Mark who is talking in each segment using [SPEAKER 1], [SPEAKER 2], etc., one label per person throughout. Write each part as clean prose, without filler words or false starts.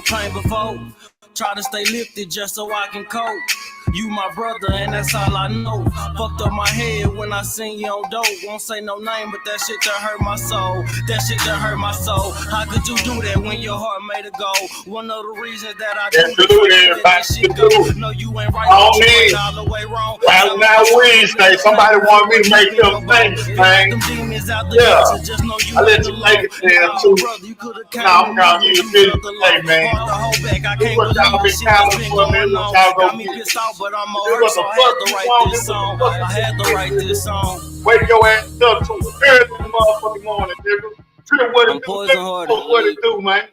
[SPEAKER 1] pain before. Try to stay lifted just so I can cope. You my brother and that's all I know. Fucked up my head when I seen you on dope. Won't say no name, but that shit that hurt my soul. That shit that hurt my soul. How could you do that when your heart made a goal? One of the reasons that I do this shit go. No, you ain't right, but you ain't all the way wrong.
[SPEAKER 2] Now Wednesday, somebody want me to make them things, man. Yeah, I let you make it there too. Nah, I'm gonna give you a today, man. Do what y'all been counting for me, what y'all go get.
[SPEAKER 1] But I'm a hurt, so I had to write this song. I had to write this song.
[SPEAKER 2] Wake your ass up to it early in the motherfucking morning, nigga. Trip what it do, what it do, man.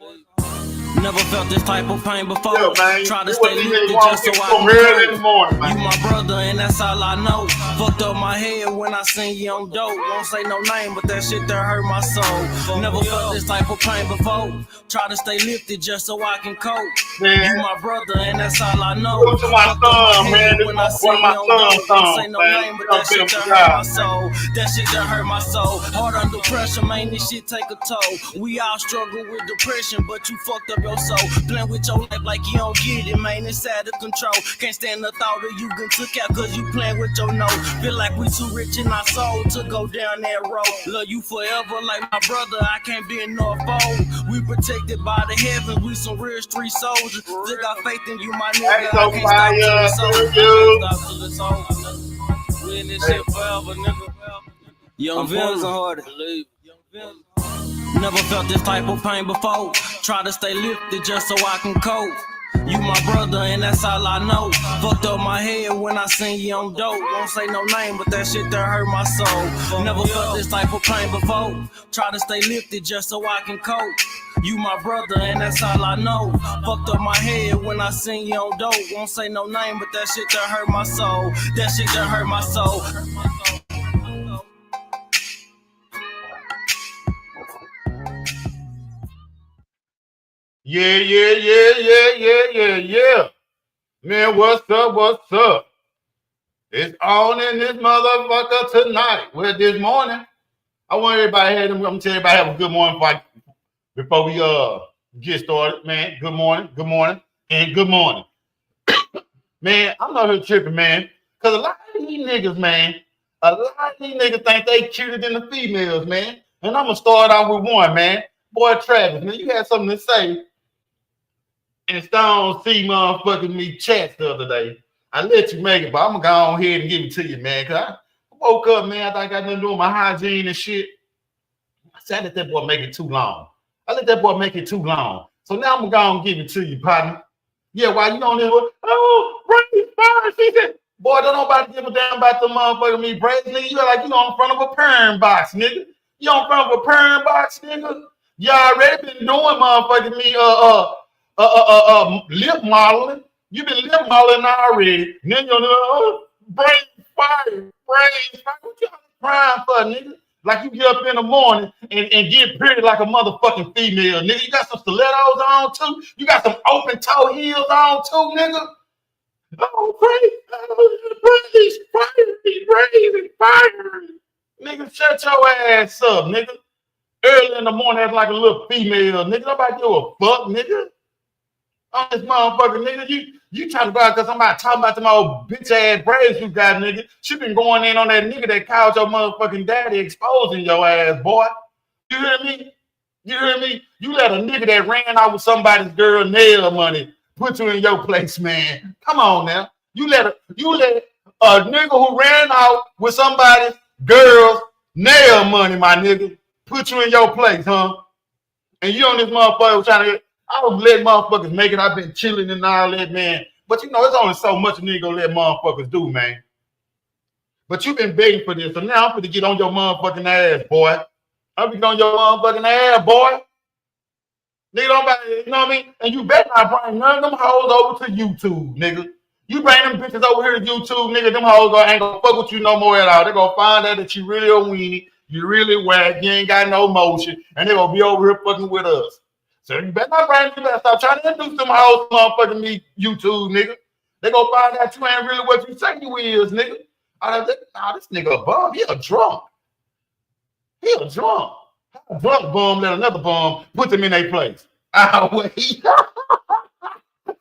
[SPEAKER 1] Never felt this type of pain before.
[SPEAKER 2] Yeah, man.
[SPEAKER 1] Try to stay lifted just so I can
[SPEAKER 2] early in the morning, man.
[SPEAKER 1] You my brother and that's all I know. Fucked up my head when I seen you on dope. Won't say no name, but that shit that hurt my soul. Never felt this type of pain before. Try to stay lifted just so I can cope.
[SPEAKER 2] Man.
[SPEAKER 1] You my brother and that's all I know.
[SPEAKER 2] Go to my son, man. This is one of my son's
[SPEAKER 1] say no name, but that shit that hurt my soul. That shit that hurt my soul. Hard under pressure, man, this shit take a toll. We all struggle with depression, but you fucked up your soul. Playing with your life like you don't get it, man. It's out of control. Can't stand the thought of you getting took out cause you playing with your nose. Feel like we too rich in our soul to go down that road. Love you forever like my brother. I can't be in no foe. We protected by the heavens. We some real street soldiers. Still got faith in you, my nigga.
[SPEAKER 2] I can't stop
[SPEAKER 1] till it's over. We in this shit forever, nigga. Young Vince hard to believe. Never felt this type of pain before. Try to stay lifted just so I can cope. You my brother and that's all I know. Fucked up my head when I seen you on dope. Won't say no name, but that shit that hurt my soul. Never felt this type of pain before. Try to stay lifted just so I can cope. You my brother and that's all I know. Fucked up my head when I seen you on dope. Won't say no name, but that shit that hurt my soul. That shit that hurt my soul.
[SPEAKER 2] Yeah. Man, what's up? It's on in this motherfucker tonight. Well, this morning, I want everybody to have them. I'm gonna tell everybody have a good morning before we get started, man. Good morning, and good morning. Man, I'm not here tripping, man. Cause a lot of these niggas, man, think they cuter than the females, man. And I'm gonna start out with one, man. Boy, Travis, man, you had something to say. And Stone C motherfucking me chats the other day. I let you make it, but I'm gonna go on ahead and give it to you, man. Cause I woke up, man. I thought I got nothing to do with my hygiene and shit. I said, I let that boy make it too long. So now I'm gonna go and give it to you, partner. Yeah, why you on there? Oh, Brady fire. She said, boy, don't nobody give a damn about the motherfucking me, Brady. Nigga, you like you on front of a perm box, nigga. You on front of a perm box, nigga. You already been doing motherfucking me lip modeling. You been lip modeling already. And then you're brain fire. What you crying for, nigga? Like you get up in the morning and get pretty like a motherfucking female, nigga. You got some stilettos on too. You got some open toe heels on too, nigga. Oh, fire. Nigga, shut your ass up, nigga. Early in the morning, that's like a little female, nigga. Nobody give a fuck, nigga. On this motherfucker, nigga. You trying to go out because somebody talking about them old bitch ass braids you got, nigga. She been going in on that nigga that called your motherfucking daddy exposing your ass, boy. You hear me? You let a nigga that ran out with somebody's girl nail money put you in your place, man. Come on now. You let a nigga who ran out with somebody's girl's nail money, my nigga, put you in your place, huh? And you on this motherfucker trying to I was letting motherfuckers make it. I've been chilling and all that, man. But you know, it's only so much a nigga gonna let motherfuckers do, man. But you been begging for this, so now I'm finna get on your motherfucking ass, boy. I'm gonna get on your motherfucking ass, boy. Nigga, you know what I mean? And you better not bring none of them hoes over to YouTube, nigga. You bring them bitches over here to YouTube, nigga, them hoes ain't gonna fuck with you no more at all. They gonna find out that you really a weenie, you really whack, you ain't got no motion, and they gonna be over here fucking with us. So you better not bring me back. Stop trying to introduce them hoes motherfucking me, YouTube, nigga. They gonna find out you ain't really what you say you is, nigga. This nigga a bum. He a drunk. A drunk bum let another bum put them in their place. I wait.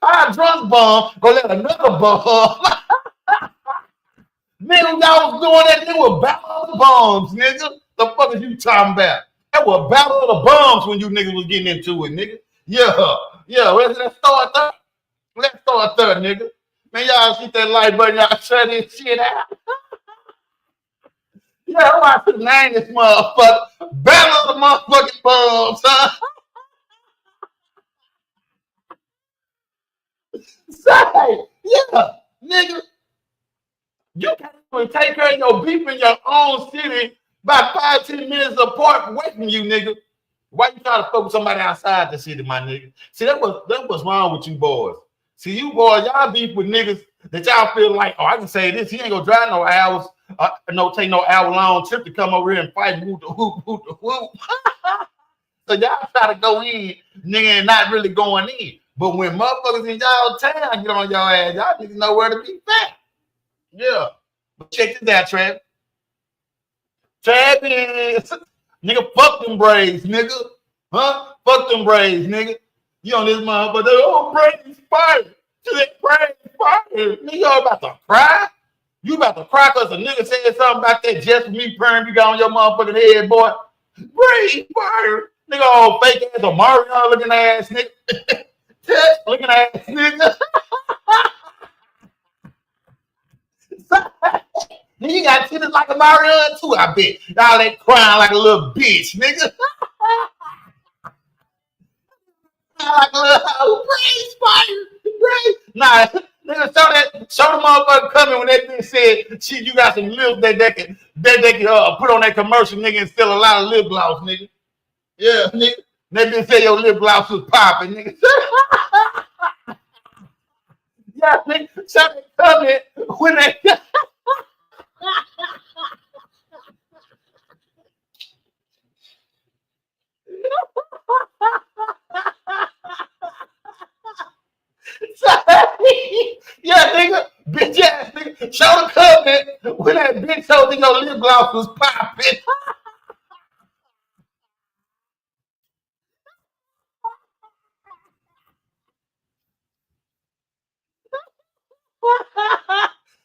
[SPEAKER 2] I drunk bomb, go let another bomb. Nigga, y'all was doing that. They were battle of the bombs, nigga. The fuck is you talking about? That was battle of the bombs when you niggas was getting into it, nigga. Yeah, yeah. Let's start there. Let's start there, nigga. Man, y'all hit that like button. Y'all shut this shit out. Yeah, I'm about to name this motherfucker. Battle of the motherfucking bombs, huh? Say, yeah, nigga. You can't even take care of your beef in your own city by 5, 10 minutes apart away from you, nigga. Why you trying to fuck with somebody outside the city, my nigga? See, that was wrong with you boys. See, you boys, y'all beef with niggas that y'all feel like, oh, I can say this. He ain't gonna drive no hours, take no hour-long trip to come over here and fight whoop the whoop, whoop the whoop. So y'all try to go in, nigga, and not really going in. But when motherfuckers in y'all town get on your ass, y'all niggas know where to be fat. Yeah. But check this out, Trav. Travis, nigga, fuck them braids, nigga. Huh? Fuck them braids, nigga. You on this motherfucker, oh, braids fire. To that braids fire. Nigga, you about to cry? You about to cry because a nigga said something about that just for me perm you got on your motherfucking head, boy. Braids fire. Nigga, all fake ass, a Mario looking ass, nigga. Touch looking ass, nigga. You got titties like a Mario too, I bet. Y'all that crying like a little bitch, nigga. Like a little praise fire. Praise. Nah, nigga, show the motherfucker coming when that bitch said, shit, you got some lips that they can put on that commercial, nigga, and sell a lot of lip gloss, nigga. Yeah, nigga. That bitch say your lip gloss was popping, nigga. Yeah, nigga, show that coming when they yeah, nigga, bitch ass nigga, show the comment when that bitch told me your lip gloss was popping.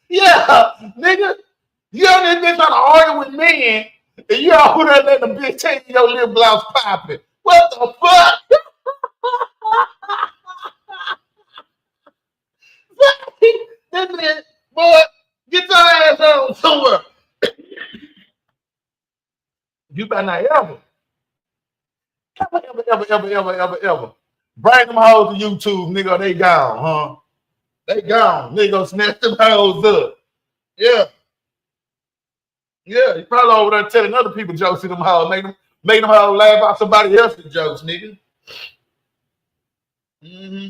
[SPEAKER 2] Yeah, nigga, you on this bitch trying to argue with men, and you all put there let the bitch tell you your lip gloss popping. What the fuck? This bitch, boy, get your ass on somewhere. You better not ever bring them hoes to YouTube, nigga. They gone, huh? They gone. Nigga gonna snatch them hoes up. Yeah. Yeah, you probably over there telling other people jokes to them hoes, make them hoes laugh out somebody else's jokes, nigga. Mm-hmm.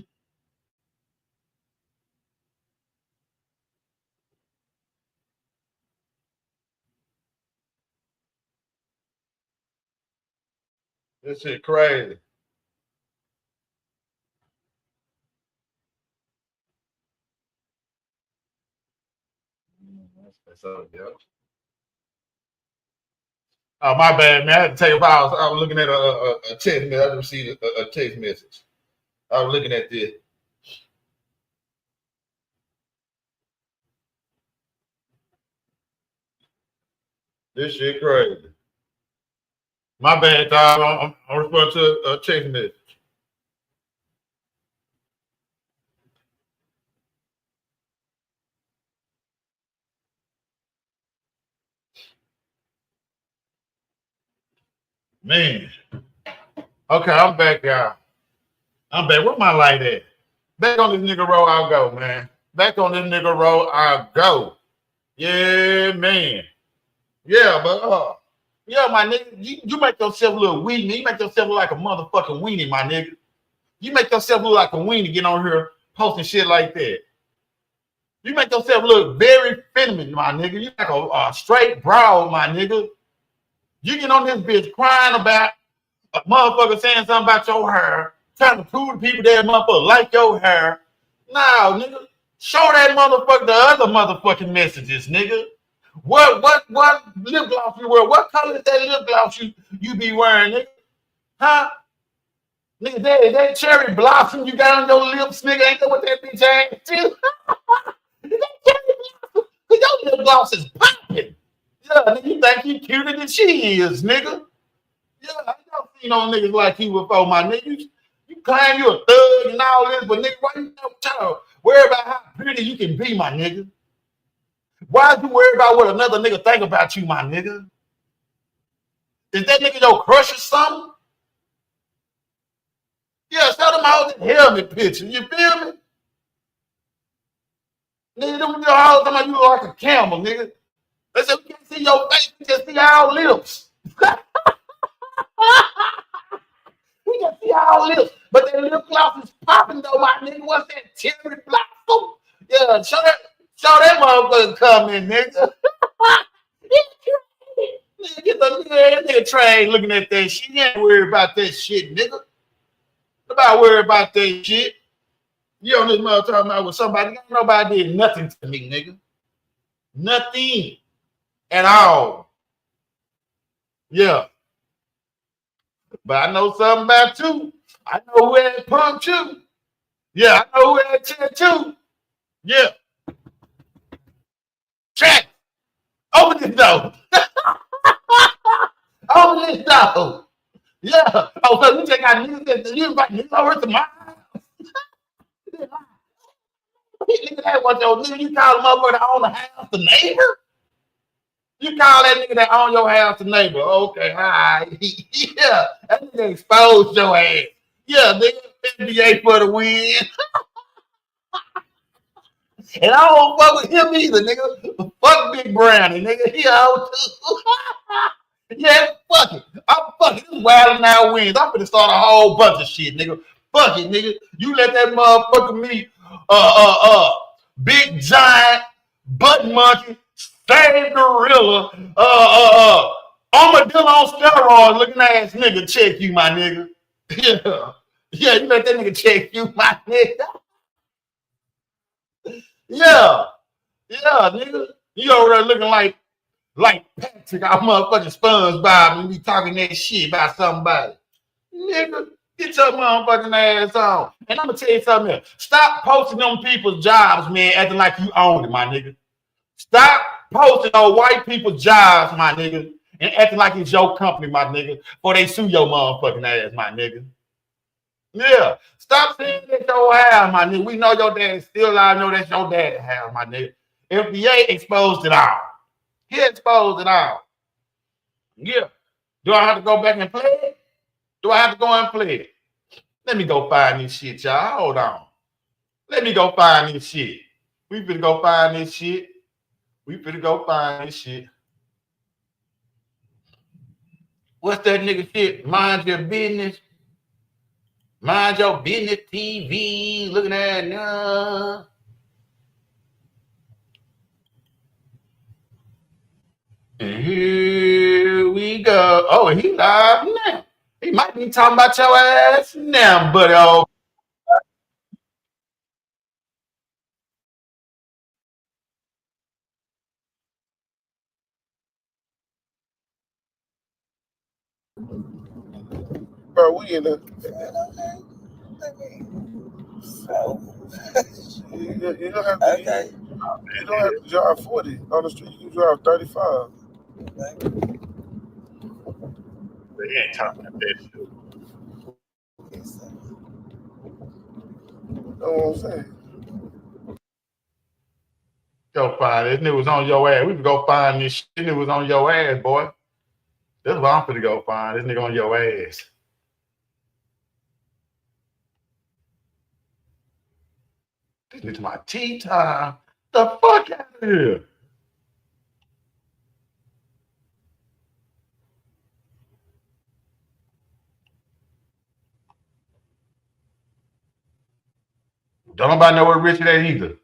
[SPEAKER 2] This shit crazy. So, yeah. Oh, my bad, man. I had to tell you about I was looking at a text message. I received a text message. I was looking at this. This shit crazy. My bad, dog. I'm responding to a text message. Man. Okay, I'm back, y'all. I'm back. Where my light at? Back on this nigga roll, I'll go, man. Back on this nigga roll, I'll go. Yeah, man. Yeah, but yeah, my nigga, you make yourself look weenie. You make yourself look like a motherfucking weenie, my nigga. You make yourself look like a weenie get on here posting shit like that. You make yourself look very feminine, my nigga. You like a straight broad, my nigga. You get on this bitch crying about a motherfucker saying something about your hair, trying to prove to people that motherfucker like your hair. No, nigga. Show that motherfucker the other motherfucking messages, nigga. What lip gloss you wear? What color is that lip gloss you be wearing, nigga? Huh? Nigga, that cherry blossom you got on your lips, nigga, ain't that what that bitch ass too? That cherry blossom, cause your lip gloss is popping. Yeah, nigga, you think you cuter than she is, nigga. Yeah, I don't see no niggas like you before, my nigga. You claim you a thug and all this, but nigga, why you trying to worry about how pretty you can be, my nigga? Why you worry about what another nigga think about you, my nigga? Is that nigga your crush or something? Yeah, show them all the helmet picture. You feel me? Nigga, them all the time you look like a camel, nigga. They said we can't see your face, we just see our lips. We can see our lips. But that lip gloss is popping though, my nigga. What's that cherry blossom? Yeah, show that motherfucker coming, nigga. Nigga, get the nigga train looking at that shit. You ain't worried about that shit, nigga. Nobody worry about that shit. You on this mother talking about with somebody. Ain't nobody did nothing to me, nigga. Nothing at all. Yeah. But I know something about you. I know who had pumped you. Yeah, I know who had checked you. Yeah. Check. Open this door. Open this door. Yeah. Oh, so you just got niggas, you invite niggas over to my house. Nigga, that was your nigga. You call them over to own the house, the neighbor? You call that nigga that own your house the neighbor. Okay, hi. Yeah, that nigga exposed your ass. Yeah, nigga, NBA for the win. And I don't fuck with him either, nigga. Fuck Big Brownie, nigga. He out too. Yeah, fuck it. I'm fucking this wild now wins. I'm gonna start a whole bunch of shit, nigga. Fuck it, nigga. You let that motherfucker me, big giant butt monkey, same gorilla, armadillo on steroids looking ass nigga check you, my nigga. Yeah. Yeah, you let that nigga check you, my nigga. Yeah. Yeah, nigga. You over there looking like Patrick, our motherfucking SpongeBob, and be talking that shit about somebody. Nigga, get your motherfucking ass on. And I'm gonna tell you something else. Stop posting them people's jobs, man, acting like you own it, my nigga. Stop posting on white people's jobs, my nigga, and acting like it's your company, my nigga, before they sue your motherfucking ass, my nigga. Yeah. Stop saying that's your house, my nigga. We know your dad's still alive. Know that's your dad's house, my nigga. FDA exposed it all. He exposed it all. Yeah. Do I have to go back and play it? Do I have to go and play it? Let me go find this shit, y'all. Hold on. Let me go find this shit. We finna go find this shit. We finna go find this shit. What's that nigga shit? Mind your business. Mind your business TV. Looking at it. And here we go. Oh, he live now. He might be talking about your ass now, buddy. Oh,
[SPEAKER 3] bro, we in the. So, you don't have to. Okay. You don't have to drive 40 on the street. You can drive 35.
[SPEAKER 2] he ain't talking about that shit.
[SPEAKER 3] You know what I'm saying?
[SPEAKER 2] Go find it. This nigga was on your ass. We can go find this shit. This nigga was on your ass, boy. That's what I'm finna go find. This nigga on your ass. This nigga my tea time. The fuck out of here. Don't nobody know where Richard at either.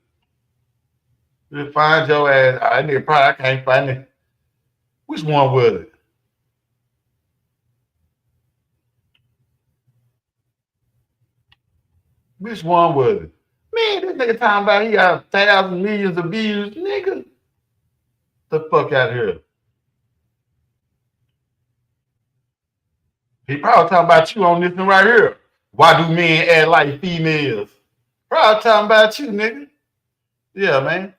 [SPEAKER 2] Just find your ass. I nigga probably I can't find it. Which one was it? Which one was it? Man, this nigga talking about he got 1,000 millions of views, nigga. The fuck out of here. He probably talking about you on this one right here. Why do men act like females? Probably talking about you, nigga. Yeah, man.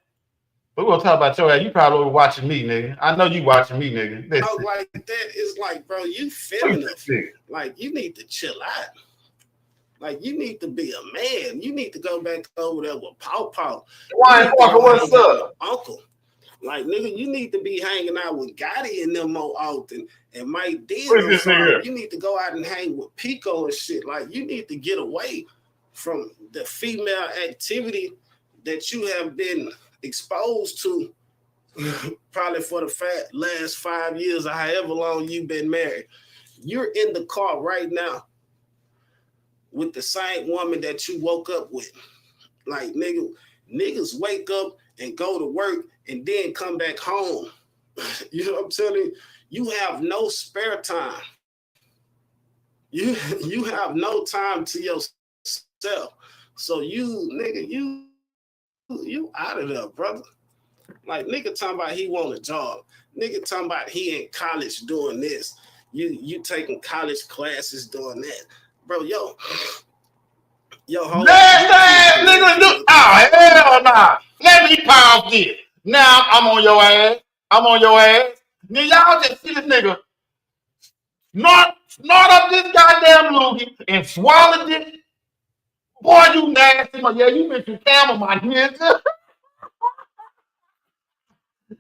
[SPEAKER 2] We're gonna talk about your ass. You probably watching me, nigga. I know you watching me, nigga.
[SPEAKER 4] Talk like that. It's like, bro, you feminine. Like, you need to chill out. Like, you need to be a man. You need to go back over there with Paw.
[SPEAKER 2] Why Parker, what's up?
[SPEAKER 4] Uncle. Like, nigga, you need to be hanging out with Gotti and them more often. And Mike D. You need to go out and hang with Pico and shit. Like, you need to get away from the female activity that you have been exposed to probably for the last 5 years or however long you've been married. You're in the car right now with the same woman that you woke up with. Like, niggas wake up and go to work and then come back home. You know what I'm telling you? You have no spare time. You have no time to yourself. So you out of there, brother. Like, nigga talking about he want a job. Nigga talking about he in college doing this. You taking college classes doing that. Bro, yo, hold
[SPEAKER 2] ass nigga, oh, hell nah. Let me pause this. Now I'm on your ass. Nigga, y'all just see this nigga snort up this goddamn loogie and swallowed it. Boy, you nasty. Yeah, you mentioned camel, my nigga.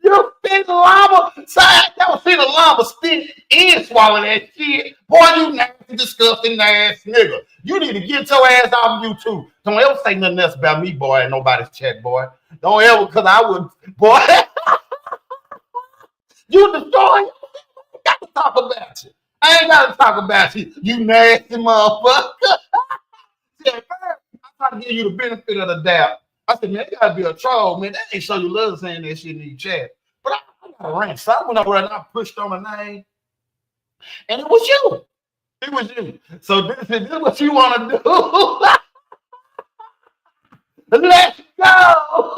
[SPEAKER 2] You spit the llama. Y'all seen a llama spit and swallow that shit. Boy, you nasty, disgusting ass nigga. You need to get your ass off YouTube. Don't ever say nothing else about me, boy, in nobody's chat, boy. Don't ever, because I would, boy. You destroy. I got to talk about you. I ain't got to talk about you, you nasty motherfucker. Yeah, I try to give you the benefit of the doubt. I said, man, you gotta be a troll, man. That ain't show you love saying that shit in the chat. But I got a rant. So I went over and I pushed on the name. And it was you. It was you. So this is what you want to do. Let's go.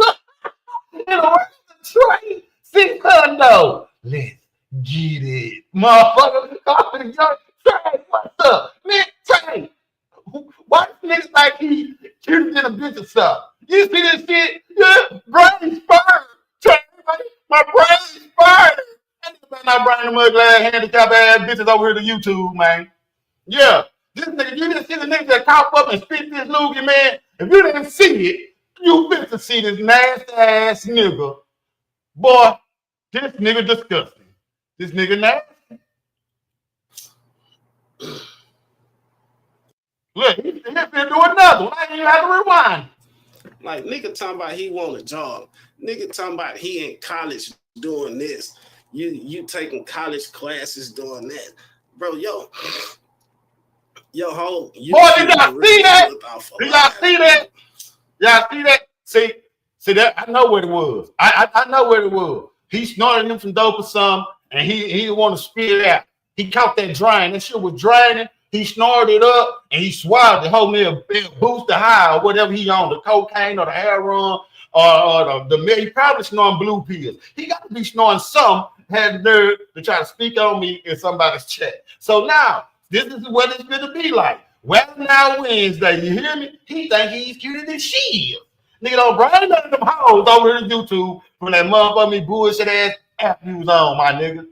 [SPEAKER 2] In the words of Trey, six hundo. Let's get it. Motherfucker. Trey, what's up? Man, Trey. Why niggas like he cuter than a bitch or stuff? You see this shit? Yeah, brain spurred. My brain spurred. I not bringing them ugly ass handicap ass bitches over here to YouTube, man. Yeah. This nigga, you didn't see the nigga that cough up and spit this loogie, man. If you didn't see it, you fit to see this nasty ass nigga. Boy, this nigga disgusting. This nigga nasty. Look, he's finna do another one. I ain't even have to rewind.
[SPEAKER 4] Like, nigga talking about he want a job. Nigga talking about he in college doing this. You taking college classes doing that. Bro, yo, hold.
[SPEAKER 2] Boy, did y'all see that? Did y'all see that? Y'all see that? See that? I know what it was. I know what it was. He snorted him some dope or something, and he didn't want to spit it out. He caught that drain. That shit was draining. He snorted it up and he swallowed the whole meal, boost the high or whatever he on, the cocaine or the heroin or the he probably snoring blue pills. He got to be snoring some, had the nerve to try to speak on me in somebody's chat. So now, this is what it's going to be like. Well, now Wednesday, you hear me? He think he's cuter than she is. Nigga, don't bring none of them hoes over here to YouTube from that motherfucking bullshit ass app you was on, my nigga.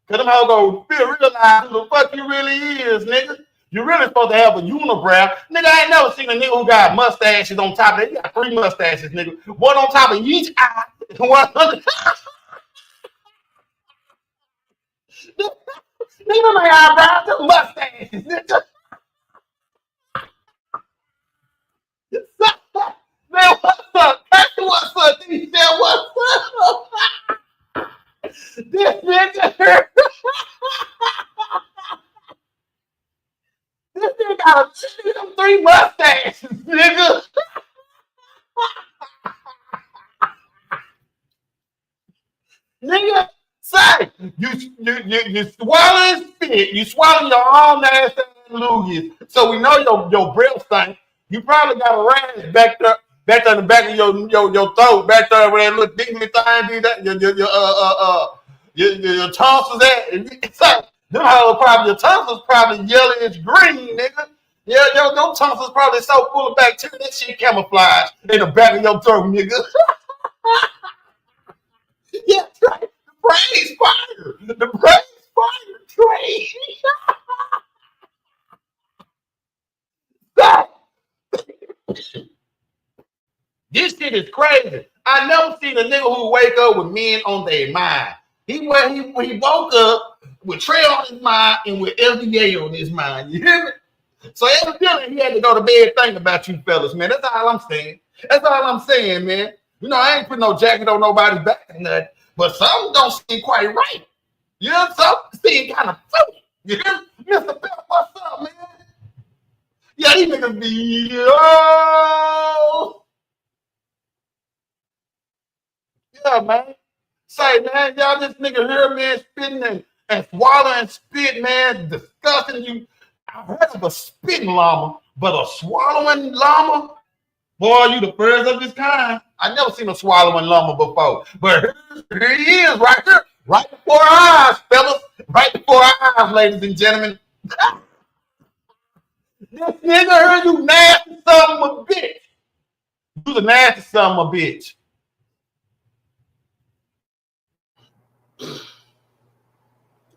[SPEAKER 2] Cause them hoes go realize who the fuck you really is, nigga. You really supposed to have a unibrow. Nigga, I ain't never seen a nigga who got mustaches on top of it. He got 3 mustaches, nigga. One on top of each eye. One on nigga, my eyebrows, the mustaches, nigga. Man, what's up? What's up? He said, what's up? This nigga. This nigga got 3 mustaches, nigga. Nigga, say, you swallow and spit. You swallow your own ass and loogies. So we know your breath stink. You probably got a rash back there in the back of your throat, back there where that little dingy thing be that your tonsils at. And so, them hoes probably, your tonsils probably yellowish green, nigga. Yeah, your tonsils probably so full of bacteria that shit camouflage in the back of your throat, nigga. Yeah, Trey. The brain's fire. The brain's fire, Trey. This shit is crazy. I never seen a nigga who wake up with men on their mind. He woke up with Trey on his mind and with LDA on his mind. You hear me? So evidently he had to go to bed thinking about you fellas, man. That's all I'm saying. That's all I'm saying, man. You know, I ain't putting no jacket on nobody's back or nothing, but something don't seem quite right. You know, something seem kind of funny. You hear me? Mr. Bell, what's up, man? Yeah, these niggas be, oh. Yeah, man. Say, man, y'all, this nigga here, man, spitting and swallowing spit, man, disgusting you. I heard of a spitting llama, but a swallowing llama? Boy, you the first of his kind. I never seen a swallowing llama before. But here he is, right here, right before our eyes, fellas. Right before our eyes, ladies and gentlemen. This nigga here, you nasty son of a bitch. You the nasty son of a bitch.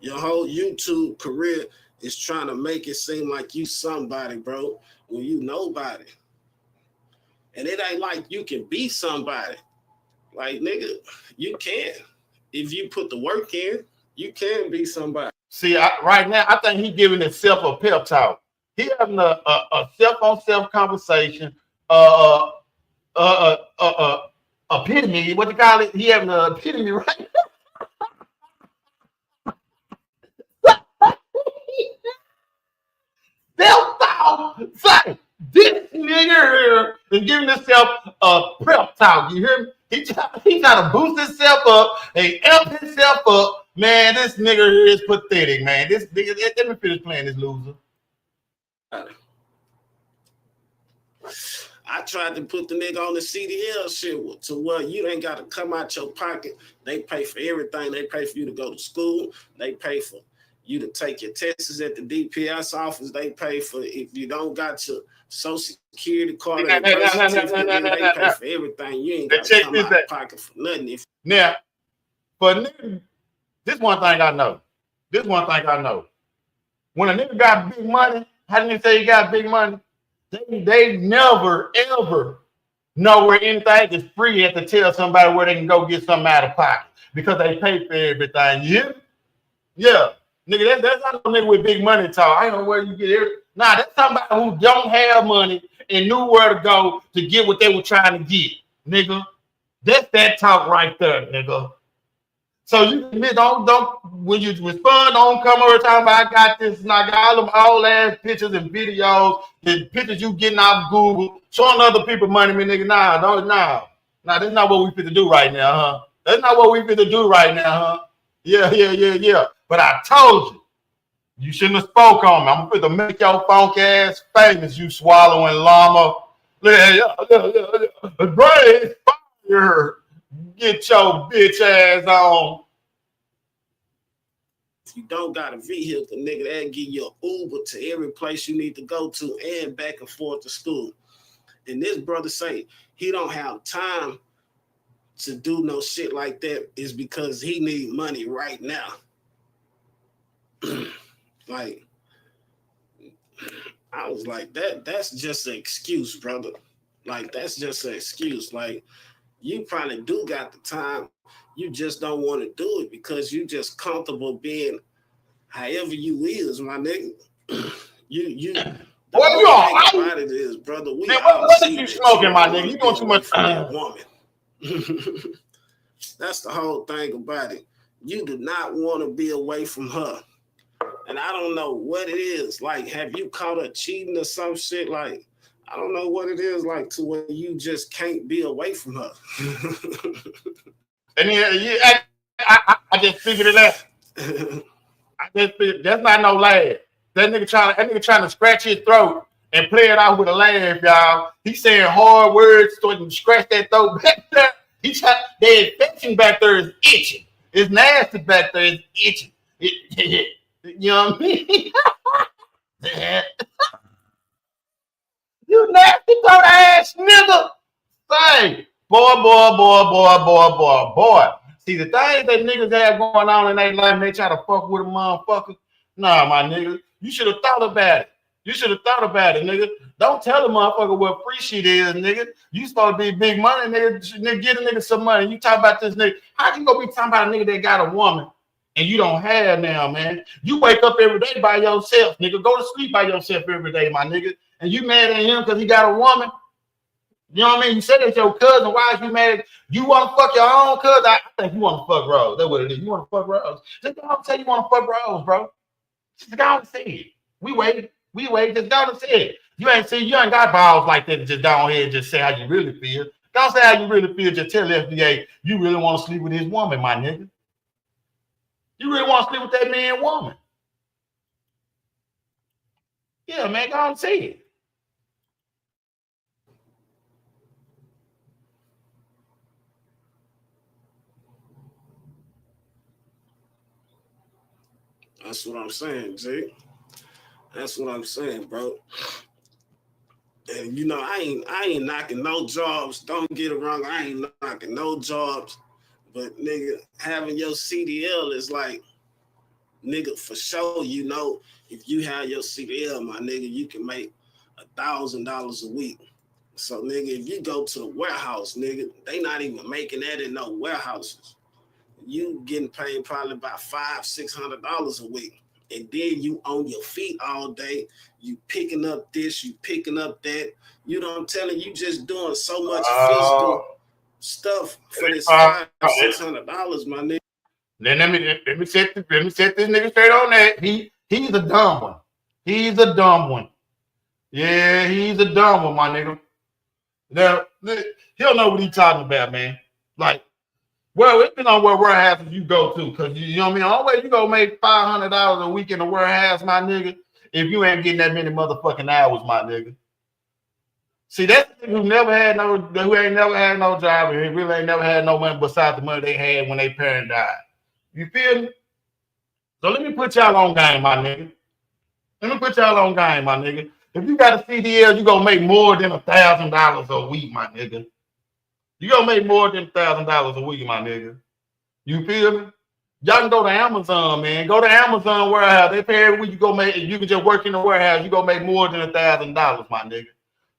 [SPEAKER 4] Your whole YouTube career is trying to make it seem like you somebody, bro, when you nobody. And it ain't like you can be somebody. Like, nigga, you can. If you put the work in, you can be somebody.
[SPEAKER 2] See, right now, I think he's giving himself a pep talk. He having a self-on-self conversation, epitome, what you call it? He having an epitome, right? Self-talk, say, this nigga here is giving himself a prep talk. You hear me? He trying to boost himself up and amp himself up. Man, this nigga here is pathetic, man. This nigga, let me finish playing this loser.
[SPEAKER 4] I tried to put the nigga on the CDL shit to where you ain't got to come out your pocket. They pay for everything. They pay for you to go to school. They pay for you to take your tests at the DPS office. They pay for if you don't got your Social Security card, they pay for everything. You ain't got to come out of pocket for nothing.
[SPEAKER 2] Now, but this one thing I know. This one thing I know. When a nigga got big money, how do you say you got big money? They never, ever know where anything is free and to tell somebody where they can go get something out of pocket because they pay for everything. You hear me? Yeah. Nigga, that's not a nigga with big money talk. I don't know where you get it. Nah, that's somebody who don't have money and knew where to go to get what they were trying to get. Nigga, that's that talk right there, nigga. So you don't when you respond, don't come over talking about I got this and I got all them old ass pictures and videos, the pictures you getting off Google, showing other people money, man, nigga. Nah, that's not what we fit to do right now, huh? That's not what we fit to do right now, huh? Yeah. But I told you shouldn't have spoke on me. I'm gonna make your funk ass famous, you swallowing llama. Yeah. Brain fire. Get your bitch ass on.
[SPEAKER 4] If you don't got a vehicle, nigga, that'll give you an Uber to every place you need to go to and back and forth to school. And this brother say he don't have time to do no shit like that is because he need money right now. Like, I was like, that's just an excuse, brother. Like, that's just an excuse. Like, you probably do got the time. You just don't want to do it because you just comfortable being however you is, my nigga. you
[SPEAKER 2] what you all
[SPEAKER 4] about it is, brother.
[SPEAKER 2] Man, what is you smoking, my nigga? You doing too much
[SPEAKER 4] for that woman. That's the whole thing about it. You do not want to be away from her. And I don't know what it is. Like, have you caught her cheating or some shit? Like, I don't know what it is like to where you just can't be away from her.
[SPEAKER 2] And yeah, I just figured it out. That's not no laugh. That nigga trying to scratch his throat and play it out with a laugh, y'all. He's saying hard words so he can scratch that throat back there. The infection back there is itching. It's nasty back there. It's itching. You know what I mean? You nasty throat ass nigga. Say, boy. See, the things that niggas have going on in their life, and they try to fuck with a motherfucker. Nah, my nigga, you should have thought about it. You should have thought about it, nigga. Don't tell a motherfucker what free shit is, nigga. You supposed to be big money, nigga. Get a nigga some money. You talk about this nigga. How you gonna be talking about a nigga that got a woman and you don't have now, man? You wake up every day by yourself, nigga. Go to sleep by yourself every day, my nigga. And you mad at him because he got a woman? You know what I mean? You said it's your cousin. Why is you mad? You want to fuck your own cousin? I think you want to fuck Rose. That's what it is. You want to fuck Rose. Just don't say you want to fuck Rose, bro. Just go and say it. We wait. Just go and say it. You ain't got balls like that to just down here and just say how you really feel. Don't say how you really feel. Just tell FDA you really want to sleep with his woman, my nigga. You really want to sleep with that man woman. Yeah, man, go and say it.
[SPEAKER 4] That's what I'm saying, Jay. That's what I'm saying, bro. And you know, I ain't knocking no jobs. Don't get it wrong. I ain't knocking no jobs. But nigga, having your CDL is like, nigga, for sure, you know, if you have your CDL, my nigga, you can make $1,000 a week. So nigga, if you go to the warehouse, nigga, they not even making that in no warehouses. You getting paid probably about $500-$600 a week. And then you on your feet all day. You picking up this, you picking up that. You know what I'm telling you, just doing so much physical stuff for this $500-$600, my nigga.
[SPEAKER 2] Then let me set this nigga straight on that. He's a dumb one. He's a dumb one. Yeah, he's a dumb one, my nigga. Now he'll know what he's talking about, man. Like, well, it depends on what warehouse you go to, because you know what I mean. Always you go make $500 a week in a warehouse, my nigga. If you ain't getting that many motherfucking hours, my nigga. See, that's who ain't never had no job, and really ain't never had no money besides the money they had when their parents died. You feel me? So let me put y'all on game, my nigga. If you got a CDL, you gonna make more than $1,000 a week, my nigga. You gonna make more than $1,000 a week, my nigga. You feel me? Y'all can go to Amazon, man. Go to Amazon warehouse. They pay every week. You can just work in the warehouse. You gonna make more than $1,000, my nigga.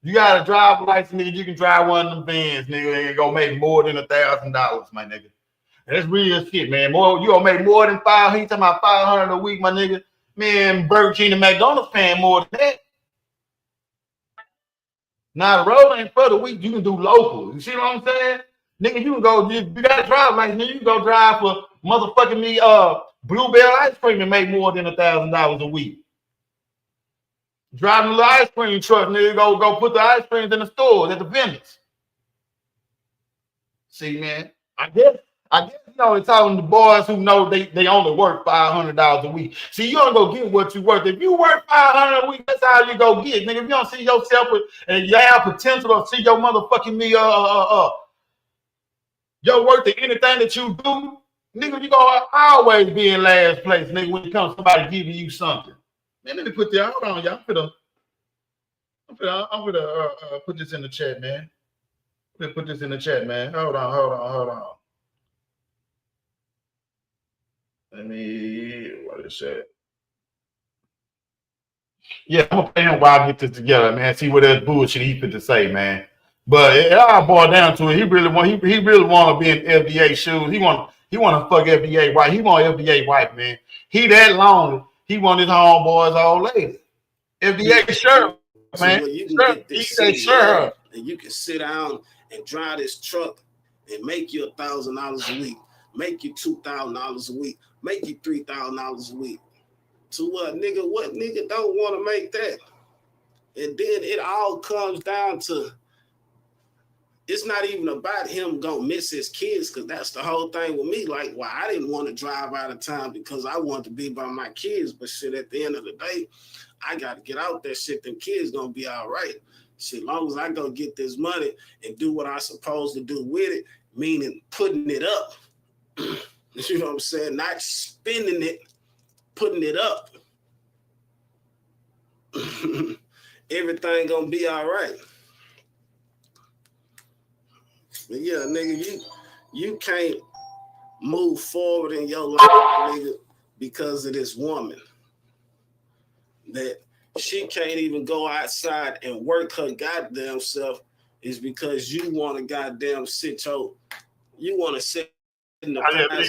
[SPEAKER 2] You got a driver's license, nigga. You can drive one of them vans, nigga. And gonna make more than $1,000, my nigga. That's real shit, man. You gonna make more than $500. He talking about $500 a week, my nigga. Man, Burger King and McDonald's paying more than that. Now the road ain't for the week. You can do local. You see what I'm saying? Nigga, you can go, you got to drive like nigga, you can go drive for motherfucking me Bluebell ice cream and make more than $1,000 a week. Driving a little ice cream truck, nigga, go put the ice creams in the stores at the vendors. See, man, I guess you know it's talking to the boys who know they only work $500 a week. See, you don't go get what you worth. If you work $500 a week, that's all you go get, nigga. If you don't see yourself and you have potential to see your motherfucking me your worth to anything that you do, nigga, you gonna always be in last place, nigga, when it comes to somebody giving you something. Man, let me put that, hold on, y'all. I'm gonna put this in the chat, man. Let's put this in the chat, man. Hold on. Let me, what is that? Yeah, I'm gonna play him while I get this together, man. See what that bullshit he fit to say, man. But it all boiled down to it. He really want to be in FDA shoes. He want to fuck FDA wife. He want FDA wife, man. He that lonely. He want his homeboys old lady. FDA shirt, man.
[SPEAKER 4] So you can get this CDL, and you can sit down and drive this truck and make you $1,000 a week, make you $2,000 a week, make you $3,000 a week. To what nigga don't want to make that? And then it all comes down to, it's not even about him gonna miss his kids, because that's the whole thing with me. Like, well, I didn't want to drive out of town because I wanted to be by my kids. But shit, at the end of the day, I got to get out that shit. Them kids gonna be all right. Shit, long as I go get this money and do what I'm supposed to do with it, meaning putting it up. You know what I'm saying? Not spending it, putting it up. everything gonna be all right. But yeah, nigga, you can't move forward in your life, nigga, because of this woman. That she can't even go outside and work her goddamn self is because you want to goddamn sit in the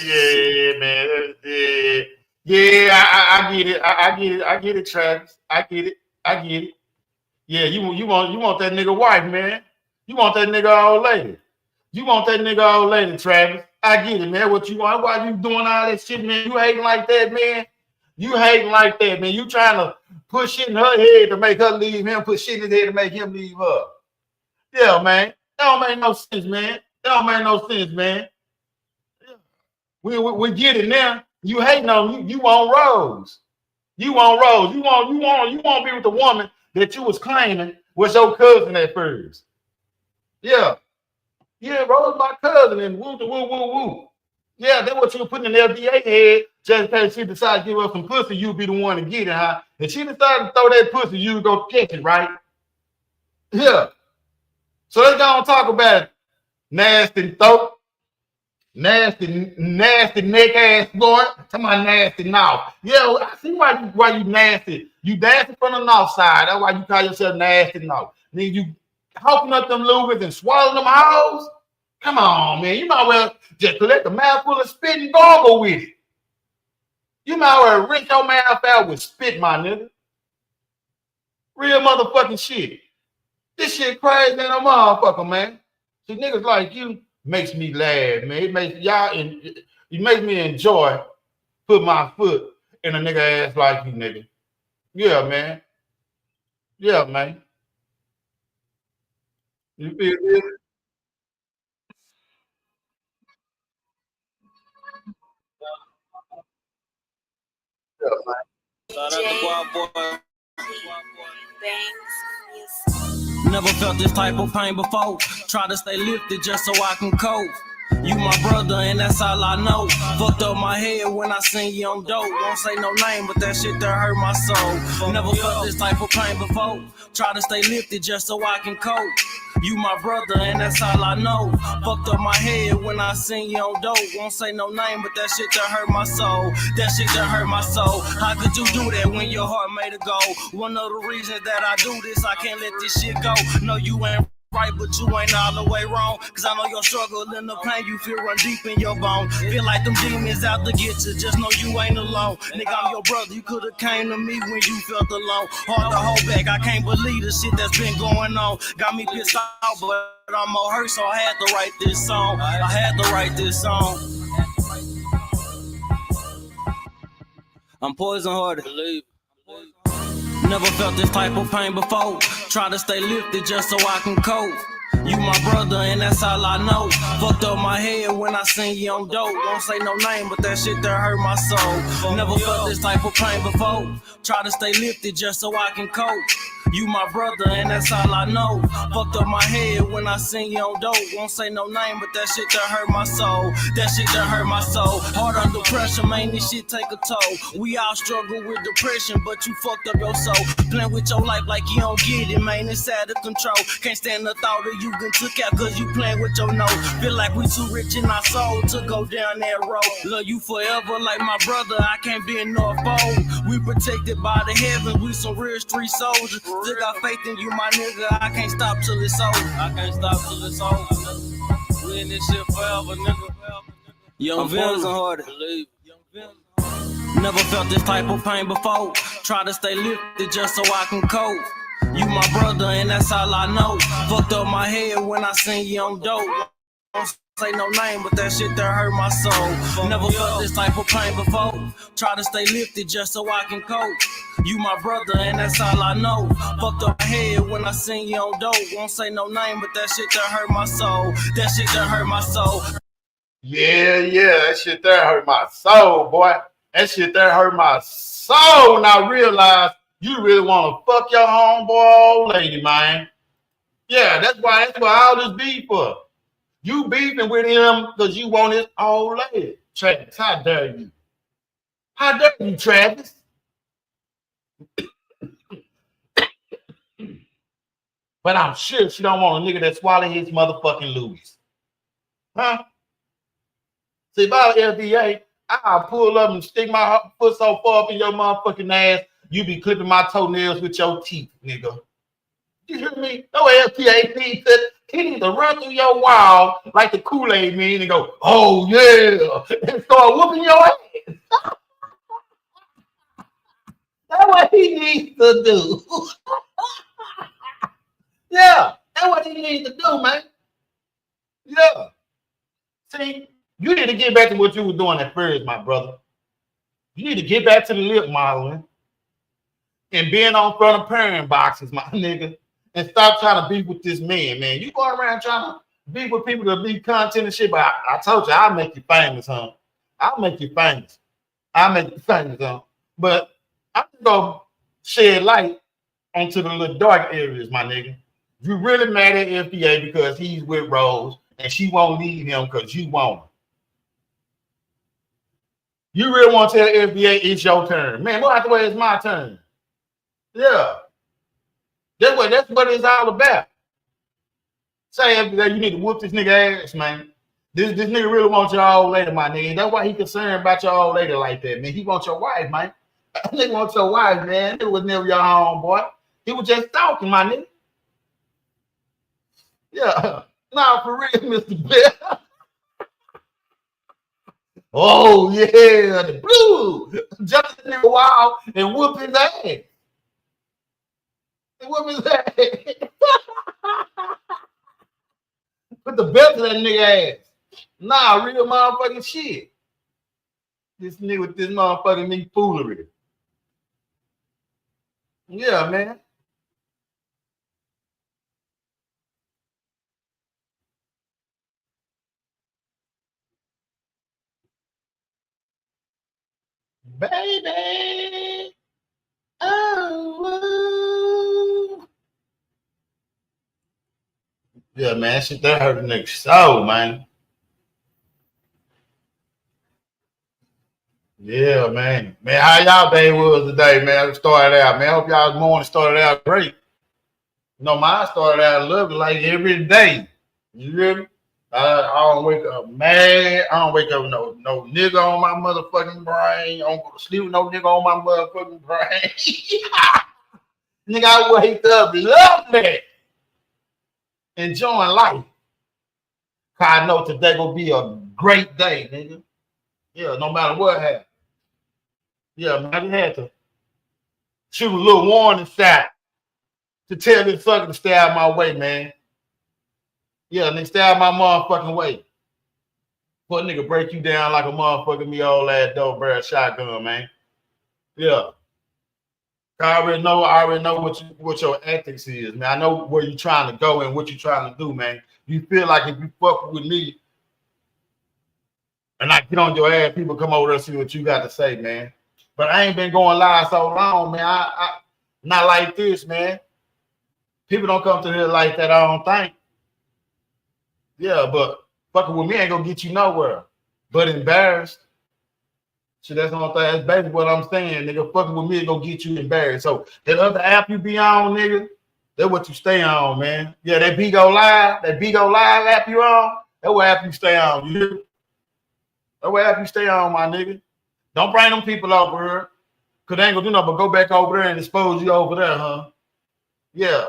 [SPEAKER 2] yeah, man. Yeah, I get it. I get it, Travis. I get it. Yeah, you want that nigga wife, man. You want that nigga old lady. You want that nigga old lady, Travis. I get it, man. What you want? Why you doing all that shit, man? You hating like that, man? You hating like that, man. You trying to put shit in her head to make her leave him, put shit in his head to make him leave her. Yeah, man. That don't make no sense, man. That don't make no sense, man. We get it now. You hating on you. You want Rose. You want Rose. You want to be with the woman that you was claiming was your cousin at first. Yeah. Yeah, Rose my cousin and woo woo woo woo. Yeah, that's what you were putting in the FDA head just in case she decided to give up some pussy, you'd be the one to get it, huh? If she decided to throw that pussy, you go catch it, right? Yeah. So let's go and talk about it. Nasty throat. Nasty neck ass boy. Talking about nasty mouth. Yeah, I see why you nasty. You nasty from the north side. That's why you call yourself nasty north. Then you hopping up them lubers and swallowing them hoes. Come on, man. You might well just collect a mouthful of spit and gargle with it. You might well rinse your mouth out with spit, my nigga. Real motherfucking shit. This shit crazy than a motherfucker, man. See, niggas like you makes me laugh, man. It makes me enjoy put my foot in a nigga ass like you, nigga. Yeah, man. Yeah, man. You feel this? Yeah, man.
[SPEAKER 1] Shout out to Guap Boy. Never felt this type of pain before. Try to stay lifted just so I can cope. You my brother and that's all I know. Fucked up my head when I seen you on dope. Won't say no name, but that shit that hurt my soul. Never felt this type of pain before. Try to stay lifted just so I can cope. You my brother and that's all I know. Fucked up my head when I seen you on dope. Won't say no name, but that shit that hurt my soul. That shit that hurt my soul. How could you do that when your heart made it go? One of the reasons that I do this, I can't let this shit go. No, you ain't right, but you ain't all the way wrong. Cause I know your struggle and the pain you feel run deep in your bone. Feel like them demons out to get you, just know you ain't alone. Nigga, I'm your brother, you could've came to me when you felt alone. Hard to hold back, I can't believe the shit that's been going on. Got me pissed off, but I'm more hurt, so I had to write this song. I had to write this song. I'm poison hearted. Never felt this type of pain before. Try to stay lifted just so I can cope. You my brother and that's all I know. Fucked up my head when I seen you on dope. Won't say no name, but that shit that hurt my soul. Never felt this type of pain before. Try to stay lifted just so I can cope. You my brother and that's all I know. Fucked up my head when I seen you on dope. Won't say no name, but that shit that hurt my soul. That shit that hurt my soul. Hard under pressure, man, this shit take a toll. We all struggle with depression, but you fucked up your soul. Playing with your life like you don't get it, man, it's out of control. Can't stand the thought of you been took out cause you playing with your nose. Feel like we too rich in our soul to go down that road. Love you forever like my brother, I can't be in no fold. We protected by the heaven, we some real street soldiers. Still got faith in you, my nigga, I can't stop till it's over. I can't stop till it's over. We in this shit forever, nigga. Young Vince harder. Never felt this type of pain before. Try to stay lifted just so I can cope. You my brother and that's all I know. Fucked up my head when I seen you on dope. Don't say no name, but that shit that hurt my soul. Never felt this type of pain before. Try to stay lifted just so I can cope. You my brother and that's all I know. Fucked up my head when I seen you on dope. Won't say no name, but that shit that hurt my soul. That shit that hurt my soul.
[SPEAKER 2] Yeah, that shit there hurt my soul, boy. That shit there hurt my soul. Now realize you really want to fuck your homeboy old lady, man. Yeah, that's why all this beef for. You beefing with him because you want his old lady. Travis, how dare you? How dare you, Travis? But I'm sure she don't want a nigga that swallow his motherfucking Louis. Huh? See, if I was FDA, I'll pull up and stick my foot so far up in your motherfucking ass, you be clipping my toenails with your teeth, nigga. You hear me? No FDA needs to, he need to run through your wall like the Kool-Aid man and go, oh yeah, and start whooping your ass. That's what he needs to do. Yeah, that's what he needs to do, man. Yeah. See, you need to get back to what you were doing at first, my brother. You need to get back to the lip modeling and being on front of parent boxes, my nigga, and stop trying to be with this man, man. You going around trying to be with people that be content and shit, but I told you, I'll make you famous, huh? I'll make you famous. I'll make you famous, huh? But I'm going to shed light onto the little dark areas, my nigga. You really mad at FBA because he's with Rose and she won't leave him because you won't. You really want to tell FBA it's your turn. Man, what the way it's my turn. Yeah. That's what it's all about. Say FBA, you need to whoop this nigga ass, man. This nigga really wants your old lady, my nigga. That's why he concerned about your old lady like that, man. He wants your wife, man. Nigga wants your wife, man. It was never your homeboy. He was just talking, my nigga. Yeah. Nah, for real, Mr. Bear. Oh, yeah, the blue. Jump in the wild and whoop his ass. And whoop his ass. Put the belt to that nigga ass. Nah, real motherfucking shit. This nigga with this motherfucking me foolery. Yeah, man. Baby. Oh. Yeah, man. Shit, that hurt the nigga so, man. Yeah, man. Man, how y'all day was today, man? Started out, man. I hope y'all's morning started out great. You know, mine started out lovely like every day. You hear me? I don't wake up mad. I don't wake up with no nigga on my motherfucking brain. I don't go to sleep with no nigga on my motherfucking brain. Nigga, I wake up lovely. Enjoying life. Cause I know today will be a great day, nigga. Yeah, no matter what happens. Yeah, man, I just had to shoot a little warning shot to tell this fucker to stay out of my way, man. Yeah, nigga, stay out of my motherfucking way. Put nigga break you down like a motherfucking me old ass dope barrel shotgun, man. Yeah. I already know what your ethics is, man. I know where you're trying to go and what you're trying to do, man. You feel like if you fuck with me and I get on your ass, people come over there and see what you got to say, man. But I ain't been going live so long, man. I not like this, man. People don't come to here like that, I don't think. Yeah, but fucking with me ain't gonna get you nowhere. But embarrassed. So that's the only thing. That's basically what I'm saying, nigga. Fucking with me ain't gonna get you embarrassed. So that other app you be on, nigga, that's what you stay on, man. Yeah, that Bigo Live app you on, that's what app you stay on. You hear? That's what app you stay on, my nigga. Don't bring them people over here. Cause they ain't gonna do nothing but go back over there and expose you over there, huh? Yeah.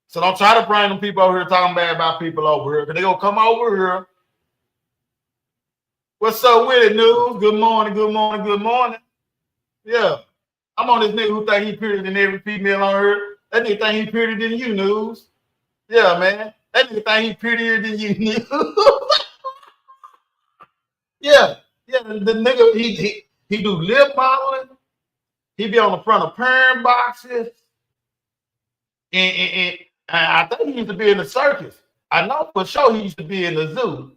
[SPEAKER 2] So don't try to bring them people over here talking bad about people over here. Cause they gonna come over here. What's up with it, news? Good morning, good morning, good morning. Yeah. I'm on this nigga who think he prettier than every female on earth. That nigga think he prettier than you, news. Yeah, man. That nigga think he prettier than you, news. Yeah. Yeah, the nigga, he do lip modeling. He be on the front of perm boxes. And I think he used to be in the circus. I know for sure he used to be in the zoo.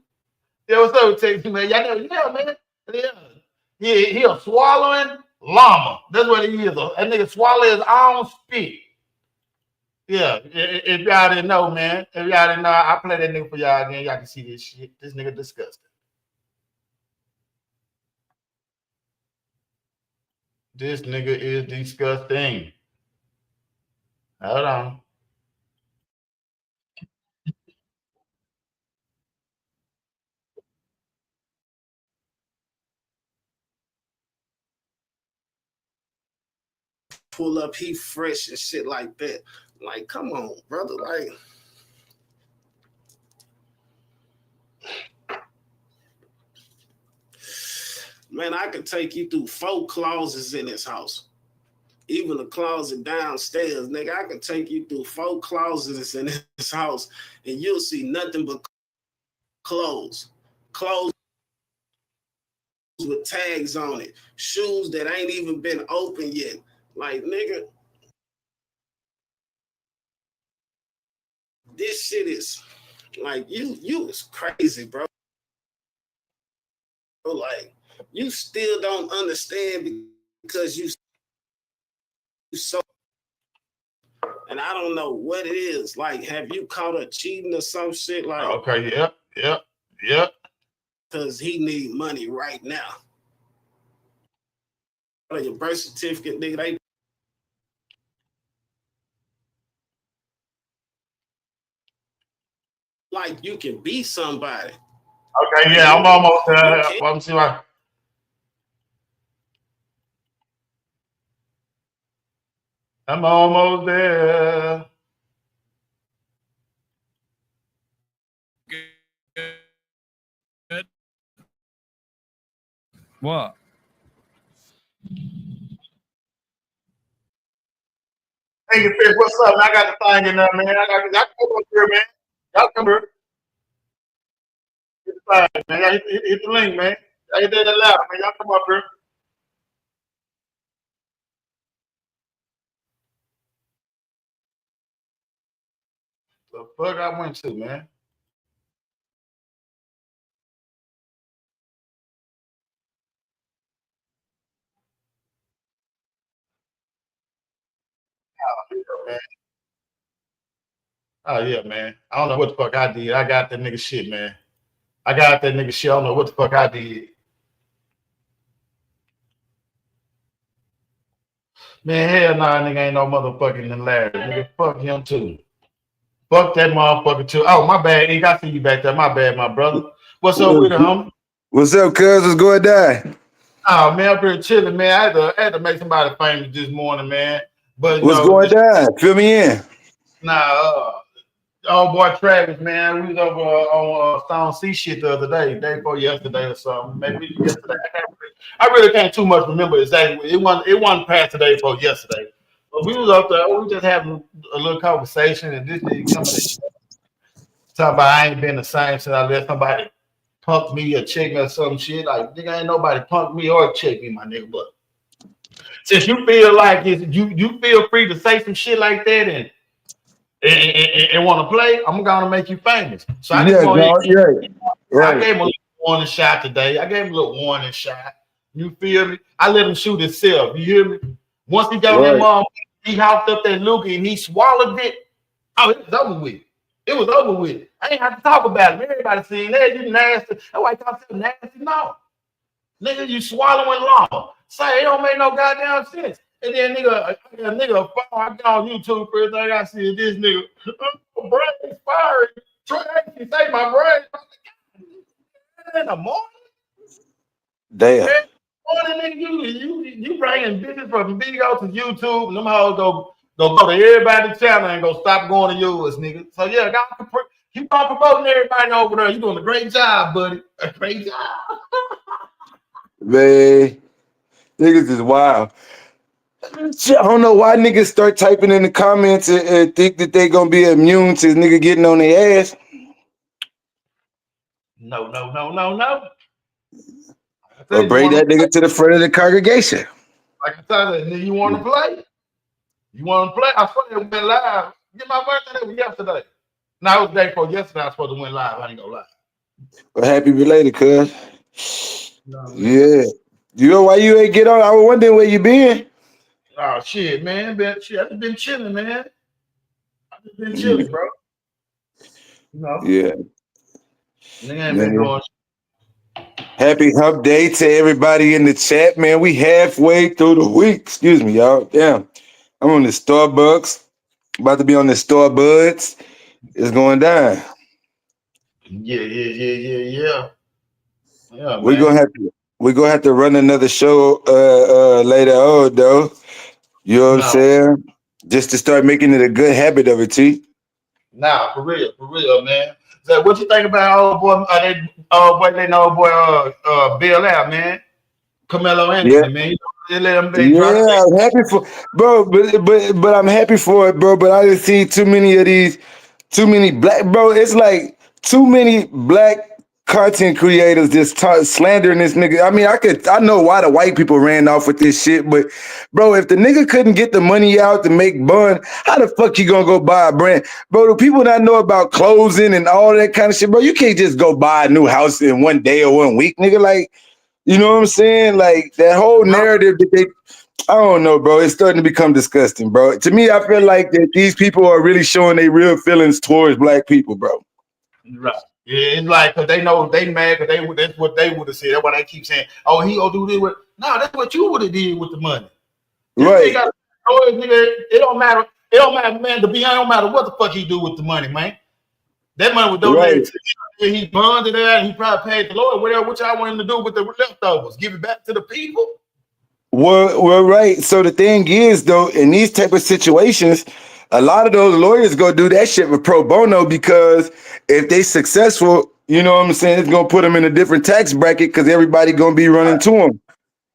[SPEAKER 2] Yeah, what's up with Texas, man? Y'all know, yeah, man. Yeah. He a swallowing llama. That's what he is. That nigga swallow his own spit. Yeah, if y'all didn't know, man. If y'all didn't know, I play that nigga for y'all again. Y'all can see this shit. This nigga disgusting. This nigga is disgusting. Hold on.
[SPEAKER 4] pull up, he fresh and shit like that. Like, come on, brother. Like, man, I could take you through 4 closets in this house. Even the closet downstairs, nigga, I can take you through 4 closets in this house, and you'll see nothing but clothes. Clothes with tags on it. Shoes that ain't even been open yet. Like, nigga, this shit is like you is crazy, bro. Like, you still don't understand because you so, and I don't know what it is. Like, have you caught her cheating or some shit? Like,
[SPEAKER 2] okay, yep.
[SPEAKER 4] Because he need money right now. Your birth certificate, nigga, they like you can be somebody.
[SPEAKER 2] Okay, yeah, I'm almost there. Let me see why. I'm almost there.
[SPEAKER 1] Good. What?
[SPEAKER 2] Hey, Fish, what's up? Man? I got the thing in there, man. I come up here, man. Y'all come here. Hit the thing, man. Y'all hit the link, man. Y'all hit that loud, man. Y'all come up here. The fuck I went to, man. Oh yeah, man. I don't know what the fuck I did. I got that nigga shit, man. I got that nigga shit. I don't know what the fuck I did. Man, hell nah, nigga ain't no motherfucking Larry. Nigga, fuck him too. Fuck that motherfucker too. Oh, my bad, Ink. I see you back there. My bad, my brother. What's up with it, homie?
[SPEAKER 5] What's up, cuz? What's going down?
[SPEAKER 2] Oh man, I'm pretty chilling, man. I had to make somebody famous this morning, man. But
[SPEAKER 5] What's going down? Fill me in.
[SPEAKER 2] Nah, old boy Travis, man. We was over on Stone Sea shit the other day before yesterday or something. Maybe yesterday. I really can't too much remember exactly. It wasn't past the day before yesterday. But we was up there. We just having a little conversation, and this nigga coming in talking about I ain't been the same since I let somebody punk me or check me or some shit. Like, nigga, ain't nobody punk me or check me, my nigga. But since you feel like you feel free to say some shit like that and want to play, I'm gonna make you famous. So I just want I gave him a little warning shot today. I gave him a little warning shot. You feel me? I let him shoot himself. You hear me? Once he got that mom, he hopped up that loogie and he swallowed it. Oh, it was over with. It was over with. I ain't have to talk about it. Everybody seen that. You nasty. That's why I call yourself nasty. No. Nigga, you swallowing law. Say it don't make no goddamn sense. And then nigga I get on YouTube, first thing I see is this nigga. Oh, brain expiring. Tracy, say my brain. In the morning.
[SPEAKER 5] Damn.
[SPEAKER 2] Morning, nigga, you bringing business from video to YouTube, and them hoes go to everybody's channel and go stop going to yours, nigga. So yeah, keep on promoting everybody over there. You doing a great job, buddy. A great job.
[SPEAKER 5] Man, niggas is wild. Shit, I don't know why niggas start typing in the comments and think that they gonna be immune to nigga getting on their ass.
[SPEAKER 2] No.
[SPEAKER 5] Or bring that nigga to the front of the congregation.
[SPEAKER 2] Like I told you, you want to play? You want to play? I swear it went live. Get my birthday was yesterday. No, it was the day before yesterday. I was supposed to went live. I ain't gonna lie.
[SPEAKER 5] Well, happy belated, cuz.
[SPEAKER 2] No,
[SPEAKER 5] yeah. You know why you ain't get on? I was wondering where you been.
[SPEAKER 2] Oh shit, man. I just been chilling, man. I just been chilling, bro. You know?
[SPEAKER 5] Yeah.
[SPEAKER 2] Nigga ain't been doing.
[SPEAKER 5] Happy hump day to everybody in the chat, man. We halfway through the week. Excuse me, y'all. Damn. I'm on the Starbucks. About to be on the Starbucks. It's going down.
[SPEAKER 2] Yeah. Yeah,
[SPEAKER 5] We're gonna have to run another show later on, though. You know what I'm
[SPEAKER 2] No,
[SPEAKER 5] saying? Just to start making it a good habit of it, T.
[SPEAKER 2] nah, for real, man. So what you think about old boy? They know old boy. Bill out, man. Carmelo
[SPEAKER 5] Yeah.
[SPEAKER 2] Anthony, man. You know, they let him. They
[SPEAKER 5] Yeah,
[SPEAKER 2] drop.
[SPEAKER 5] I'm happy for bro, but I'm happy for it, bro. But I just see too many of these, too many black bro. It's like too many black content creators just slandering this nigga. I mean, I know why the white people ran off with this shit, but bro, if the nigga couldn't get the money out to make bun, how the fuck you gonna go buy a brand, bro? The people that know about closing and all that kind of shit, bro. You can't just go buy a new house in one day or 1 week, nigga. Like, you know what I'm saying? Like that whole narrative that they I don't know, bro. It's starting to become disgusting, bro. To me, I feel like that these people are really showing their real feelings towards black people, bro.
[SPEAKER 2] Right. Yeah, it's like because they know they mad because that's what they would have said. That's why they keep saying, "Oh, he gonna do this." No, that's what you would have did with the money. This nigga
[SPEAKER 5] Right,
[SPEAKER 2] got nigga. It don't matter. It don't matter, man. To be honest, it don't matter what the fuck he do with the money, man. That money was donated
[SPEAKER 5] right.
[SPEAKER 2] to him. He bonded it and he probably paid the Lord whatever. What y'all want him to do with the leftovers? Give it back to the people.
[SPEAKER 5] Well, right. So the thing is, though, in these type of situations, a lot of those lawyers go do that shit with pro bono because if they successful, you know what I'm saying, it's gonna put them in a different tax bracket because everybody gonna be running to them.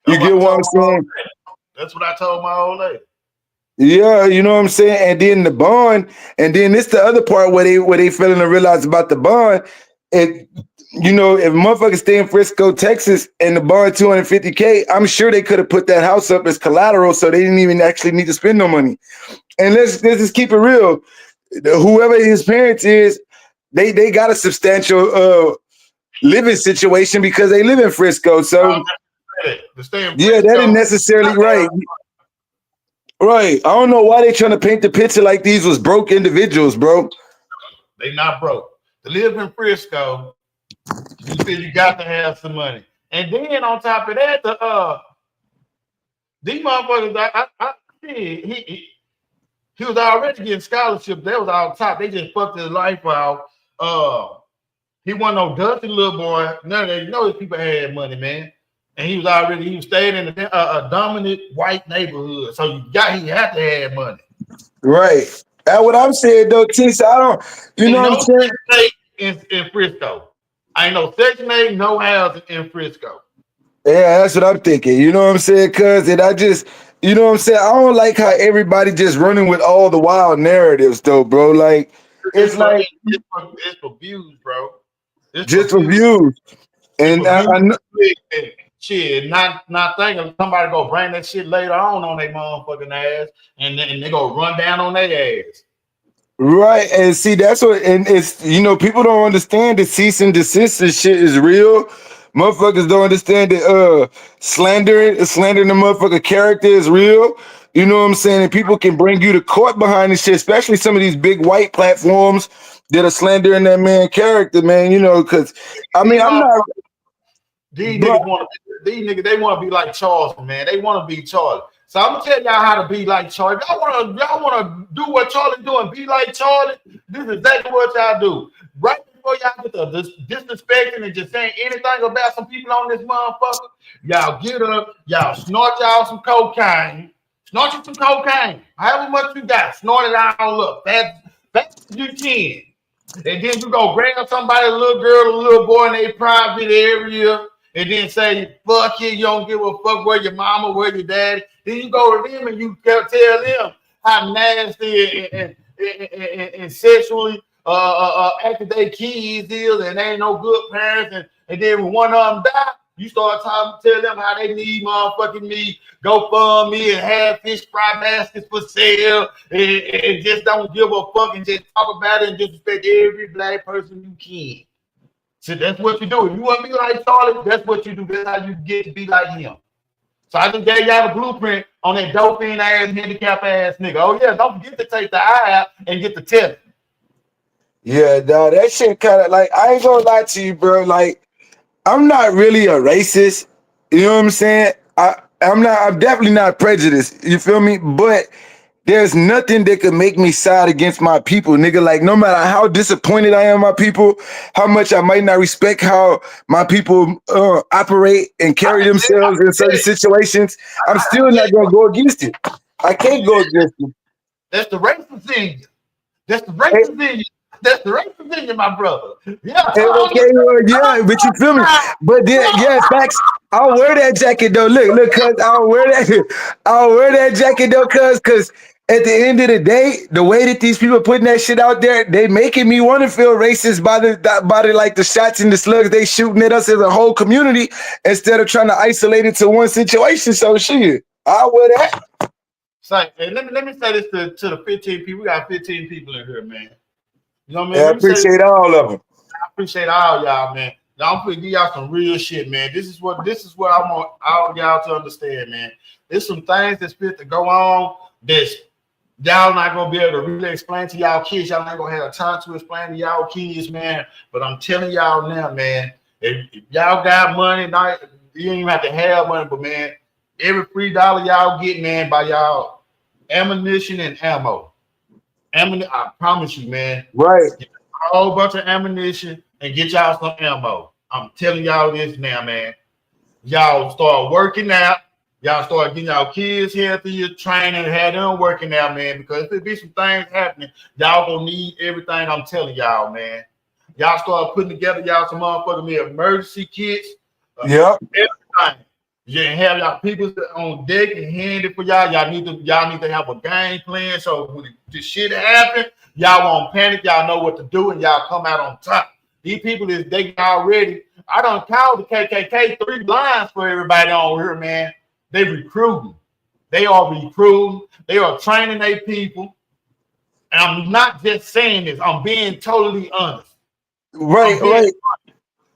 [SPEAKER 5] You
[SPEAKER 2] That's what
[SPEAKER 5] get
[SPEAKER 2] I
[SPEAKER 5] what
[SPEAKER 2] told
[SPEAKER 5] I'm
[SPEAKER 2] my old
[SPEAKER 5] saying?
[SPEAKER 2] lady. That's what I told my old lady.
[SPEAKER 5] Yeah, you know what I'm saying? And then the bond, and then this the other part where they failing to realize about the bond. It you know, if motherfuckers stay in Frisco, Texas, and the bond 250K, I'm sure they could have put that house up as collateral so they didn't even actually need to spend no money. And let's just keep it real. Whoever his parents is, they got a substantial living situation because they live in Frisco.
[SPEAKER 2] I was
[SPEAKER 5] So
[SPEAKER 2] just saying, to stay in
[SPEAKER 5] yeah, that
[SPEAKER 2] Frisco,
[SPEAKER 5] isn't necessarily
[SPEAKER 2] not there.
[SPEAKER 5] right. Right. I don't know why they trying to paint the picture like these was broke individuals, bro.
[SPEAKER 2] They not broke. To live in Frisco, you said you got to have some money. And then on top of that, these motherfuckers, he was already getting scholarships. That was all top. They just fucked his life out. He wasn't no dusty little boy. None of that. You know his people had money, man. And he was staying in a dominant white neighborhood. So he had to have money.
[SPEAKER 5] Right. That's what I'm saying though, T. So I don't, you know
[SPEAKER 2] Ain't
[SPEAKER 5] what I'm
[SPEAKER 2] no
[SPEAKER 5] saying?
[SPEAKER 2] Section 8 in Frisco. Ain't no Section 8, no housing in Frisco.
[SPEAKER 5] Yeah, that's what I'm thinking. You know what I'm saying? Cause and I just, you know what I'm saying? I don't like how everybody just running with all the wild narratives though, bro. Like
[SPEAKER 2] It's
[SPEAKER 5] it's like
[SPEAKER 2] it's for views, bro. It's for
[SPEAKER 5] just
[SPEAKER 2] views.
[SPEAKER 5] reviews.
[SPEAKER 2] It's
[SPEAKER 5] And
[SPEAKER 2] for views.
[SPEAKER 5] I know,
[SPEAKER 2] And shit, not thinking somebody go bring that shit later on their motherfucking ass, and they go run down on their ass.
[SPEAKER 5] right. And see, that's what, and it's, you know, people don't understand that cease and desist and shit is real. Motherfuckers don't understand that slandering the motherfucker character is real. You know what I'm saying? And people can bring you to court behind this shit, especially some of these big white platforms that are slandering that man character, man. You know, because I mean,
[SPEAKER 2] These
[SPEAKER 5] I'm not,
[SPEAKER 2] motherfuckers, these
[SPEAKER 5] bro.
[SPEAKER 2] niggas want to they want to be like Charles, man. They want to be Charlie. So I'm gonna tell y'all how to be like Charlie. Y'all wanna do what Charlie do and be like Charlie. This is exactly what y'all do. Right before y'all get the disrespecting and just saying anything about some people on this motherfucker, y'all get up, y'all snort y'all some cocaine, snort you some cocaine, however much you got, snort it all up, fast as you can. And then you go grab somebody, a little girl, a little boy in a private area, and then say, fuck you don't give a fuck where your mama, where your daddy. Then you go to them and you tell them how nasty and sexually active their kids is, and they ain't no good parents. And then when one of them die, you start tell them how they need motherfucking me, go fund me and have fish fry baskets for sale, and just don't give a fuck and just talk about it and disrespect every black person you can. So that's what you do. If you want to be like Charlie, that's what you do. That's how you get to be like him. So I just gave y'all the blueprint on that dope ass handicap ass nigga. Oh yeah, don't forget to take the eye out and get the tip.
[SPEAKER 5] Yeah, dog, that shit kind of like, I ain't gonna lie to you, bro. Like, I'm not really a racist. You know what I'm saying? I'm definitely not prejudiced. You feel me? But there's nothing that could make me side against my people, nigga. Like, no matter how disappointed I am in my people, how much I might not respect how my people operate and carry themselves in certain situations, I'm still not gonna go against it. I can't go against you.
[SPEAKER 2] That's the racist in you. That's the racist in you. That's the racist in you, my brother. Yeah.
[SPEAKER 5] Okay, well, yeah, but you feel me? But then, yeah, facts. I'll wear that jacket though. Look, cuz I'll wear that. I'll wear that jacket though, cuz at the end of the day, the way that these people putting that shit out there, they making me want to feel racist by the like the shots and the slugs they shooting at us as a whole community instead of trying to isolate it to one situation. So shit, I'll wear that.
[SPEAKER 2] Say, hey, let me say this to the 15 people. We got 15 people in here, man. You know what I mean?
[SPEAKER 5] Yeah, I appreciate all of them.
[SPEAKER 2] I appreciate all y'all, man. Now I'm gonna give y'all some real shit, man. This is what I want all y'all to understand, man. There's some things that's fit to go on that's y'all not gonna be able to really explain to y'all kids. Y'all ain't gonna have time to explain to y'all kids, man. But I'm telling y'all now, man, if y'all got money, not you don't even have to have money, but man, every free dollar y'all get, man, by y'all ammunition and ammo. I promise you, man.
[SPEAKER 5] Right.
[SPEAKER 2] Get a whole bunch of ammunition and get y'all some ammo. I'm telling y'all this now, man. Y'all start working out. Y'all start getting y'all kids healthy, training, and have them working out, man. Because if there be some things happening, y'all gonna need everything I'm telling y'all, man. Y'all start putting together y'all some motherfucking emergency kits.
[SPEAKER 5] Yep.
[SPEAKER 2] Everything. You have y'all people on deck and handy for y'all. Y'all need to have a game plan. So when the shit happen, y'all won't panic. Y'all know what to do, and y'all come out on top. These people they already. I done called the KKK 3 lines for everybody on here, man. They recruiting. They are recruiting. They are training their people. And I'm not just saying this. I'm being totally honest.
[SPEAKER 5] Right.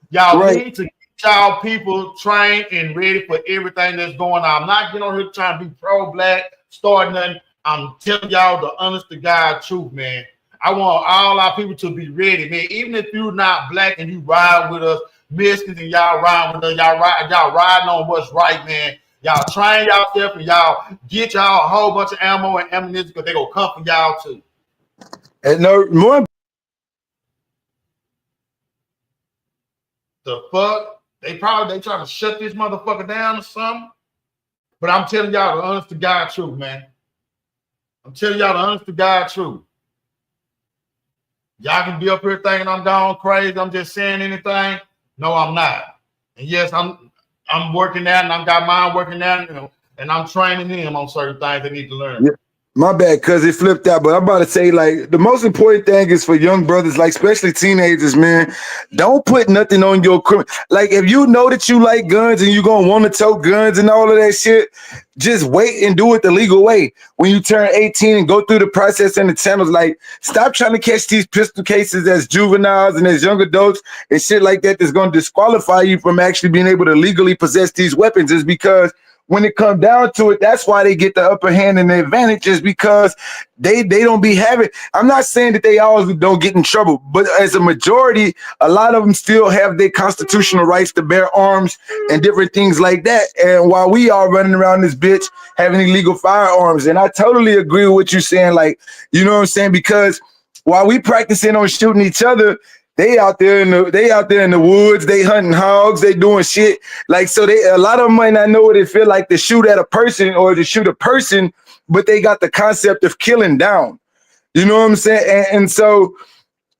[SPEAKER 2] Y'all need to get y'all people trained and ready for everything that's going on. I'm not getting on here trying to be pro-black, start nothing. I'm telling y'all the honest to God truth, man. I want all our people to be ready, man. Even if you're not black and you ride with us, Mexicans, and y'all ride with us, y'all riding on what's right, man. Y'all train yourself and y'all get y'all a whole bunch of ammo and ammunition because they're going to come for y'all too.
[SPEAKER 5] And no more.
[SPEAKER 2] The fuck? They trying to shut this motherfucker down or something. But I'm telling y'all the honest to God truth, man. I'm telling y'all the honest to God truth. Y'all can be up here thinking I'm going crazy. I'm just saying anything. No, I'm not. And yes, I'm working out and I've got mine working out, and I'm training him on certain things they need to learn.
[SPEAKER 5] Yeah. My bad, cuz it flipped out. But I'm about to say, like, the most important thing is for young brothers, like especially teenagers, man, don't put nothing on your criminal. Like, if you know that you like guns and you're gonna want to tote guns and all of that shit, just wait and do it the legal way. When you turn 18 and go through the process and the channels, like, stop trying to catch these pistol cases as juveniles and as young adults and shit like that that's gonna disqualify you from actually being able to legally possess these weapons. Is because when it comes down to it, that's why they get the upper hand and the advantage, is because they don't be having. I'm not saying that they always don't get in trouble, but as a majority, a lot of them still have their constitutional rights to bear arms and different things like that. And while we are running around this bitch having illegal firearms, and I totally agree with what you're saying, like, you know what I'm saying? Because while we practicing on shooting each other, they out there in the woods, they hunting hogs, they doing shit. Like, so a lot of them might not know what it feel like to shoot at a person or to shoot a person, but they got the concept of killing down. You know what I'm saying? And so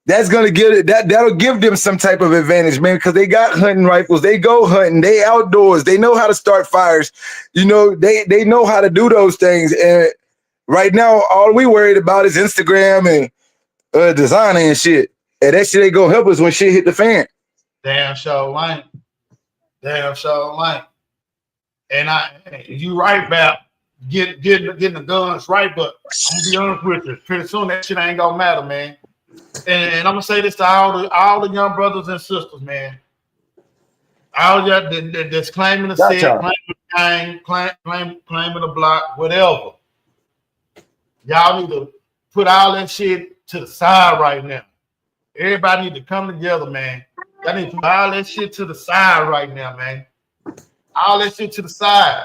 [SPEAKER 5] that's gonna that'll give them some type of advantage, man, because they got hunting rifles, they go hunting, they outdoors, they know how to start fires, you know, they know how to do those things. And right now, all we worried about is Instagram and designing and shit. And that shit ain't gonna help us when shit hit the fan.
[SPEAKER 2] Damn sure ain't. And you right about getting the guns right, but I'm gonna be honest with you. Pretty soon that shit ain't gonna matter, man. And I'm gonna say this to all the young brothers and sisters, man. All y'all that's claiming the set, claiming the gang, claiming the block, whatever. Y'all need to put all that shit to the side right now. Everybody need to come together, man. Y'all need to put all that shit to the side right now, man. All that shit to the side.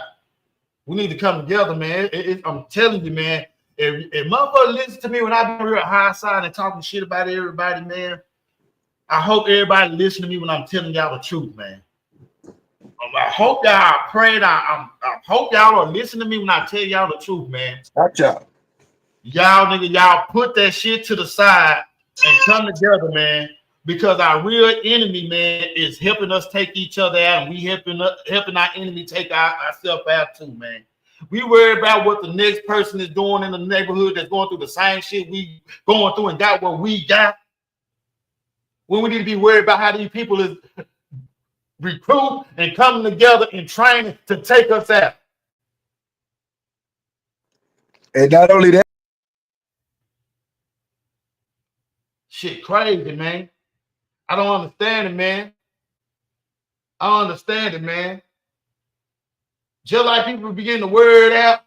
[SPEAKER 2] We need to come together, man. I'm telling you, man. If motherfucker listen to me when I be here at high side and talking shit about everybody, man, I hope everybody listen to me when I'm telling y'all the truth, man. hope y'all prayed. I hope y'all are listening to me when I tell y'all the truth, man.
[SPEAKER 5] Gotcha.
[SPEAKER 2] Y'all nigga, y'all put that shit to the side and come together, man. Because our real enemy, man, is helping us take each other out, and we helping our enemy take ourselves out too, man. We worry about what the next person is doing in the neighborhood that's going through the same shit we going through and got what we got. When we need to be worried about how these people is recruit and coming together and training to take us out.
[SPEAKER 5] And not only that,
[SPEAKER 2] shit crazy, man. I don't understand it, man. I don't understand it, man. Just like people begin the word out,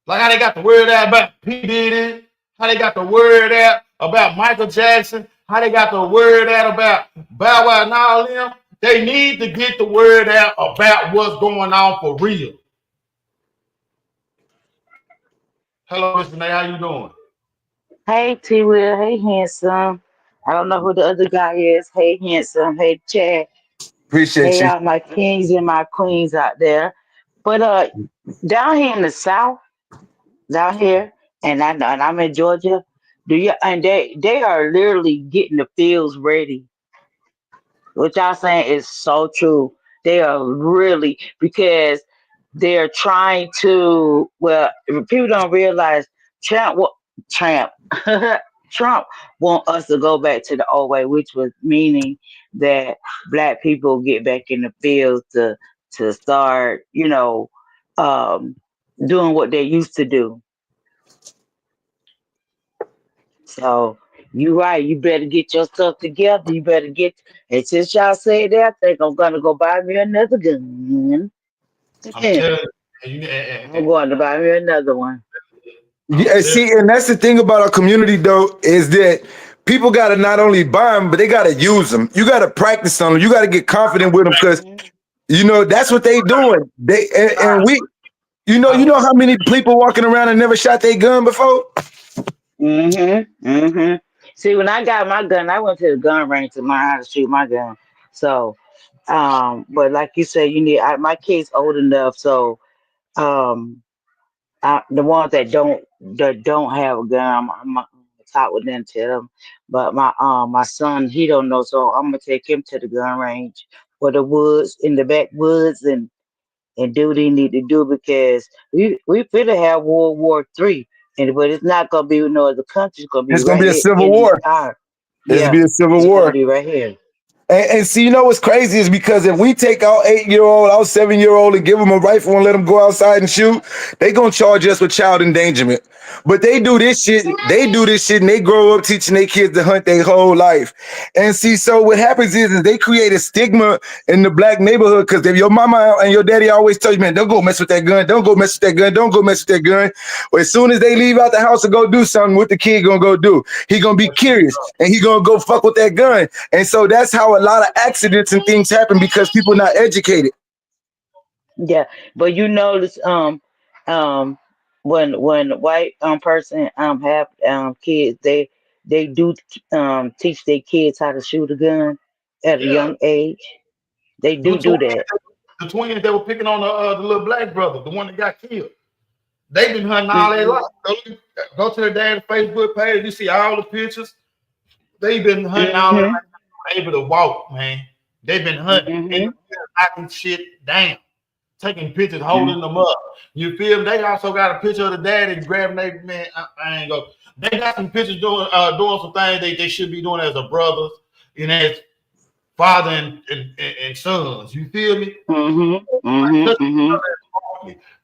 [SPEAKER 2] like how they got the word out about P. Diddy, how they got the word out about Michael Jackson, how they got the word out about Bow Wow and all them. They need to get the word out about what's going on for real. Hello, Mr. Nay, how you doing?
[SPEAKER 6] Hey, T-Wil. Hey, handsome. I don't know who the other guy is. Hey, handsome. Hey, Chad.
[SPEAKER 5] appreciate
[SPEAKER 6] Hey,
[SPEAKER 5] you.
[SPEAKER 6] all my kings and my queens out there. But down here in the South, down here, and I'm in Georgia. And they are literally getting the fields ready. What y'all saying is so true. They are really because they're trying to. Well, people don't realize Trump. Trump. Trump want us to go back to the old way, which was meaning that black people get back in the fields to start, um, doing what they used to do. So you right. You better get your stuff together. You better get. And since y'all say that, I think I'm gonna go buy me another gun.
[SPEAKER 2] I'm telling you,
[SPEAKER 6] I'm going to buy me another one.
[SPEAKER 5] Yeah, see, and that's the thing about our community, though, is that people got to not only buy them, but they got to use them. You got to practice on them. You got to get confident with them because, that's what they doing. And we, you know how many people walking around and never shot their gun before?
[SPEAKER 6] See, when I got my gun, I went to the gun range to learn how to shoot my gun. So, but like you said, my kid's old enough, so um, the ones that don't have a gun, I'm talk with them, tell them. But my son, he don't know, so I'm gonna take him to the gun range for the woods in the backwoods and do what he need to do because we finna have World War III, but it's not gonna be no other country. It's gonna be
[SPEAKER 5] It's going to
[SPEAKER 6] right
[SPEAKER 5] be a
[SPEAKER 6] here
[SPEAKER 5] civil
[SPEAKER 6] in
[SPEAKER 5] war.
[SPEAKER 6] our
[SPEAKER 5] It's going to
[SPEAKER 6] yeah.
[SPEAKER 5] be a civil
[SPEAKER 6] It's gonna
[SPEAKER 5] war.
[SPEAKER 6] be right here.
[SPEAKER 5] And see, what's crazy is because if we take our 8-year-old, our 7-year-old, and give them a rifle and let them go outside and shoot, they gonna charge us with child endangerment. But they do this shit, and they grow up teaching their kids to hunt their whole life. And see, so what happens is they create a stigma in the black neighborhood because if your mama and your daddy always tell you, man, don't go mess with that gun, don't go mess with that gun, don't go mess with that gun. Well, as soon as they leave out the house to go do something, what the kid gonna go do? He gonna be curious and he gonna go fuck with that gun. And so that's how a lot of accidents and things happen because people not educated.
[SPEAKER 6] Yeah, but you notice um when white person have kids, they do teach their kids how to shoot a gun at a
[SPEAKER 2] yeah,
[SPEAKER 6] young age. They
[SPEAKER 2] the
[SPEAKER 6] do
[SPEAKER 2] twins,
[SPEAKER 6] that.
[SPEAKER 2] the twins that were picking on the little black brother, the one that got killed. They've been hunting all their
[SPEAKER 6] Hmm
[SPEAKER 2] life. Go to their dad's Facebook page. You see all the pictures. They've been hunting all their
[SPEAKER 6] hmm
[SPEAKER 2] life, able to walk, man. They've been hunting, in the
[SPEAKER 6] hmm
[SPEAKER 2] field, knocking shit down, taking pictures, holding them up. You feel me? They also got a picture of the daddy grabbing their man. I ain't go. They got some pictures doing some things they should be doing as a brother and as father and sons. You feel me?
[SPEAKER 6] hmm hmm hmm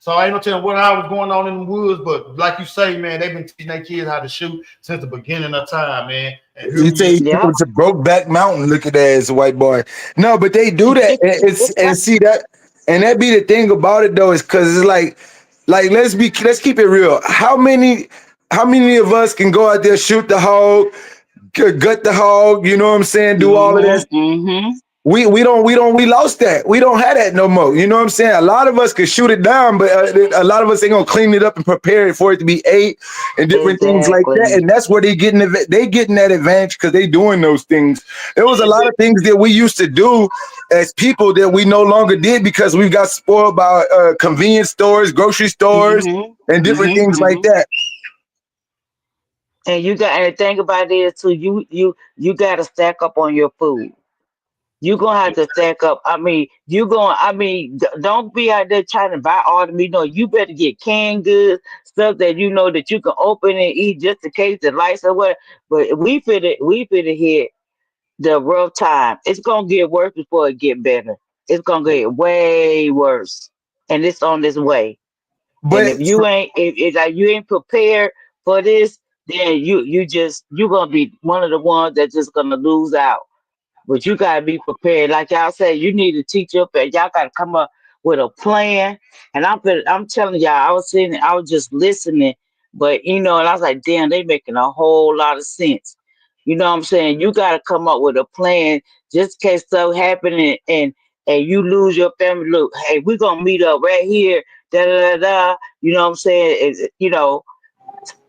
[SPEAKER 2] So I ain't no telling what I was going on in the woods, but like you say, man, they've been teaching their kids how to shoot since the beginning of time, man. And here
[SPEAKER 5] You
[SPEAKER 2] we
[SPEAKER 5] say
[SPEAKER 6] Yep.
[SPEAKER 5] it's a broke back mountain. Look at that as a white boy. No, but they do that. And see that, and that be the thing about it though, is because it's like let's keep it real. How many of us can go out there shoot the hog, gut the hog? You know what I'm saying? Do all of
[SPEAKER 6] hmm
[SPEAKER 5] that.
[SPEAKER 6] hmm
[SPEAKER 5] we lost that. We don't have that no more. You know what I'm saying? A lot of us could shoot it down, but a lot of us ain't gonna clean it up and prepare it for it to be ate and different things like that. And that's where they getting that advantage because they doing those things. There was a lot of things that we used to do as people that we no longer did because we got spoiled by convenience stores, grocery stores, and different things like that.
[SPEAKER 6] And you got to think about it too. You got to stack up on your food. You're gonna have to stack up. I mean, don't be out there trying to buy all the meat. No, you better get canned goods, stuff that you know that you can open and eat just in case the lights or what. But we finna hit the rough time. It's gonna get worse before it get better. It's gonna get way worse, and it's on this way. And
[SPEAKER 5] But
[SPEAKER 6] if like you ain't prepared for this, then you gonna be one of the ones that's just gonna lose out. But you gotta be prepared. Like y'all say, you need to teach up and y'all gotta come up with a plan. And I'm telling y'all, I was just listening, but and I was like, damn, they making a whole lot of sense. You know what I'm saying? You gotta come up with a plan just in case stuff happening and you lose your family. Look, hey, we're gonna meet up right here, da da da da. You know what I'm saying?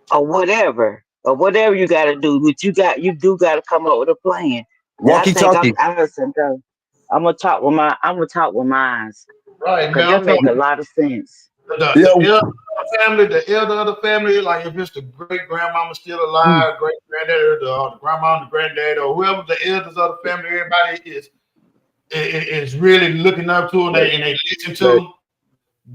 [SPEAKER 6] Or whatever. Or whatever you gotta do. But you do gotta come up with a plan. And I
[SPEAKER 5] walkie
[SPEAKER 6] think
[SPEAKER 5] talkie.
[SPEAKER 6] I'm gonna talk with mine
[SPEAKER 2] Right,
[SPEAKER 6] because
[SPEAKER 2] man.
[SPEAKER 6] that
[SPEAKER 2] I'm
[SPEAKER 6] make
[SPEAKER 2] talking
[SPEAKER 6] a lot of sense.
[SPEAKER 5] Yeah.
[SPEAKER 2] the elder of the family, like if it's the great grandmama still alive, great granddaddy, or the grandma and the granddad, or whoever the elders of the family, everybody is really looking up to and they listen to.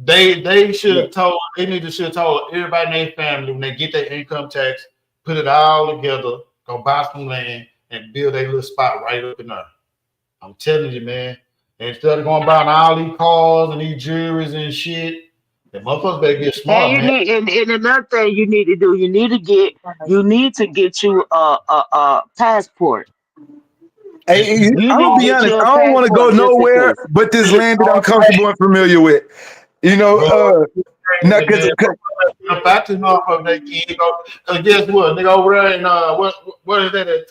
[SPEAKER 2] They should have told. Should have told everybody in their family when they get their income tax, put it all together, go buy some land and build a little spot right up in there. I'm telling you, man. Instead of going buying all these cars and these jewelries and shit, the motherfuckers better get
[SPEAKER 6] And
[SPEAKER 2] smart,
[SPEAKER 6] you
[SPEAKER 2] man.
[SPEAKER 6] need and another thing you need to do, you need to get you a passport.
[SPEAKER 5] Hey,
[SPEAKER 6] You
[SPEAKER 5] I'm
[SPEAKER 6] need
[SPEAKER 5] gonna
[SPEAKER 6] to
[SPEAKER 5] be
[SPEAKER 6] get
[SPEAKER 5] honest.
[SPEAKER 6] you a
[SPEAKER 5] I don't want to go
[SPEAKER 6] passport just in
[SPEAKER 5] nowhere
[SPEAKER 6] case.
[SPEAKER 5] but this land that I'm comfortable and familiar with. You know,
[SPEAKER 2] Bro,
[SPEAKER 5] not
[SPEAKER 2] crazy,
[SPEAKER 5] because
[SPEAKER 2] man. If I just motherfucker they can't go, cause guess what, nigga over there in what is that,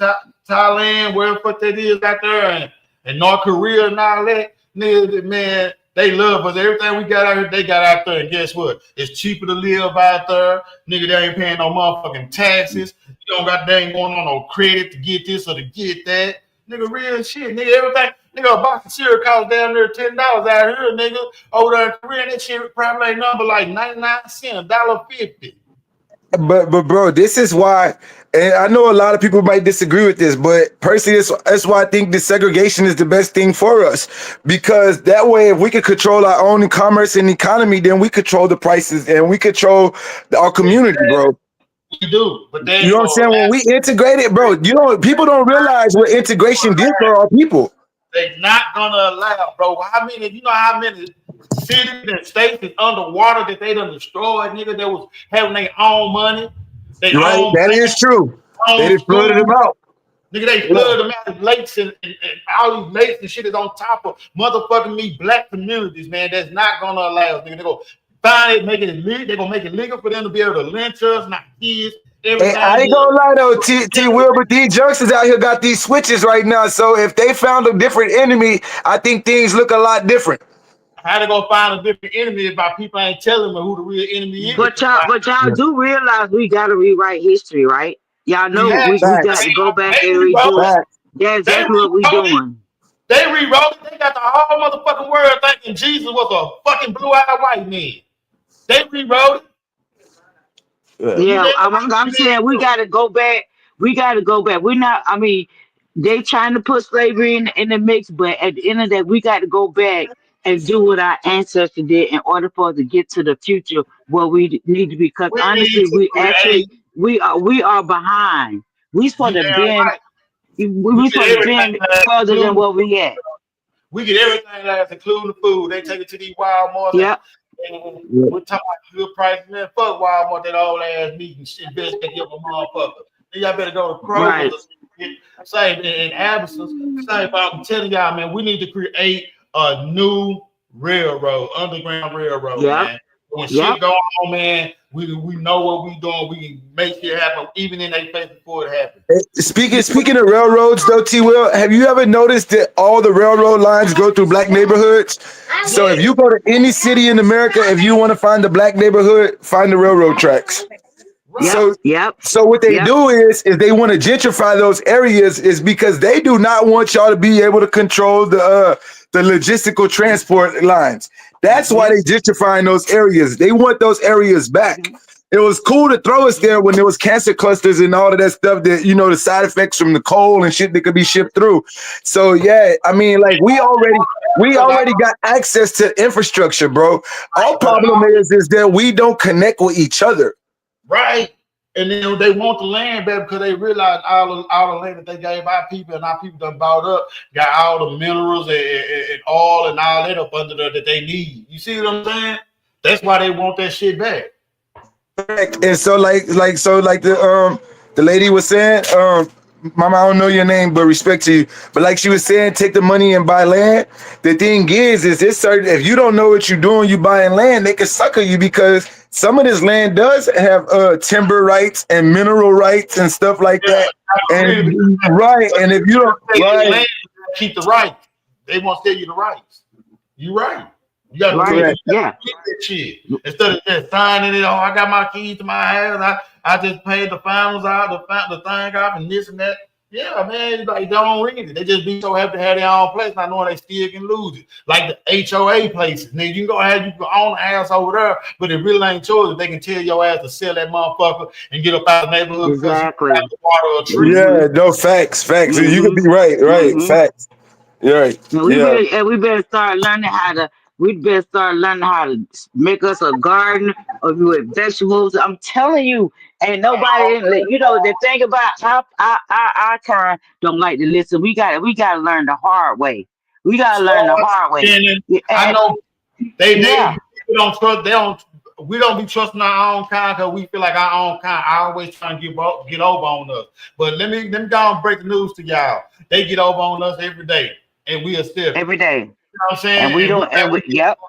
[SPEAKER 2] Thailand, where the fuck that is out there, and North Korea and all that, nigga, man, they love us. Everything we got out here, they got out there, and guess what? It's cheaper to live out there, nigga. They ain't paying no motherfucking taxes. You don't got they ain't going on no credit to get this or to get that. Nigga, real shit, nigga. Everything, nigga, a box of cereal costs down there $10 out here, nigga. Over there in Korea, that shit probably ain't number like 99 cents, $1.50.
[SPEAKER 5] but bro, this is why, and I know a lot of people might disagree with this, but personally, that's why I think the segregation is the best thing for us. Because that way, if we could control our own commerce and economy, then we control the prices and we control our community, bro.
[SPEAKER 2] We do, but they
[SPEAKER 5] You
[SPEAKER 2] ain't
[SPEAKER 5] know what I'm
[SPEAKER 2] gonna
[SPEAKER 5] saying? When
[SPEAKER 2] allow.
[SPEAKER 5] we integrate it, bro, people don't realize what integration did for our people.
[SPEAKER 2] They not gonna allow, bro. How many? You know how many cities and states is underwater that they done destroyed, nigga? That was having their own money, their
[SPEAKER 5] Right?
[SPEAKER 2] own
[SPEAKER 5] That is
[SPEAKER 2] bank,
[SPEAKER 5] true. They
[SPEAKER 2] own
[SPEAKER 5] just flooded them
[SPEAKER 2] school.
[SPEAKER 5] out.
[SPEAKER 2] Nigga, they
[SPEAKER 5] Yeah.
[SPEAKER 2] flooded them out of lakes and all these lakes and shit is on top of motherfucking me black communities, man. That's not gonna allow us, nigga. They go find it, make it illegal. They gonna make it legal for them to be able to lynch us, not kids,
[SPEAKER 5] And I ain't
[SPEAKER 2] everything.
[SPEAKER 5] gonna lie though, T-Will, but these junksons out here got these switches right now. So if they found a different enemy, I think things look a lot different.
[SPEAKER 2] How to go find a different enemy if our people ain't telling them who the real enemy is?
[SPEAKER 6] But y'all
[SPEAKER 5] Yeah.
[SPEAKER 6] do realize we gotta rewrite history, right? Y'all
[SPEAKER 2] We
[SPEAKER 6] know
[SPEAKER 2] have
[SPEAKER 6] we
[SPEAKER 2] to.
[SPEAKER 6] got
[SPEAKER 5] Facts.
[SPEAKER 6] to go back
[SPEAKER 2] They
[SPEAKER 6] and
[SPEAKER 2] rewrote
[SPEAKER 6] redo
[SPEAKER 2] it.
[SPEAKER 6] it.
[SPEAKER 5] Facts.
[SPEAKER 6] That's
[SPEAKER 2] They
[SPEAKER 6] exactly what we
[SPEAKER 2] rewrote it.
[SPEAKER 6] doing.
[SPEAKER 2] They rewrote it. They got the whole motherfucking world thinking Jesus was a fucking blue-eyed white man. They rewrote it.
[SPEAKER 5] Yeah.
[SPEAKER 2] You
[SPEAKER 6] Yeah,
[SPEAKER 2] damn
[SPEAKER 6] I'm
[SPEAKER 2] right they
[SPEAKER 6] saying we
[SPEAKER 2] do.
[SPEAKER 6] got to go back. We got to go back. We're not. I mean, they trying to put slavery in the mix, but at the end of that, we got to go back and do what our ancestors did in order for us to get to the future where we need to be. Because
[SPEAKER 2] We need
[SPEAKER 6] honestly,
[SPEAKER 2] to create.
[SPEAKER 6] we are behind. We supposed
[SPEAKER 2] You
[SPEAKER 6] to
[SPEAKER 2] damn
[SPEAKER 6] been
[SPEAKER 2] right. We
[SPEAKER 6] we
[SPEAKER 2] get
[SPEAKER 6] supposed to
[SPEAKER 2] everything
[SPEAKER 6] been
[SPEAKER 2] last,
[SPEAKER 6] further than
[SPEAKER 2] including
[SPEAKER 6] what we at.
[SPEAKER 2] we get everything last, including the food. They take it to these Walmarts
[SPEAKER 6] Yep.
[SPEAKER 2] and
[SPEAKER 5] Yeah.
[SPEAKER 2] we're talking about good prices. Man, fuck Walmart, that old ass meat and shit. Bitch, they give a motherfucker. Then y'all better go to Kroger's
[SPEAKER 6] Right.
[SPEAKER 2] or something. Same in Albertsons. Same, but I'm telling y'all, man, we need to create a new railroad, underground railroad,
[SPEAKER 6] Yep.
[SPEAKER 2] man. When
[SPEAKER 6] Yep.
[SPEAKER 2] shit go on, man, we know what we doing. We can make shit happen, even in their face before it happens.
[SPEAKER 5] Speaking of railroads, though, T-Will, have you ever noticed that all the railroad lines go through black neighborhoods? So if you go to any city in America, if you want to find a black neighborhood, find the railroad tracks.
[SPEAKER 6] Yep.
[SPEAKER 5] So,
[SPEAKER 6] Yep.
[SPEAKER 5] so what they
[SPEAKER 6] Yep.
[SPEAKER 5] do is they want to gentrify those areas, is because they do not want y'all to be able to control the logistical transport lines. That's why they gentrifying those areas. They want those areas back. It was cool to throw us there when there was cancer clusters and all of that stuff, that, you know, the side effects from the coal and shit that could be shipped through. So yeah, I mean, like we already got access to infrastructure, bro. Our problem is that we don't connect with each other.
[SPEAKER 2] Right. And then they want the land back because they realize all the land that they gave our people, and our people done bought up, got all the minerals and oil and all that up under there that they need. You see what I'm saying? That's why they want that shit back.
[SPEAKER 5] And so like the lady was saying, Mama, I don't know your name, but respect to you. But like she was saying, take the money and buy land. The thing is it's certain, if you don't know what you're doing, you buying land, they can sucker you, because some of this land does have timber rights and mineral rights and stuff like that. And right, and if you don't
[SPEAKER 2] land, keep the rights. They won't tell you the rights. You right. You got to
[SPEAKER 6] Right.
[SPEAKER 2] get that shit instead of just signing it. Oh, I got my keys to my house. I just paid the finals out, the thing off, and this and that. Yeah, man, it's like don't read it. They just be so happy to have their own place, not knowing they still can lose it. Like the HOA places. Now you can go ahead, you can own a house over there, but it really ain't yours. They can tell your ass to sell that motherfucker and get up out of the neighborhood
[SPEAKER 6] Exactly.
[SPEAKER 2] because you got the water or tree.
[SPEAKER 5] Yeah, no, facts. You could be right, facts. You're right.
[SPEAKER 6] And we better start learning how to. We better start learning how to make us a garden or with vegetables. I'm telling you, ain't nobody. You know the thing about our kind don't like to listen. We got to learn the hard way. We got to learn the hard way.
[SPEAKER 2] I know they
[SPEAKER 6] Yeah.
[SPEAKER 2] people don't trust. They don't. We don't be trusting our own kind because we feel like our own kind always trying to get over on us. But let me go and break the news to y'all. They get over on us every day, and we are still.
[SPEAKER 6] Every day.
[SPEAKER 2] You know what I'm saying?
[SPEAKER 6] And we don't. Yep.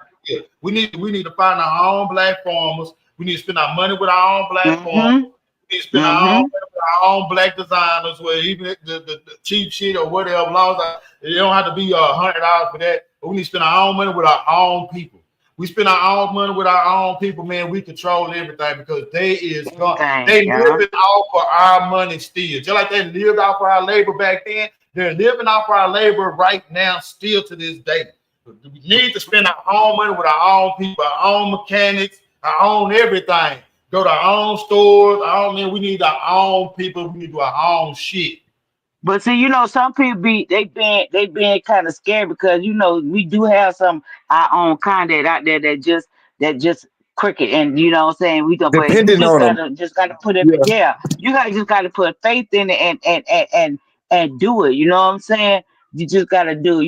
[SPEAKER 2] We need to find our own black farmers. We need to spend our money with our own black farmers. We need to spend our own money with our own black designers, where even the cheap shit or whatever, as long as it don't have to be $100 for that. But we need to spend our own money with our own people. We spend our own money with our own people, man. We control everything because they living off of our money still. Just like they lived off of our labor back then, they're living off our labor right now, still to this day. We need to spend our own money with our own people, our own mechanics, our own everything. Go to our own stores. We need our own people. We need to do our own shit.
[SPEAKER 6] But see, you know, some people they being kind of scared because you know we do have some our own kind that out there that just cricket, and you know what I'm saying, we go, but you
[SPEAKER 5] depending on them.
[SPEAKER 6] just gotta put it, you gotta put faith in it and do it. You know what I'm saying? You just gotta do it.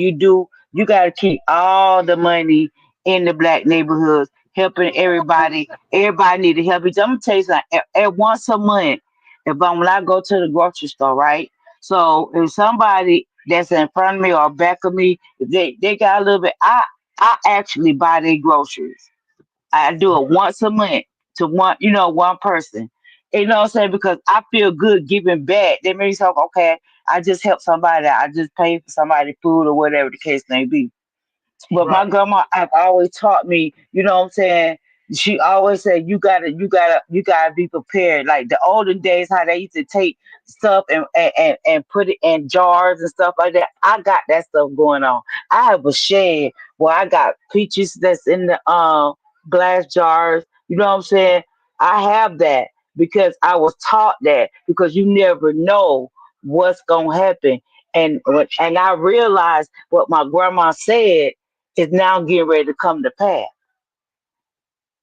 [SPEAKER 6] You gotta keep all the money in the black neighborhoods, helping everybody. Everybody need to help each other. I'm gonna tell you something. At once a month, when I go to the grocery store, right? So if somebody that's in front of me or back of me, if they got a little bit, I actually buy their groceries. I do it once a month to one person. You know what I'm saying? Because I feel good giving back. That makes me say, okay, I just helped somebody. I just paid for somebody's food or whatever the case may be. But my grandma have always taught me, you know what I'm saying? She always said you gotta be prepared. Like the olden days, how they used to take stuff and put it in jars and stuff like that. I got that stuff going on. I have a shed where I got peaches that's in the glass jars. You know what I'm saying? I have that because I was taught that, because you never know what's gonna happen. And I realized what my grandma said is now getting ready to come to pass.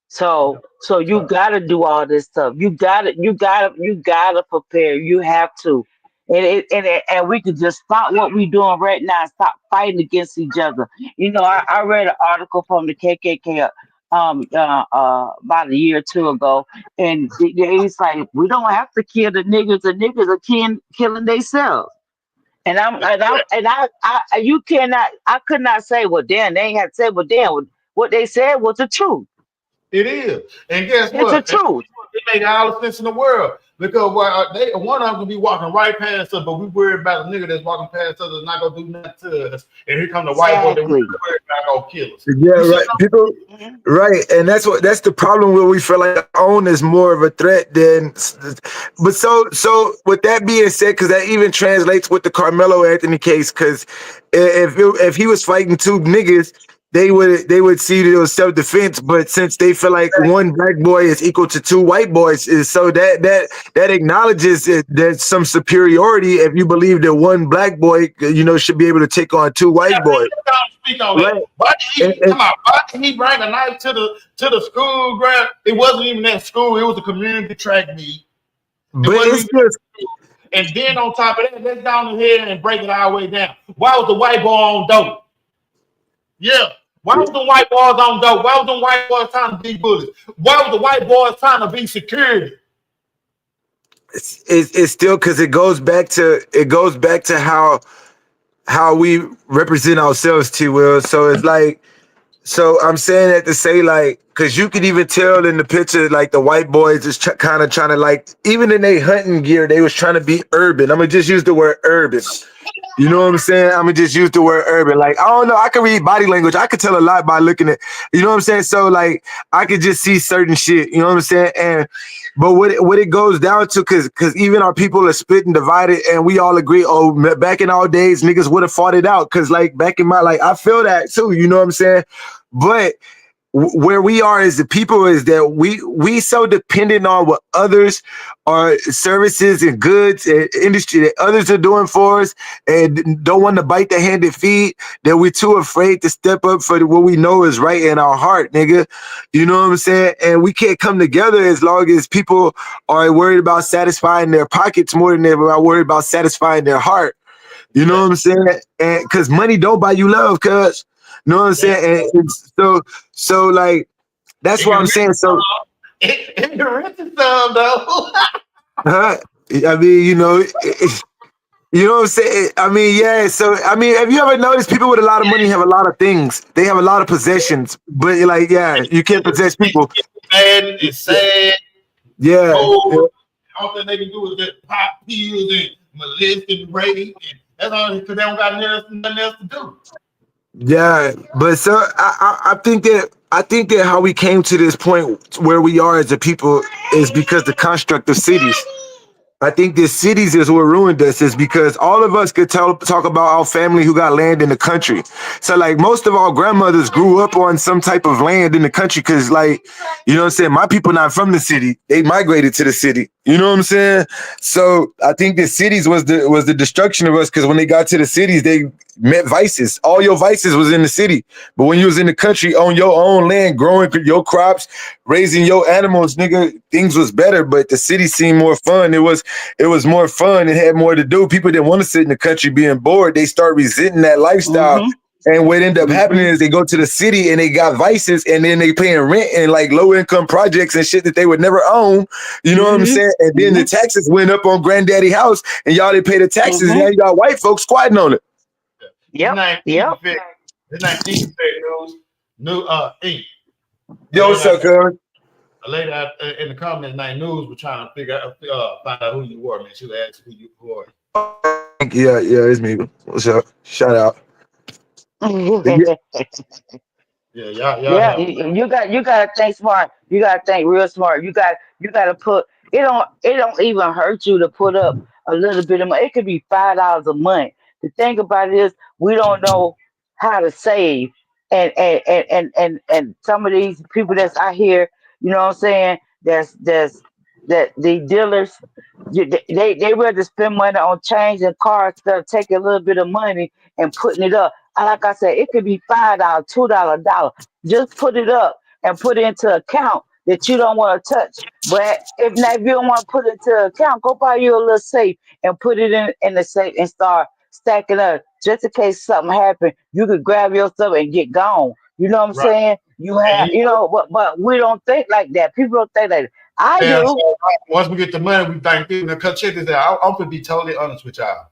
[SPEAKER 6] So you gotta do all this stuff. You gotta prepare. You have to. And we could just stop what we doing right now and stop fighting against each other. You know, I read an article from the KKK about a year or two ago, and it's like we don't have to kill the niggas. The niggas are killing themselves. You cannot. I could not say, well, damn, they ain't have to say, well, damn, what they said was the truth.
[SPEAKER 2] It is. And guess
[SPEAKER 6] It's the
[SPEAKER 2] what?
[SPEAKER 6] truth.
[SPEAKER 2] It make all the sense in the world. Because one of them could be walking right past us, but we worried about a nigga that's walking past us and not gonna do nothing to us. And here come the white boy that we
[SPEAKER 6] Exactly.
[SPEAKER 2] worried about gonna kill us.
[SPEAKER 5] Yeah,
[SPEAKER 2] You see
[SPEAKER 5] right. People,
[SPEAKER 6] Mhm.
[SPEAKER 5] right, and that's the problem where we feel like own is more of a threat than. But so with that being said, because that even translates with the Carmelo Anthony case, because if he was fighting two niggas, they would see that it was self defense. But since they feel like one black boy is equal to two white boys, is so that acknowledges that there's some superiority if you believe that one black boy, should be able to take on two white boys.
[SPEAKER 2] Speak on
[SPEAKER 5] Right.
[SPEAKER 2] that. Why did he bring a knife to the school ground? It wasn't even at school. It was a community track meet.
[SPEAKER 5] But it's just
[SPEAKER 2] And then on top of that, let's down here and break it all the way down. Why was the white boy on dope? Yeah. Why was the white boys on dope? Why was the white boys trying to be bullies? Why was the white boys trying to be security?
[SPEAKER 5] it's still because it goes back to how we represent ourselves, T-Will. So it's like, so I'm saying that to say, like, because you could even tell in the picture, like, the white boys is kind of trying to, like, even in their hunting gear, they was trying to be urban. I'm going to just use the word urban. You know what I'm saying? I'm going to just use the word urban. Like, I don't know. I can read body language. I could tell a lot by looking at, you know what I'm saying? So, like, I could just see certain shit. You know what I'm saying? But what it goes down to, because even our people are split and divided, and we all agree, back in our days, niggas would have fought it out. Because, like, back in I feel that too. You know what I'm saying? But where we are as the people is that we so dependent on what others are services and goods and industry that others are doing for us, and don't want to bite the hand that feed, that we're too afraid to step up for what we know is right in our heart, nigga. You know what I'm saying? And we can't come together as long as people are worried about satisfying their pockets more than they are worried about satisfying their heart. You know what I'm saying? And because money don't buy you love, cuz. You know what I'm saying? And so like, that's what I'm saying. So,
[SPEAKER 2] It's the richest some though.
[SPEAKER 5] I mean, you know what I'm saying? I mean, yeah. So, I mean, have you ever noticed people with a lot of money have a lot of things? They have a lot of possessions, but like, yeah, you can't possess people.
[SPEAKER 2] It's sad.
[SPEAKER 5] Yeah.
[SPEAKER 2] Cold. All that they can do is just pop pills and molest and rape, and that's all because they don't got nothing else to do.
[SPEAKER 5] Yeah, but so I think that how we came to this point where we are as a people is because the construct of cities. I think the cities is what ruined us, is because all of us could talk about our family who got land in the country. So like most of our grandmothers grew up on some type of land in the country because, like, you know what I'm saying? My people not from the city. They migrated to the city. You know what I'm saying? So I think the cities was the destruction of us, because when they got to the cities, they met vices. All your vices was in the city. But when you was in the country on your own land, growing your crops, raising your animals, nigga, things was better. But the city seemed more fun. It was more fun. It had more to do. People didn't want to sit in the country being bored. They start resenting that lifestyle.
[SPEAKER 6] Mm-hmm.
[SPEAKER 5] And what ended up happening is they go to the city and they got vices, and then they paying rent in like low income projects and shit that they would never own. You know what I'm saying? And then the taxes went up on granddaddy house, and y'all didn't pay the taxes. And now you got white folks squatting on it.
[SPEAKER 6] Yep.
[SPEAKER 2] It's 19 news. New ink.
[SPEAKER 5] Yo, what's up, cuz?
[SPEAKER 2] A lady in the comment night news was trying to find out who you were, man. She was asking who you were.
[SPEAKER 5] Yeah, it's me. What's up? Shout out.
[SPEAKER 2] Yeah,
[SPEAKER 6] Yeah, you gotta think smart. You gotta think real smart. You gotta put it don't even hurt you to put up a little bit of money. It could be $5 a month. The thing about it is we don't know how to save. And some of these people that's out here, you know what I'm saying, that the dealers, they rather spend money on change and cars instead of taking a little bit of money and putting it up. And like I said, it could be $5, $2, $1. Just put it up and put it into account that you don't want to touch. But if not, if you don't want to put it into account, go buy you a little safe and put it in the safe and start stacking up. Just in case something happen, you could grab your stuff and get gone. You know what I'm saying? You have, but we don't think like that. People don't think like that. I
[SPEAKER 2] Yeah,
[SPEAKER 6] do.
[SPEAKER 2] so once we get the money, we think people gonna check this out. I'm gonna be totally honest with y'all.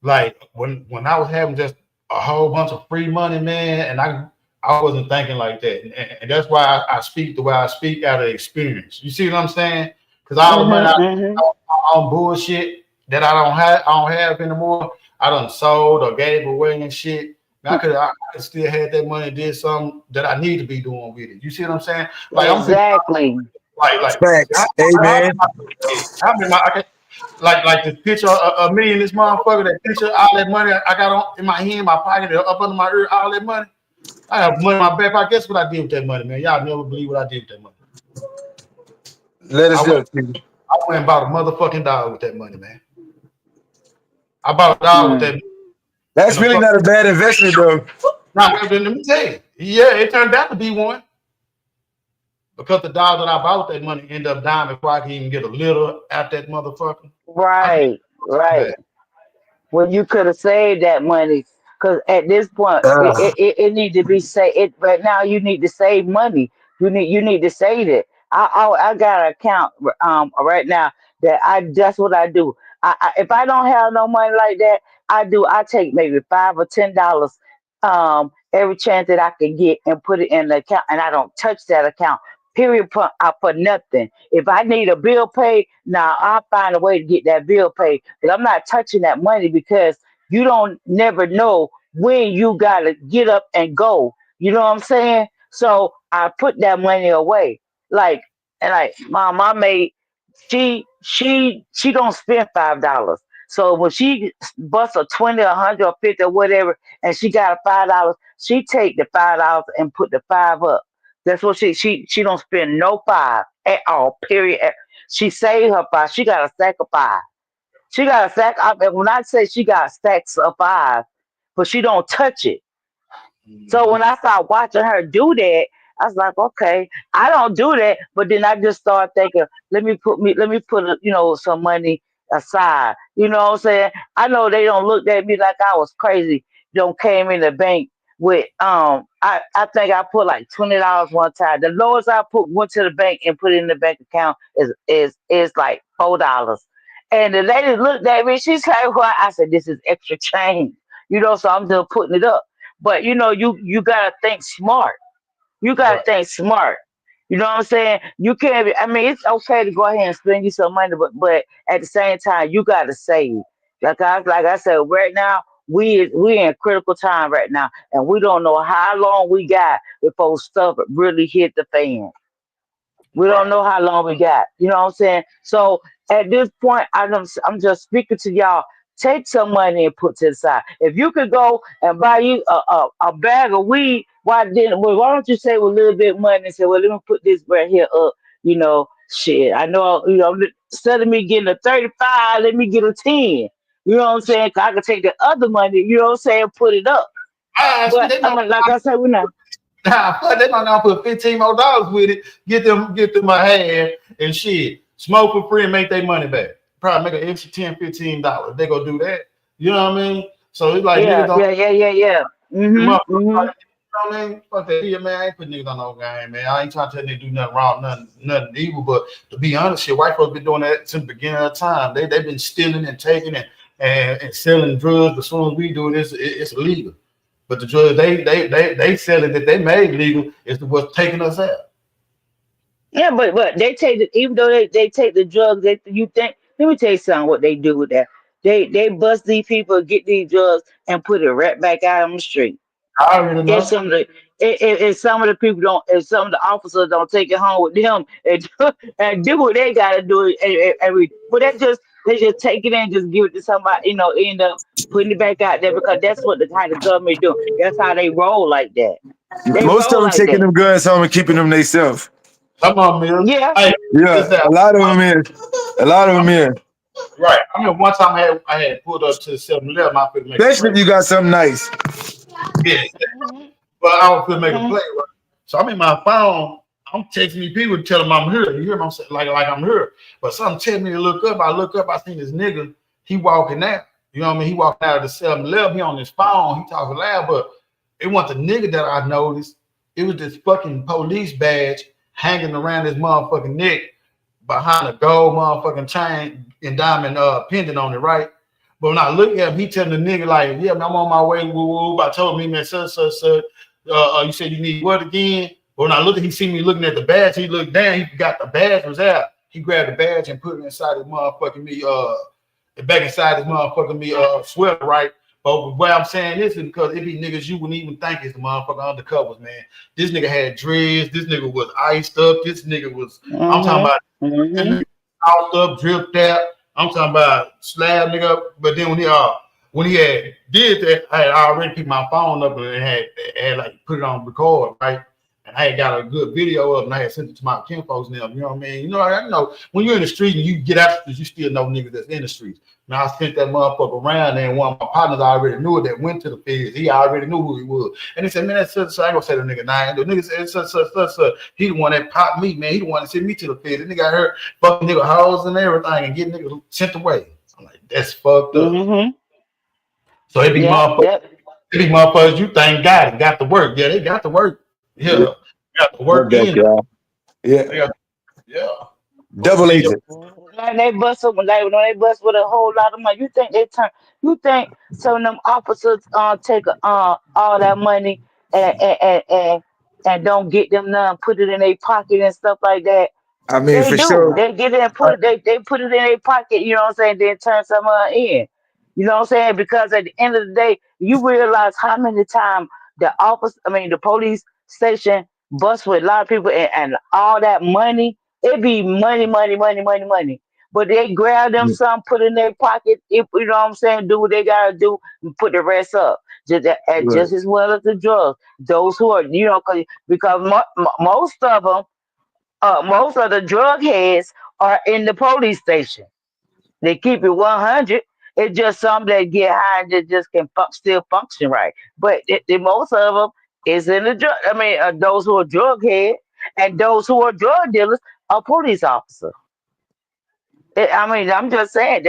[SPEAKER 2] Like when I was having just a whole bunch of free money, man, and I wasn't thinking like that, and that's why I speak the way I speak out of experience. You see what I'm saying? Because all the money
[SPEAKER 6] Mm-hmm.
[SPEAKER 2] on bullshit that I don't have anymore. I done sold or gave away and shit. I could still had that money and did something that I need to be doing with it. You see what I'm saying? Like I'm thinking,
[SPEAKER 6] Exactly.
[SPEAKER 2] like
[SPEAKER 5] Facts. Amen.
[SPEAKER 2] I mean, I can, like this picture of me and this motherfucker. That picture, all that money I got on in my hand, my pocket, up under my ear, all that money. I have money in my back pocket. Guess what I did with that money, man? Y'all never believe what I did with that money.
[SPEAKER 5] Let us
[SPEAKER 2] I
[SPEAKER 5] know.
[SPEAKER 2] went, I went and bought a motherfucking dog with that money, man. I bought a dog with
[SPEAKER 6] Mm.
[SPEAKER 2] that.
[SPEAKER 5] That's
[SPEAKER 2] And a
[SPEAKER 5] really
[SPEAKER 2] fuck.
[SPEAKER 5] not a bad investment, though.
[SPEAKER 2] Now, let me tell you. Yeah, it turned out to be one because the dog that I bought with that money ended up dying before I could even get a little out that motherfucker. I can't
[SPEAKER 6] Right, right.
[SPEAKER 2] back.
[SPEAKER 6] Well, you could have saved that money because at this point,
[SPEAKER 5] Uh,
[SPEAKER 6] it need to be saved. Right now, you need to save money. You need to save it. I got an account right now that that's what I do. If I don't have no money like that, I take maybe $5 or $10 every chance that I can get and put it in the account, and I don't touch that account. Period. For nothing. If I need a bill paid, now I'll find a way to get that bill paid. But I'm not touching that money because you don't never know when you gotta get up and go. You know what I'm saying? So I put that money away. Like and like my mate, she don't spend $5. So when she busts a 20, 100, or 50 or whatever, and she got a $5, she take the $5 and put the five up. That's what she don't spend no five at all. Period. She saved her five. She got a stack of five. She got a stack. When I say she got stacks of five, but she don't touch it. So
[SPEAKER 2] Mhm.
[SPEAKER 6] when I started watching her do that, I was like, okay, I don't do that. But then I just started thinking, let me put some money aside. You know what I'm saying? I know they don't look at me like I was crazy. Don't came in the bank with I think I put like $20 one time. The lowest I went to the bank and put it in the bank account is like $4. And the lady looked at me. She said, "Well," I said, "This is extra change." So I'm just putting it up. But you gotta think smart. You gotta
[SPEAKER 2] Right.
[SPEAKER 6] think smart. You know what I'm saying? You can't be, I mean, it's okay to go ahead and spend you some money, but at the same time, you gotta save. Like I said, right now, we in critical time right now, and we don't know how long we got before stuff really hit the fan. We don't
[SPEAKER 2] Right.
[SPEAKER 6] know how long we got. You know what I'm saying? So at this point, I'm just speaking to y'all. Take some money and put to the side. If you could go and buy you a bag of weed, why don't you save a little bit of money and say, well, let me put this right here up. Shit. I know. Instead of me getting a 35, let me get a 10. You know what I'm saying? 'Cause I can take the other money. You know what I'm saying? Put it up.
[SPEAKER 2] See,
[SPEAKER 6] But
[SPEAKER 2] they might
[SPEAKER 6] like I said, we're not.
[SPEAKER 2] they might not put $15 more with it. Get them a half and shit. Smoke for free and make their money back. Probably make an extra $10, $15. They go do that. You know what I mean? So it's like niggas
[SPEAKER 6] Yeah,
[SPEAKER 2] don't.
[SPEAKER 6] yeah, yeah, yeah, yeah.
[SPEAKER 2] Motherfuckers,
[SPEAKER 6] Mm-hmm.
[SPEAKER 2] you know what I mean? Fuck that here, man. I ain't putting niggas on no game, man. I ain't trying to tell niggas do nothing wrong, nothing evil. But to be honest, shit, white folks been doing that since the beginning of time. They've been stealing and taking and selling drugs. But as soon as we do this, it's illegal. But the drugs they selling that they made legal is what's taking us out.
[SPEAKER 6] Yeah, but they take even though they take the drugs, you think let me tell you something what they do with that. They bust these people, get these drugs, and put it right back out on the street.
[SPEAKER 2] I already
[SPEAKER 6] If
[SPEAKER 2] know.
[SPEAKER 6] some of the if some of the people don't, if some of the officers don't take it home with them and and do what they gotta do, but they just take it and just give it to somebody, end up putting it back out there because that's what the kind of government do. That's how they roll like that. They
[SPEAKER 5] Most of
[SPEAKER 6] roll
[SPEAKER 5] them
[SPEAKER 6] like
[SPEAKER 5] taking
[SPEAKER 6] that.
[SPEAKER 5] them guns home and keeping them themselves.
[SPEAKER 2] Some of them is.
[SPEAKER 6] Yeah,
[SPEAKER 2] Hey,
[SPEAKER 5] Yeah,
[SPEAKER 2] this that.
[SPEAKER 5] a lot of them is. A lot of them is.
[SPEAKER 2] Right. I mean, one time I had pulled up to the 7-Eleven. I could make a
[SPEAKER 5] Especially
[SPEAKER 2] play.
[SPEAKER 5] if you got something nice.
[SPEAKER 2] Yeah.
[SPEAKER 6] hmm
[SPEAKER 2] But I was gonna make a
[SPEAKER 6] hmm
[SPEAKER 2] play, right? So I'm in my phone. I'm texting these people to tell them I'm here. You hear me? I'm saying like I'm here. But something tell me to look up. I look up. I seen this nigga. He walking out. You know what I mean? He walking out of the 7-Eleven. He on his phone. He talking loud. But it wasn't the nigga that I noticed. It was this fucking police badge hanging around his motherfucking neck behind a gold motherfucking chain and diamond pendant on it, right? But when I look at him, he telling the nigga like, yeah, man, I'm on my way. Woo, woo. I told me, man, such. You said you need what again? But when I looked, he see me looking at the badge. He looked down. He forgot the badge was out. He grabbed the badge and put it inside his motherfucking me. Back inside his motherfucking me. Sweater, right? But what I'm saying this is because it be niggas you wouldn't even think is the motherfucking undercovers, man. This nigga had dreads. This nigga was iced up. This nigga was. I'm talking about. This nigga out up, dripped out. I'm talking about slab nigga. But then when he had did that, I had already picked my phone up and had like put it on record, right? And I had got a good video of it and I had sent it to my kinfolks now. You know what I mean? You know, when you're in the street and you get out the streets, you still know niggas that's in the streets. Now I sent that motherfucker around there and one of my partners already knew it that went to the feds. He already knew who he was. And he said, man, that's such, I ain't gonna say the nigga name. The nigga said such. He the one that popped me, man. He the one that sent me to the feds. The nigga got hurt, fucking nigga hoes and everything and get niggas sent away. I'm like, that's fucked up. So it be motherfuckers you think got the work. Yeah, they got the work. Yeah. Got the work in.
[SPEAKER 5] Yeah.
[SPEAKER 2] Yeah.
[SPEAKER 5] Double agent.
[SPEAKER 6] Like they bust up when they bust with a whole lot of money. You think some of them officers take all that money and don't get them none, put it in their pocket and stuff like that.
[SPEAKER 5] I mean,
[SPEAKER 6] They
[SPEAKER 5] for
[SPEAKER 6] do.
[SPEAKER 5] sure.
[SPEAKER 6] They get it and put it. They put it in their pocket. You know what I'm saying? Then turn some in. You know what I'm saying? Because at the end of the day, you realize how many times the police station bust with a lot of people and all that money. It be money, money, money, money, money. But they grab them some, put in their pocket. If you know what I'm saying, do what they gotta do, and put the rest up.
[SPEAKER 5] Right.
[SPEAKER 6] Just as well as the drugs. Those who are, because most of the drug heads are in the police station. They keep it 100. It's just some that get high and just can still function right. But the most of them is in the drug. Those who are drug heads and those who are drug dealers are police officers. I'm just saying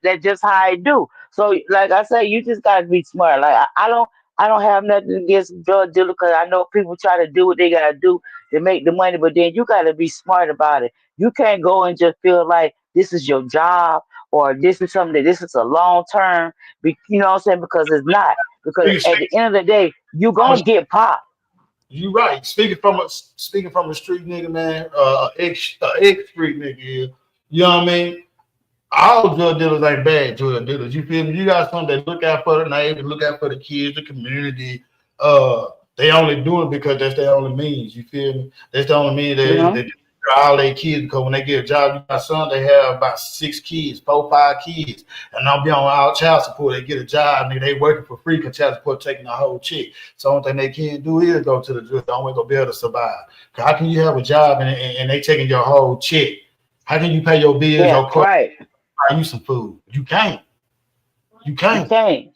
[SPEAKER 6] that's just how I do. So, like I say, you just gotta be smart. Like I don't have nothing against drug dealers because I know people try to do what they gotta do to make the money, but then you gotta be smart about it. You can't go and just feel like this is your job or this is something that this is a long term. You know what I'm saying? Because it's not. Because at the end of the day, you gonna get popped.
[SPEAKER 2] You right. Speaking from a street nigga, man, ex street nigga here. You know what I mean? All drug dealers ain't bad drug dealers. You feel me? You got some that look out for the neighbors, look out for the kids, the community. They only do it because that's their only means. You feel me? That's the only means
[SPEAKER 6] You know?
[SPEAKER 2] they all their kids because when they get a job, you got some they have about 6 kids, 4, 5 kids, and they'll be on all child support. They get a job, and they working for free because child support taking the whole check. So the only thing they can't do is go to the drug. The only way gonna be able to survive. How can you have a job and they taking your whole check? How can you pay your bills,
[SPEAKER 6] Yeah,
[SPEAKER 2] your car,
[SPEAKER 6] right.
[SPEAKER 2] buy you some food? You can't. You
[SPEAKER 6] You
[SPEAKER 2] can't.
[SPEAKER 6] can't.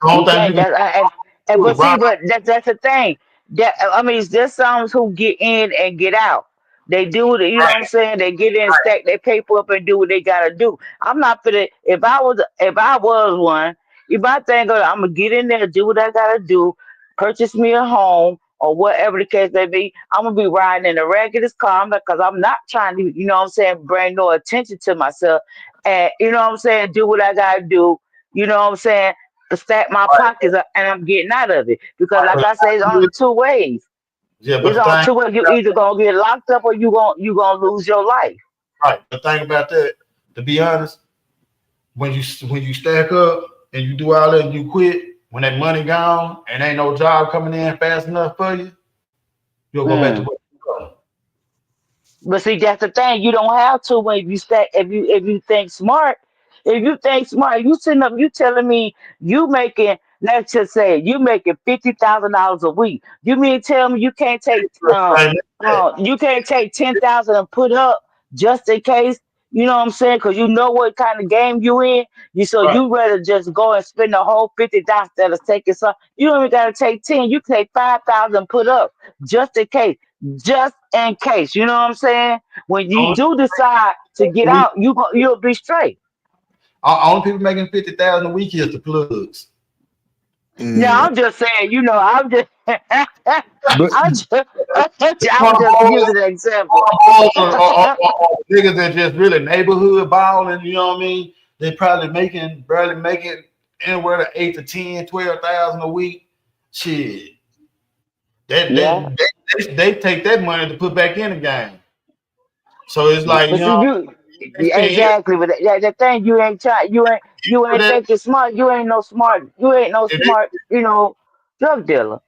[SPEAKER 2] The only
[SPEAKER 6] You
[SPEAKER 2] thing you
[SPEAKER 6] can't.
[SPEAKER 2] can do is
[SPEAKER 6] But see,
[SPEAKER 2] rob.
[SPEAKER 6] but that's the thing. There's some who get in and get out. They do it. You know what I'm saying? They get in, stack their paper up, and do what they gotta do. I'm not for the. If I was one, if I think I'm gonna get in there, do what I gotta do, purchase me a home or whatever the case may be, I'm gonna be riding in the regular car because I'm not trying to, you know what I'm saying, bring no attention to myself, and you know what I'm saying, do what I gotta do. You know what I'm saying? To stack my pockets up and I'm getting out of it. Because like
[SPEAKER 2] But
[SPEAKER 6] I say, it's only two ways.
[SPEAKER 2] yeah, but
[SPEAKER 6] It's
[SPEAKER 2] the
[SPEAKER 6] only
[SPEAKER 2] thing,
[SPEAKER 6] two ways. You either gonna get locked up or you gonna lose your life.
[SPEAKER 2] right? The thing about that, to be honest, when you stack up and you do all that and you quit, when that money gone and ain't no job coming in fast enough for you, you'll go back to
[SPEAKER 6] Mm.
[SPEAKER 2] what you go.
[SPEAKER 6] But see, that's the thing. You don't have to when you stack. If you think smart, if you think smart, you sitting up. You telling me you making. Let's just say you making $50,000 a week. You mean tell me you can't take 10,000 and put up just in case. You know what I'm saying? Because you know what kind of game you in.
[SPEAKER 2] Right.
[SPEAKER 6] You rather just go and spend the whole 50,000 instead of taking some. You don't even gotta take 10. You can take 5,000 put up just in case, just in case. You know what I'm saying? When you
[SPEAKER 2] Only,
[SPEAKER 6] do decide to get
[SPEAKER 2] we,
[SPEAKER 6] out, you'll be straight.
[SPEAKER 2] only people making 50,000 a week is the plugs.
[SPEAKER 6] Now
[SPEAKER 5] Mm.
[SPEAKER 6] I'm just saying, I'm just,
[SPEAKER 5] But
[SPEAKER 6] I'm just using an example.
[SPEAKER 2] Or niggas that just really neighborhood balling, you know what I mean? They probably barely making anywhere to 8 to 10, 12,000 a week. Shit. They take that money to put back in the game. So it's like,
[SPEAKER 6] But see, exactly. But the thing, you ain't trying. You ain't thinking smart. You ain't no smart. You ain't no smart. Drug dealer.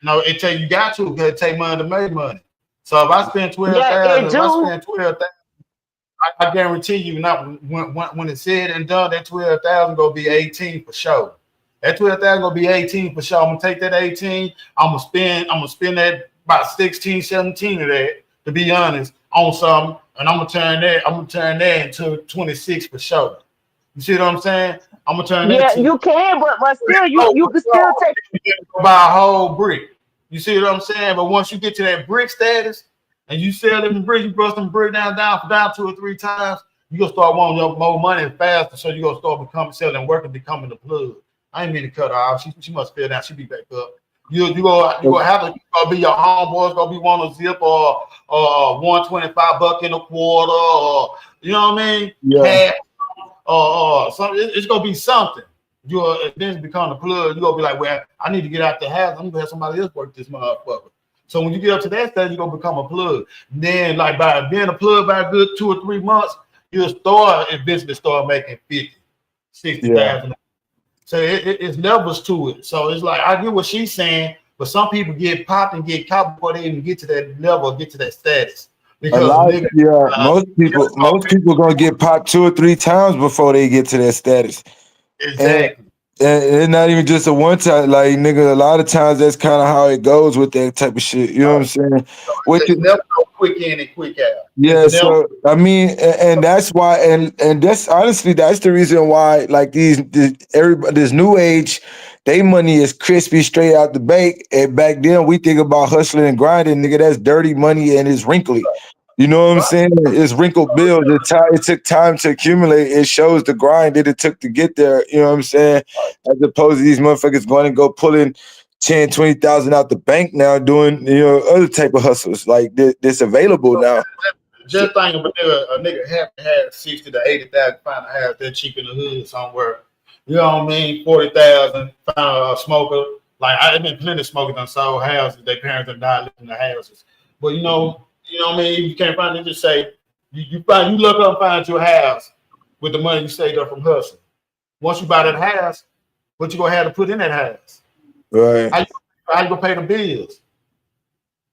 [SPEAKER 2] No, it take you got to because it take money to make money. So if I spend
[SPEAKER 6] Yeah, it do.
[SPEAKER 2] 12,000, I guarantee you, not when it's said and done, that 12,000 gonna be 18 for sure. That 12,000 gonna be 18 for sure. I'm gonna take that 18. I'm gonna spend that about 16, 17 of that, to be honest, on something, and I'm gonna turn that into 26 for sure. You see what I'm saying? I'm gonna turn that to
[SPEAKER 6] You can, but still, you can still take.
[SPEAKER 2] buy a whole brick. You see what I'm saying? But once you get to that brick status and you sell them bricks, you bust them brick down 2 or 3 times, you gonna start wanting more money faster. So you gonna start selling work and becoming the plug. I ain't mean to cut her off. She must feel down. She be back up. You gonna have to be your homeboys. Gonna be one to zip or $125 in a quarter, or you know what I mean?
[SPEAKER 5] Yeah.
[SPEAKER 2] Something. It's gonna be something. You'll then become the plug. You're gonna be like, well, I need to get out the house. I'm gonna have somebody else work this motherfucker. So when you get up to that stage, you're gonna become a plug. And then, like, by being a plug by a good 2 or 3 months, you'll eventually start making 50, 60,000. Yeah. So it's levels to it. So it's like, I get what she's saying, but some people get popped and get caught before they even get to that level, get to that status. Because
[SPEAKER 5] most people gonna get popped 2 or 3 times before they get to that status.
[SPEAKER 2] Exactly.
[SPEAKER 5] And it's not even just a one time, like, nigga, a lot of times that's kind of how it goes with that type of shit. You know what I'm saying?
[SPEAKER 2] It's never no quick in and quick out.
[SPEAKER 5] Yeah, so I mean, and that's why, and that's honestly, that's the reason why, like, everybody, this new age, they money is crispy straight out the bank. And back then we think about hustling and grinding, nigga, that's dirty money and it's wrinkly. You know what I'm saying? It's wrinkled bills. It took time to accumulate. It shows the grind that it took to get there. You know what I'm saying? As opposed to these motherfuckers going and go pulling 10, 20,000 out the bank now, doing other type of hustles like this available now.
[SPEAKER 2] Just think of a nigga have to have 60 to 80,000 find a house that cheap in the hood somewhere. You know what I mean? 40,000 find a smoker. Like, I've been plenty of smokers on sold houses. Their parents have died living in the houses. But you know what I mean? You can't find it. Just say you look up and find your house with the money you saved up from hustling. Once you buy that house, what you gonna have to put in that house?
[SPEAKER 5] Right.
[SPEAKER 2] How you gonna pay the bills?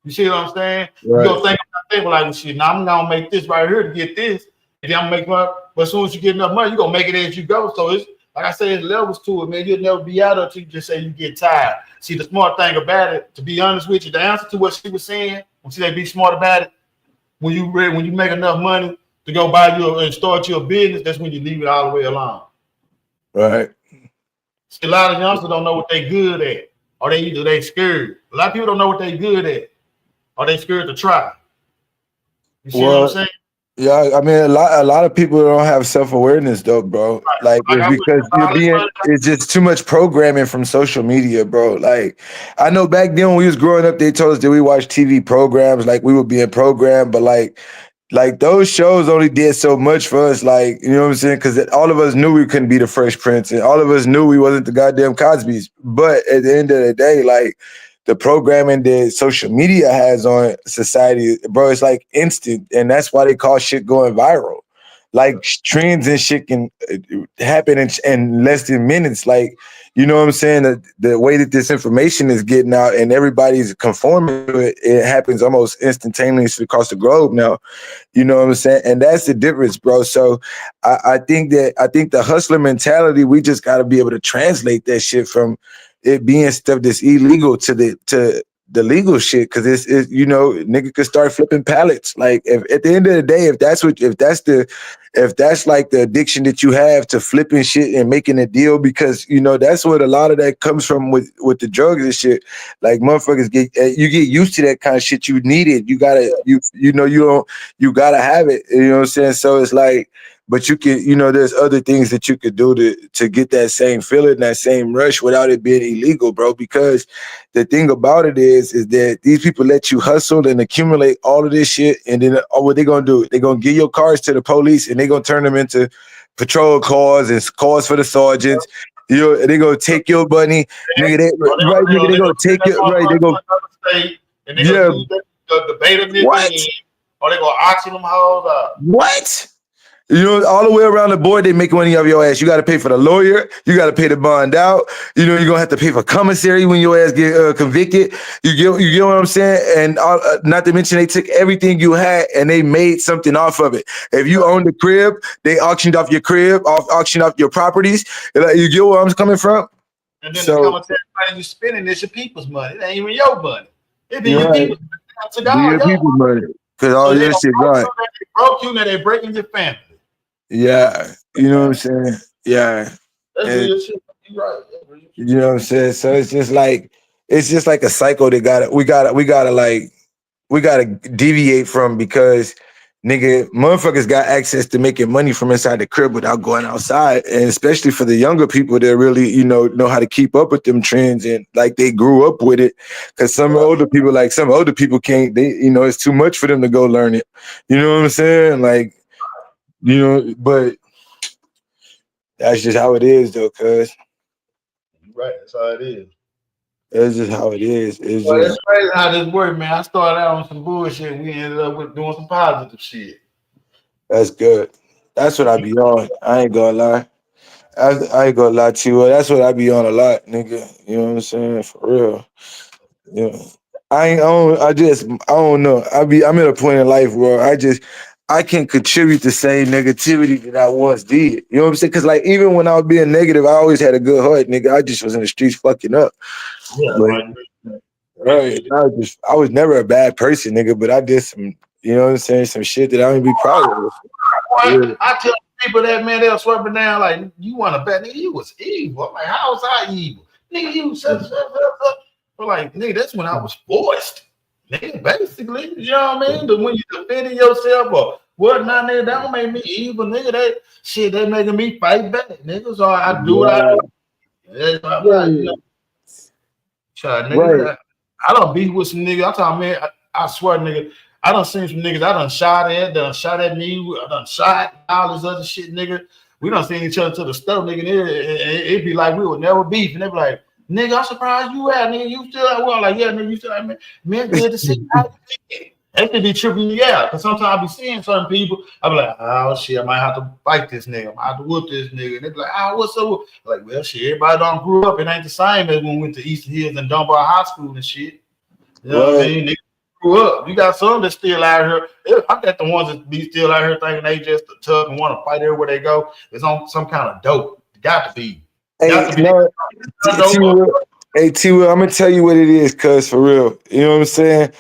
[SPEAKER 2] You see what I'm saying?
[SPEAKER 5] Right.
[SPEAKER 2] You gonna think about that, like, well, shit, now I'm gonna make this right here to get this, and then I'm gonna make money. But as soon as you get enough money, you're gonna make it as you go. So it's like I said, it's levels to it, man. You'll never be out until you just say you get tired. See, the smart thing about it, to be honest with you, the answer to what she was saying, when she said be smart about it, when you make enough money to go buy you and start your business, that's when you leave it all the way alone.
[SPEAKER 5] Right.
[SPEAKER 2] See, a lot of youngsters don't know what they good at, or they scared. A lot of people don't know what they good at, or they scared to try. You see what I'm saying?
[SPEAKER 5] Yeah, I mean, a lot of people don't have self-awareness though, bro. Like, it's because it's just too much programming from social media, bro. Like, I know back then when we was growing up, they told us that we watched TV programs, like we were being programmed, but like those shows only did so much for us, like, you know what I'm saying? Because all of us knew we couldn't be the Fresh Prince, and all of us knew we wasn't the goddamn Cosbys. But at the end of the day, like, the programming that social media has on society, bro, it's like instant. And that's why they call shit going viral. Like, trends and shit can happen in less than minutes. Like, you know what I'm saying? The way that this information is getting out and everybody's conforming to it, it happens almost instantaneously across the globe now. You know what I'm saying? And that's the difference, bro. So I think the hustler mentality, we just got to be able to translate that shit from it being stuff that's illegal to the legal shit, because it's nigga could start flipping pallets. Like, if at the end of the day, if that's like the addiction that you have to flipping shit and making a deal, because that's what a lot of that comes from with the drugs and shit. Like, motherfuckers get used to that kind of shit. You need it. You gotta you gotta have it. You know what I'm saying? So it's like, but you can, there's other things that you could do to get that same feeling, that same rush without it being illegal, bro. Because the thing about it is that these people let you hustle and accumulate all of this shit, and then what they gonna do? They gonna give your cars to the police, and they gonna turn them into patrol cars and cars for the sergeants. You know, they gonna take your money, nigga. They gonna take it, right? They go,
[SPEAKER 2] state, and they gonna use the beta nigga in, or they gonna auction them hoes up.
[SPEAKER 5] What? You know, all the way around the board, they make money off your ass. You got to pay for the lawyer. You got to pay the bond out. You know, you're gonna have to pay for commissary when your ass get convicted. You get what I'm saying? And not to mention, they took everything you had and they made something off of it. If you own the crib, they auctioned off your crib, auctioned off your properties. You get where I'm coming from?
[SPEAKER 2] And then the commissary money you spending is your people's money. It ain't even your money. It be your people's money.
[SPEAKER 5] Because all your shit gone.
[SPEAKER 2] They broke you, now they breaking your family.
[SPEAKER 5] Yeah, you know what I'm saying? Yeah.
[SPEAKER 2] That's real shit. You right.
[SPEAKER 5] You know what I'm saying? So it's just like a cycle that we gotta deviate from, because nigga, motherfuckers got access to making money from inside the crib without going outside. And especially for the younger people that really, you know how to keep up with them trends and like they grew up with it. Cause some older people can't, it's too much for them to go learn it. You know what I'm saying? Like, you know, but that's just how it is, though, cuz.
[SPEAKER 2] Right, that's how it is.
[SPEAKER 5] That's just how it is. It's
[SPEAKER 2] crazy how this works, man. I started out on some bullshit, and we ended up with doing some positive shit.
[SPEAKER 5] That's good. That's what I be on. I ain't gonna lie. I ain't gonna lie to you. That's what I be on a lot, nigga. You know what I'm saying? For real. Yeah. I don't know. I'm at a point in life where I can contribute the same negativity that I once did. You know what I'm saying? Because like even when I was being negative, I always had a good heart, nigga. I just was in the streets fucking up.
[SPEAKER 2] Yeah,
[SPEAKER 5] right. I was never a bad person, nigga, but I did some, you know what I'm saying, some shit that I don't be proud of.
[SPEAKER 2] Yeah. I tell people that, man, they'll swear me down like, you want to bet, nigga, you was evil. I'm like, how was I evil? Nigga, you was such. But like, nigga, that's when I was forced. Nigga, basically, you know what I mean? But when you defending yourself or whatnot, nigga, that don't make me evil, nigga. They making me fight back, nigga. So I do what I do. Nigga, I don't beat with some niggas. I'm talking, man, I swear, nigga, I done seen some niggas I done shot at me, I done shot, all this other shit, nigga. We done seen each other to the stove, nigga. It'd be like we would never beef, and they be like, nigga, I'm surprised you out, nigga. You still out? Well, like, yeah, nigga, you still out, man, good to see you. That could be tripping me out, because sometimes I be seeing certain people, I be like, oh shit, I might have to fight this nigga, I might have to whoop this nigga. And they be like, oh, what's up? Like, well, shit, everybody done grew up. It ain't the same as when we went to Eastern Hills and Dunbar High School and shit. You know what I mean? Niggas grew up. You got some that's still out here. I got the ones that be still out here thinking they just tough and want to fight everywhere they go. It's on some kind of dope. It got to be.
[SPEAKER 5] Hey, T-Wil, I'm gonna tell you what it is, cuz, for real. You know what I'm saying?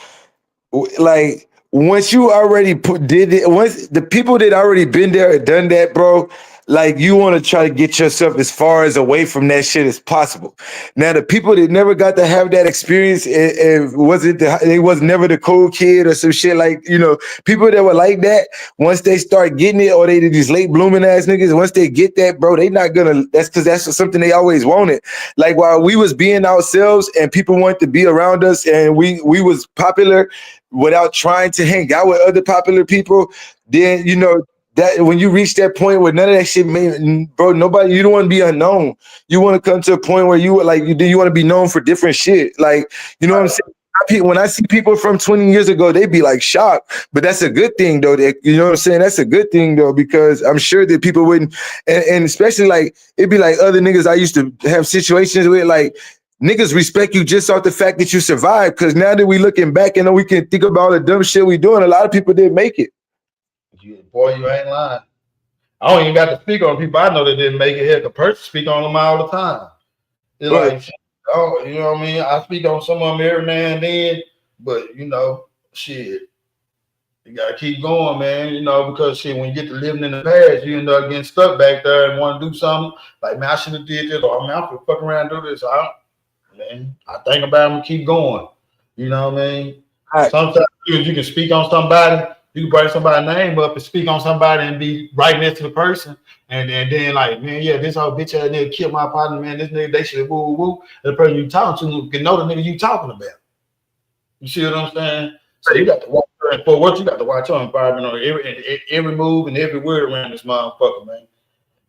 [SPEAKER 5] Like, once you already did it, once the people that already been there and done that, bro, like, you want to try to get yourself as far as away from that shit as possible. Now, the people that never got to have that experience, they was never the cool kid or some shit, like, you know, people that were like that, once they start getting it, or they these late blooming ass niggas, once they get that, bro, they not gonna, that's because that's something they always wanted. Like, while we was being ourselves and people wanted to be around us and we was popular without trying to hang out with other popular people, then, you know, that when you reach that point where none of that shit, bro, you don't want to be unknown. You want to come to a point where you want to be known for different shit. Like, you know what I'm saying? When I see people from 20 years ago, they be like shocked, but that's a good thing though. You know what I'm saying? That's a good thing though, because I'm sure that people wouldn't, and especially like, it'd be like other niggas I used to have situations with, like, niggas respect you just off the fact that you survived. Because now that we looking back and we can think about all the dumb shit we doing, a lot of people didn't make it.
[SPEAKER 2] Boy, you ain't lying. I don't even got to speak on people I know that didn't make it here. The person speak on them all the time. It's like, oh, you know what I mean? I speak on some of them every now and then, but you know, shit, you gotta keep going, man. You know, because shit, when you get to living in the past, you end up getting stuck back there and want to do something. Like, man, I should have did this, or man, I'm gonna fuck around and do this. I think about them and keep going. You know what I mean? Sometimes you can speak on somebody. You can bring somebody's name up and speak on somebody and be right next to the person. And then like, man, yeah, this whole bitch ass nigga killed my partner, man. This nigga, they should woo woo. And the person you talking to can know the nigga you talking about. You see what I'm saying? So you got to watch you got to watch your environment on every move and every word around this motherfucker, man.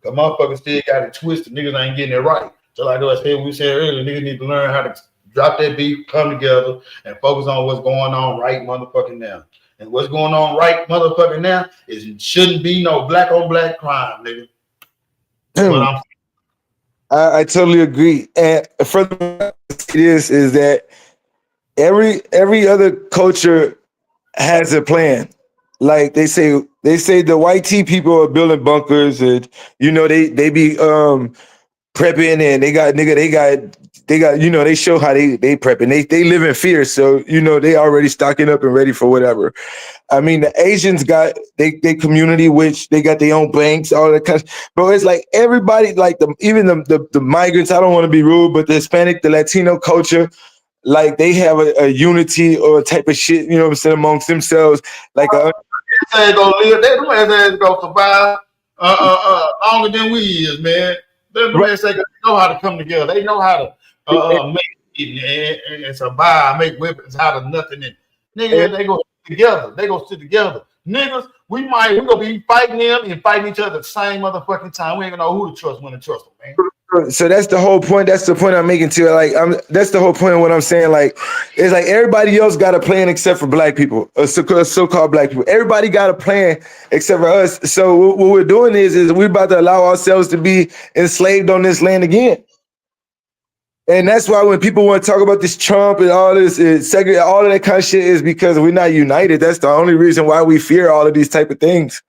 [SPEAKER 2] Cause motherfuckers still got it twisted. Niggas ain't getting it right. So like I said, we said earlier, niggas need to learn how to drop that beat, come together, and focus on what's going on right motherfucking now. And what's going on right motherfucking now is it shouldn't be no black on black crime, nigga. But
[SPEAKER 5] I totally agree. And further, it is that every other culture has a plan. Like they say the white tea people are building bunkers, and they be prepping, and they got they show how they prepping. They live in fear, so they already stocking up and ready for whatever. I mean, the Asians got they community, which they got their own banks, all that kind of. Bro, it's like everybody, like even the migrants. I don't want to be rude, but the Hispanic, the Latino culture, like they have a unity or a type of shit. You know what I'm saying, amongst themselves, like
[SPEAKER 2] they gonna live. They gonna survive longer than we is, man. They know how to come together. They know how to make it and survive, make weapons out of nothing. And niggas, they go together. They go sit together. Niggas, we gonna be fighting them and fighting each other at the same motherfucking time. We ain't gonna know who to trust, when to trust them, man.
[SPEAKER 5] So that's the whole point. That's the point I'm making too. Like, that's the whole point of what I'm saying. Like, it's like everybody else got a plan except for black people, so-called black people. Everybody got a plan except for us. So what we're doing is we're about to allow ourselves to be enslaved on this land again. And that's why when people want to talk about this Trump and all this, all of that kind of shit is because we're not united. That's the only reason why we fear all of these type of things.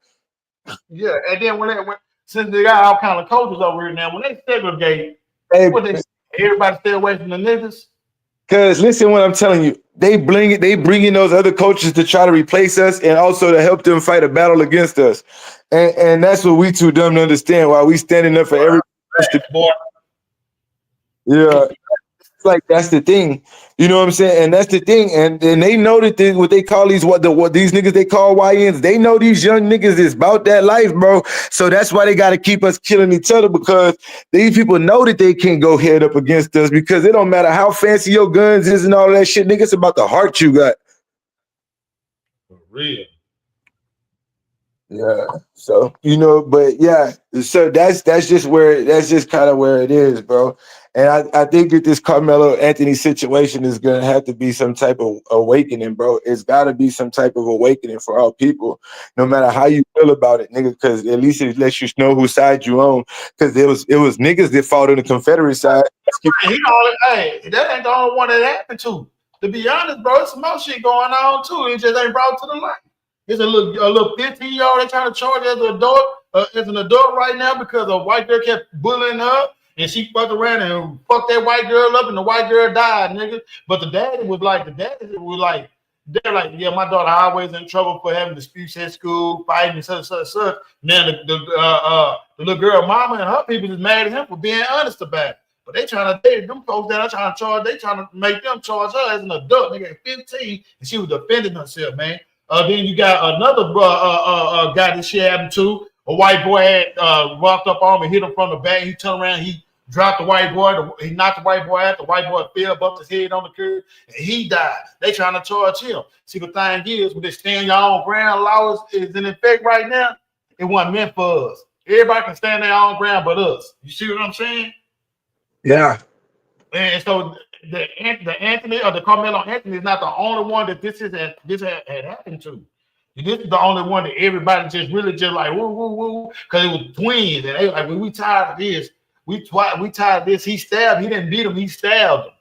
[SPEAKER 2] Yeah, and then since they got all kind of cultures over here now, when they segregate, everybody stay away from the niggas.
[SPEAKER 5] Cause listen, what I'm telling you, they bring in those other cultures to try to replace us and also to help them fight a battle against us, and that's what we too dumb to understand. Why we standing up for everybody. Yeah, it's like that's the thing. You know what I'm saying? And that's the thing. And they know that what they call these these niggas they call YNs. They know these young niggas is about that life, bro. So that's why they got to keep us killing each other, because these people know that they can't go head up against us, because it don't matter how fancy your guns is and all that shit, nigga. It's about the heart you got.
[SPEAKER 2] For real.
[SPEAKER 5] Yeah. So but yeah. So that's just kind of where it is, bro. And I think that this Carmelo Anthony situation is gonna have to be some type of awakening, bro. It's gotta be some type of awakening for all people, no matter how you feel about it, nigga. Because at least it lets you know whose side you on. Because it was niggas that fought on the Confederate side.
[SPEAKER 2] That ain't the only one that happened to. To be honest, bro, there's some more shit going on too. It just ain't brought to the light. There's a little 15-year-old they trying to charge as an adult right now because a white girl kept bullying her. And she fucked around and fucked that white girl up, and the white girl died, nigga. But the daddy was like, they're like, yeah, my daughter always in trouble for having disputes at school, fighting and such. Now the little girl mama and her people is mad at him for being honest about it. But they trying to them folks that are trying to charge, they trying to make them charge her as an adult, nigga, at 15, and she was defending herself, man. Then you got another guy that shit happened to. A white boy had walked up on him and hit him from the back. He turned around, he dropped the white boy. He knocked the white boy out. The white boy fell, bumped his head on the curb, and he died. They trying to charge him. See, the thing is, when they stand your own ground laws is in effect right now, it wasn't meant for us. Everybody can stand their own ground but us. You see what I'm saying?
[SPEAKER 5] Yeah.
[SPEAKER 2] And so the Anthony or the Carmelo Anthony is not the only one that this had happened to. This is the only one that everybody just really just like woo woo woo, because it was twins, and they like, we tired of this. We tired of this. He stabbed. He didn't beat him. He stabbed him.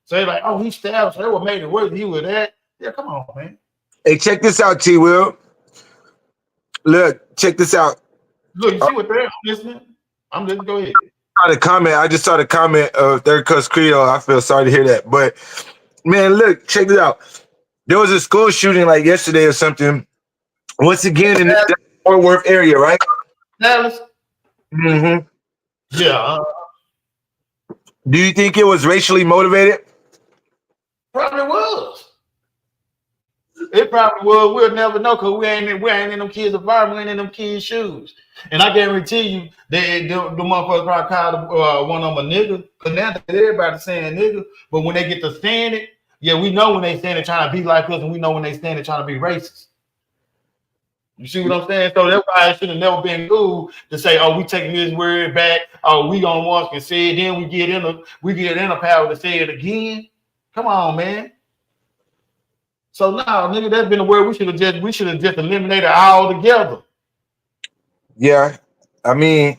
[SPEAKER 2] So they're like, oh, he stabbed. So what made it worse? He was that. Yeah, come on, man.
[SPEAKER 5] Hey, check this out, T-Wil. Look, check this out.
[SPEAKER 2] Look, you see what they're listening? I'm just go ahead.
[SPEAKER 5] I just saw the comment of Third Coast Creole. I feel sorry to hear that. But man, look, check this out. There was a school shooting like yesterday or something. Once again in the Fort Worth area, right?
[SPEAKER 2] Dallas.
[SPEAKER 5] Mm-hmm.
[SPEAKER 2] Yeah.
[SPEAKER 5] Do you think it was racially motivated?
[SPEAKER 2] Probably was. It probably was. We'll never know because we ain't in them kids' environment. We ain't in them kids' shoes. And I guarantee you, the motherfuckers probably called one of them a nigga. Because now everybody's saying nigga. But when they get to saying it, yeah, we know when they saying it trying to be like us, and we know when they saying it trying to be racist. You see what I'm saying? So that's why it should have never been cool to say, "Oh, we taking this word back. Oh, we gonna once can say it, then we get in the power to say it again." Come on, man. So now, nigga, that's been a word we should have just eliminated all together.
[SPEAKER 5] Yeah, I mean,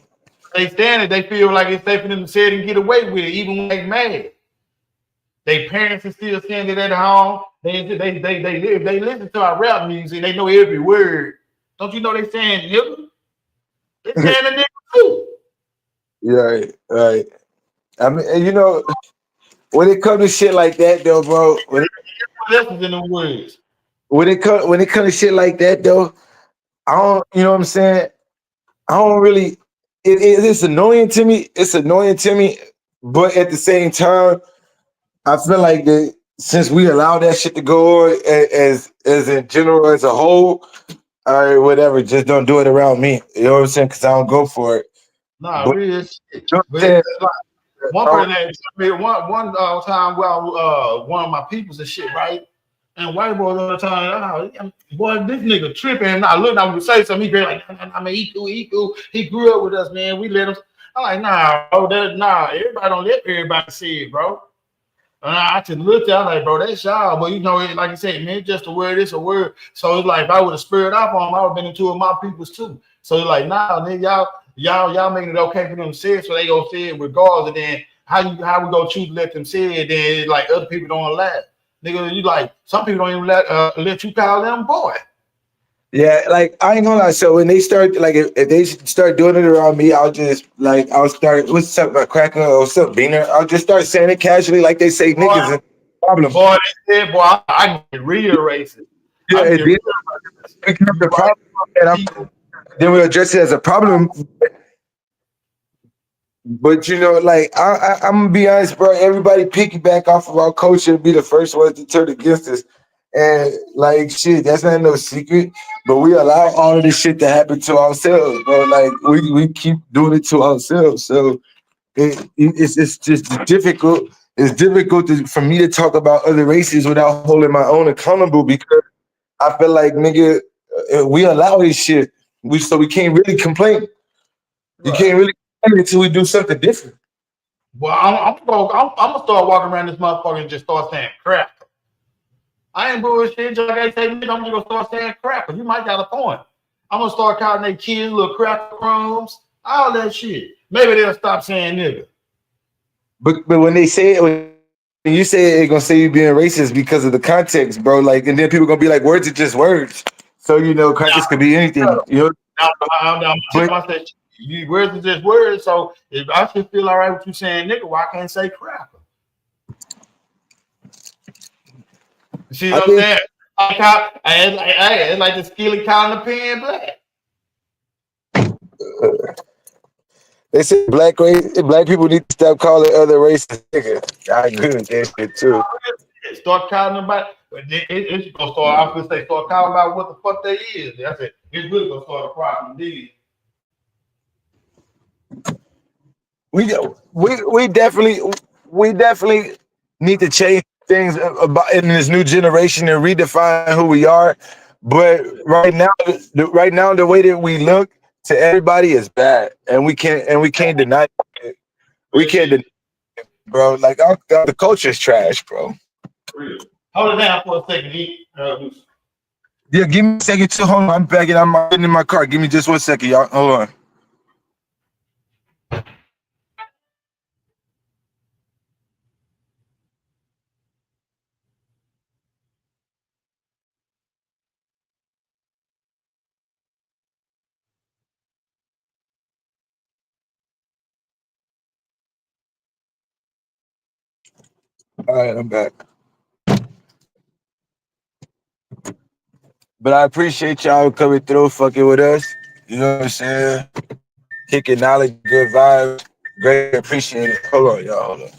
[SPEAKER 2] They stand it, they feel like it's safe for them to say it and get away with it, even when they mad. Their parents are still saying it at home. They listen to our rap music. They know every word. Don't you know they saying nigga? They saying a nigga too.
[SPEAKER 5] right, right. I mean, and when it comes to shit like that, though, bro.
[SPEAKER 2] What else is in the words?
[SPEAKER 5] When it comes to shit like that, though, I don't. You know what I'm saying? I don't really. It's annoying to me. It's annoying to me, but at the same time, I feel like that since we allow that shit to go on as in general as a whole, all right, whatever. Just don't do it around me. You know what I'm saying? Because I don't go for it.
[SPEAKER 2] Nah,
[SPEAKER 5] But
[SPEAKER 2] real shit.
[SPEAKER 5] you know
[SPEAKER 2] But
[SPEAKER 5] what I'm
[SPEAKER 2] it's
[SPEAKER 5] saying?
[SPEAKER 2] like one person that told me one time while one of my peoples and shit, right? And white boy the other time, oh, boy, this nigga tripping. And I looked, I would say something. He be like, I mean, he cool. He grew up with us, man. We let him. I'm like, nah, bro, nah. Everybody don't let everybody see it, bro. And I just looked at, I'm like, bro, that's y'all. But you know, like you said, man, just a word, it's a word. So it's like if I would have spurred off on him, I would have been into my peoples too. So it's like, nah, nigga, y'all making it okay for them to say it, so they gonna say it regardless. And then how we gonna choose to let them say it? Then it's like other people don't laugh. Nigga, you like some people don't even let you call them boy.
[SPEAKER 5] Yeah, like I ain't gonna lie. So when they start, like, if they start doing it around me, I'll start. What's up, a cracker or what's up, beaner? I'll just start saying it casually, like they say
[SPEAKER 2] Boy,
[SPEAKER 5] niggas. And problem.
[SPEAKER 2] boy, they said, boy, I get real racist.
[SPEAKER 5] Yeah,
[SPEAKER 2] I get
[SPEAKER 5] it
[SPEAKER 2] real
[SPEAKER 5] then becomes
[SPEAKER 2] you
[SPEAKER 5] a
[SPEAKER 2] right.
[SPEAKER 5] problem, and then we address it as a problem. But like I'm gonna be honest, bro. Everybody piggyback off of our culture and be the first ones to turn against us. And like shit, that's not no secret. But we allow all of this shit to happen to ourselves, bro. Like we keep doing it to ourselves. So it's just difficult. It's difficult for me to talk about other races without holding my own accountable because I feel like nigga, we allow this shit. We can't really complain. You
[SPEAKER 2] Right.
[SPEAKER 5] can't really complain until we do something different.
[SPEAKER 2] Well, I'm gonna start walking around this motherfucker and just start saying crap. I ain't bullshit. Like I say, nigga, I'm just gonna start saying crap. Cause you might got a point. I'm gonna start calling their kids little cracker crumbs, all that shit. Maybe they'll stop saying nigga.
[SPEAKER 5] But when they say it, when you say it, they're gonna say you being racist because of the context, bro. Like, and then people gonna be like, words are just words. So context could be anything.
[SPEAKER 2] Now, I'm
[SPEAKER 5] But
[SPEAKER 2] telling myself, you words are just words. So if I should feel all right with you saying nigga, why can't I say cracker? You see
[SPEAKER 5] I
[SPEAKER 2] what I'm
[SPEAKER 5] think
[SPEAKER 2] saying? It's like the skillet calling the pen black.
[SPEAKER 5] they say black people need to stop calling other races nigga. I agree with that shit too.
[SPEAKER 2] Start calling about, but it's gonna start. I was gonna say, start calling about what the fuck they is. I said it's really gonna start a problem. Indeed.
[SPEAKER 5] We definitely need to change things about in this new generation and redefine who we are. But right now, the way that we look to everybody is bad, and we can't deny it. We
[SPEAKER 2] Real
[SPEAKER 5] can't
[SPEAKER 2] shit.
[SPEAKER 5] deny it, bro. Like the culture is trash, bro.
[SPEAKER 2] Real. Hold it down for a second.
[SPEAKER 5] Yeah, give me a second too. Hold on, I'm back and I'm getting in my car. Give me just 1 second, y'all. Hold on. All right, I'm back. But I appreciate y'all coming through, fucking with us. You know what I'm saying? Kicking knowledge, good vibes. Great appreciate it. Hold on, y'all. Hold on.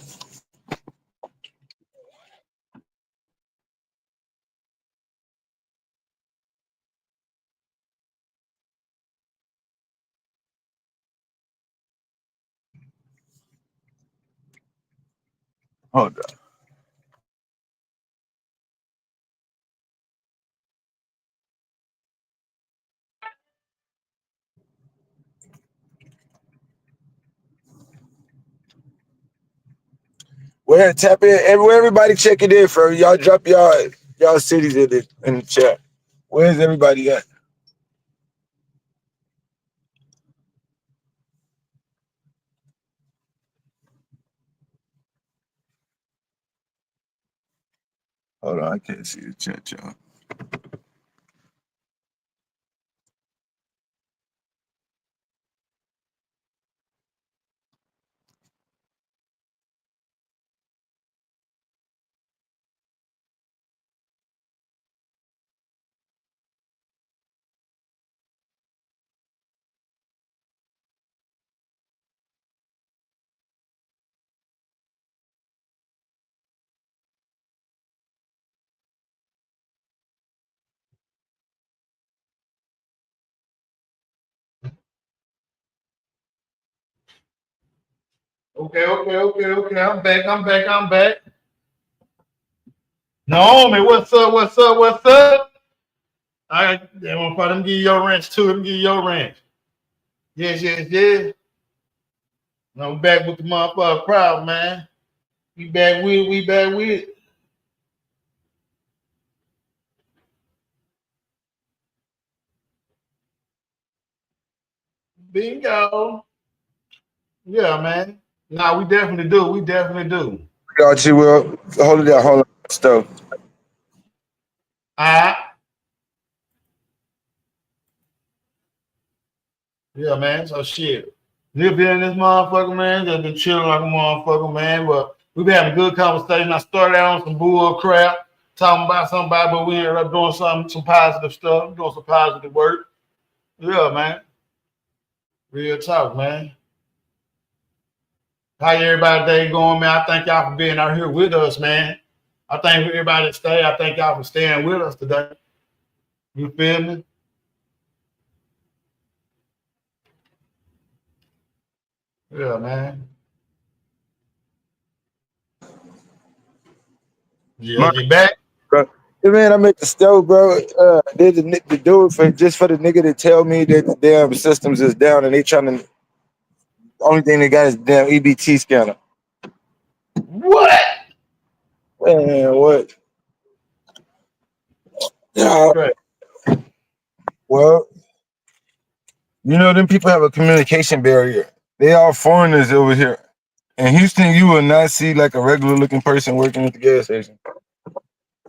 [SPEAKER 5] Hold on. Where tap in everywhere. Everybody check it in from y'all. Drop y'all cities in the chat. Where's everybody at? Hold on, I can't see the chat, y'all.
[SPEAKER 2] Okay. I'm back. Naomi, what's up? I want to give you your ranch too. Let me give you your ranch. Yes. I'm back with the motherfucker crowd, man. We back with it. Bingo. Yeah, man. Nah, we definitely do.
[SPEAKER 5] Got you. Will hold it down. Hold on. Stuff.
[SPEAKER 2] Yeah, man. So shit. Live here in this motherfucker, man. Just been chilling like a motherfucker, man. But we been having a good conversation. I started out on some bull crap, talking about somebody, but we ended up doing some positive stuff, doing some positive work. Yeah, man. Real talk, man. How everybody day going, man? I thank y'all for being out here with us, man. I thank everybody that stay. I thank y'all for staying with us today. You feel me? Yeah, man. Yeah, you back?
[SPEAKER 5] Bro. Yeah, man, I'm at the stove, bro. There's the dude for the nigga to tell me that the damn systems is down and they trying to. Only thing they got is the damn EBT scanner.
[SPEAKER 2] What?
[SPEAKER 5] Man, what? Yeah.
[SPEAKER 2] Right.
[SPEAKER 5] Well, you know, them people have a communication barrier. They all foreigners over here. In Houston, you will not see like a regular looking person working at the gas station.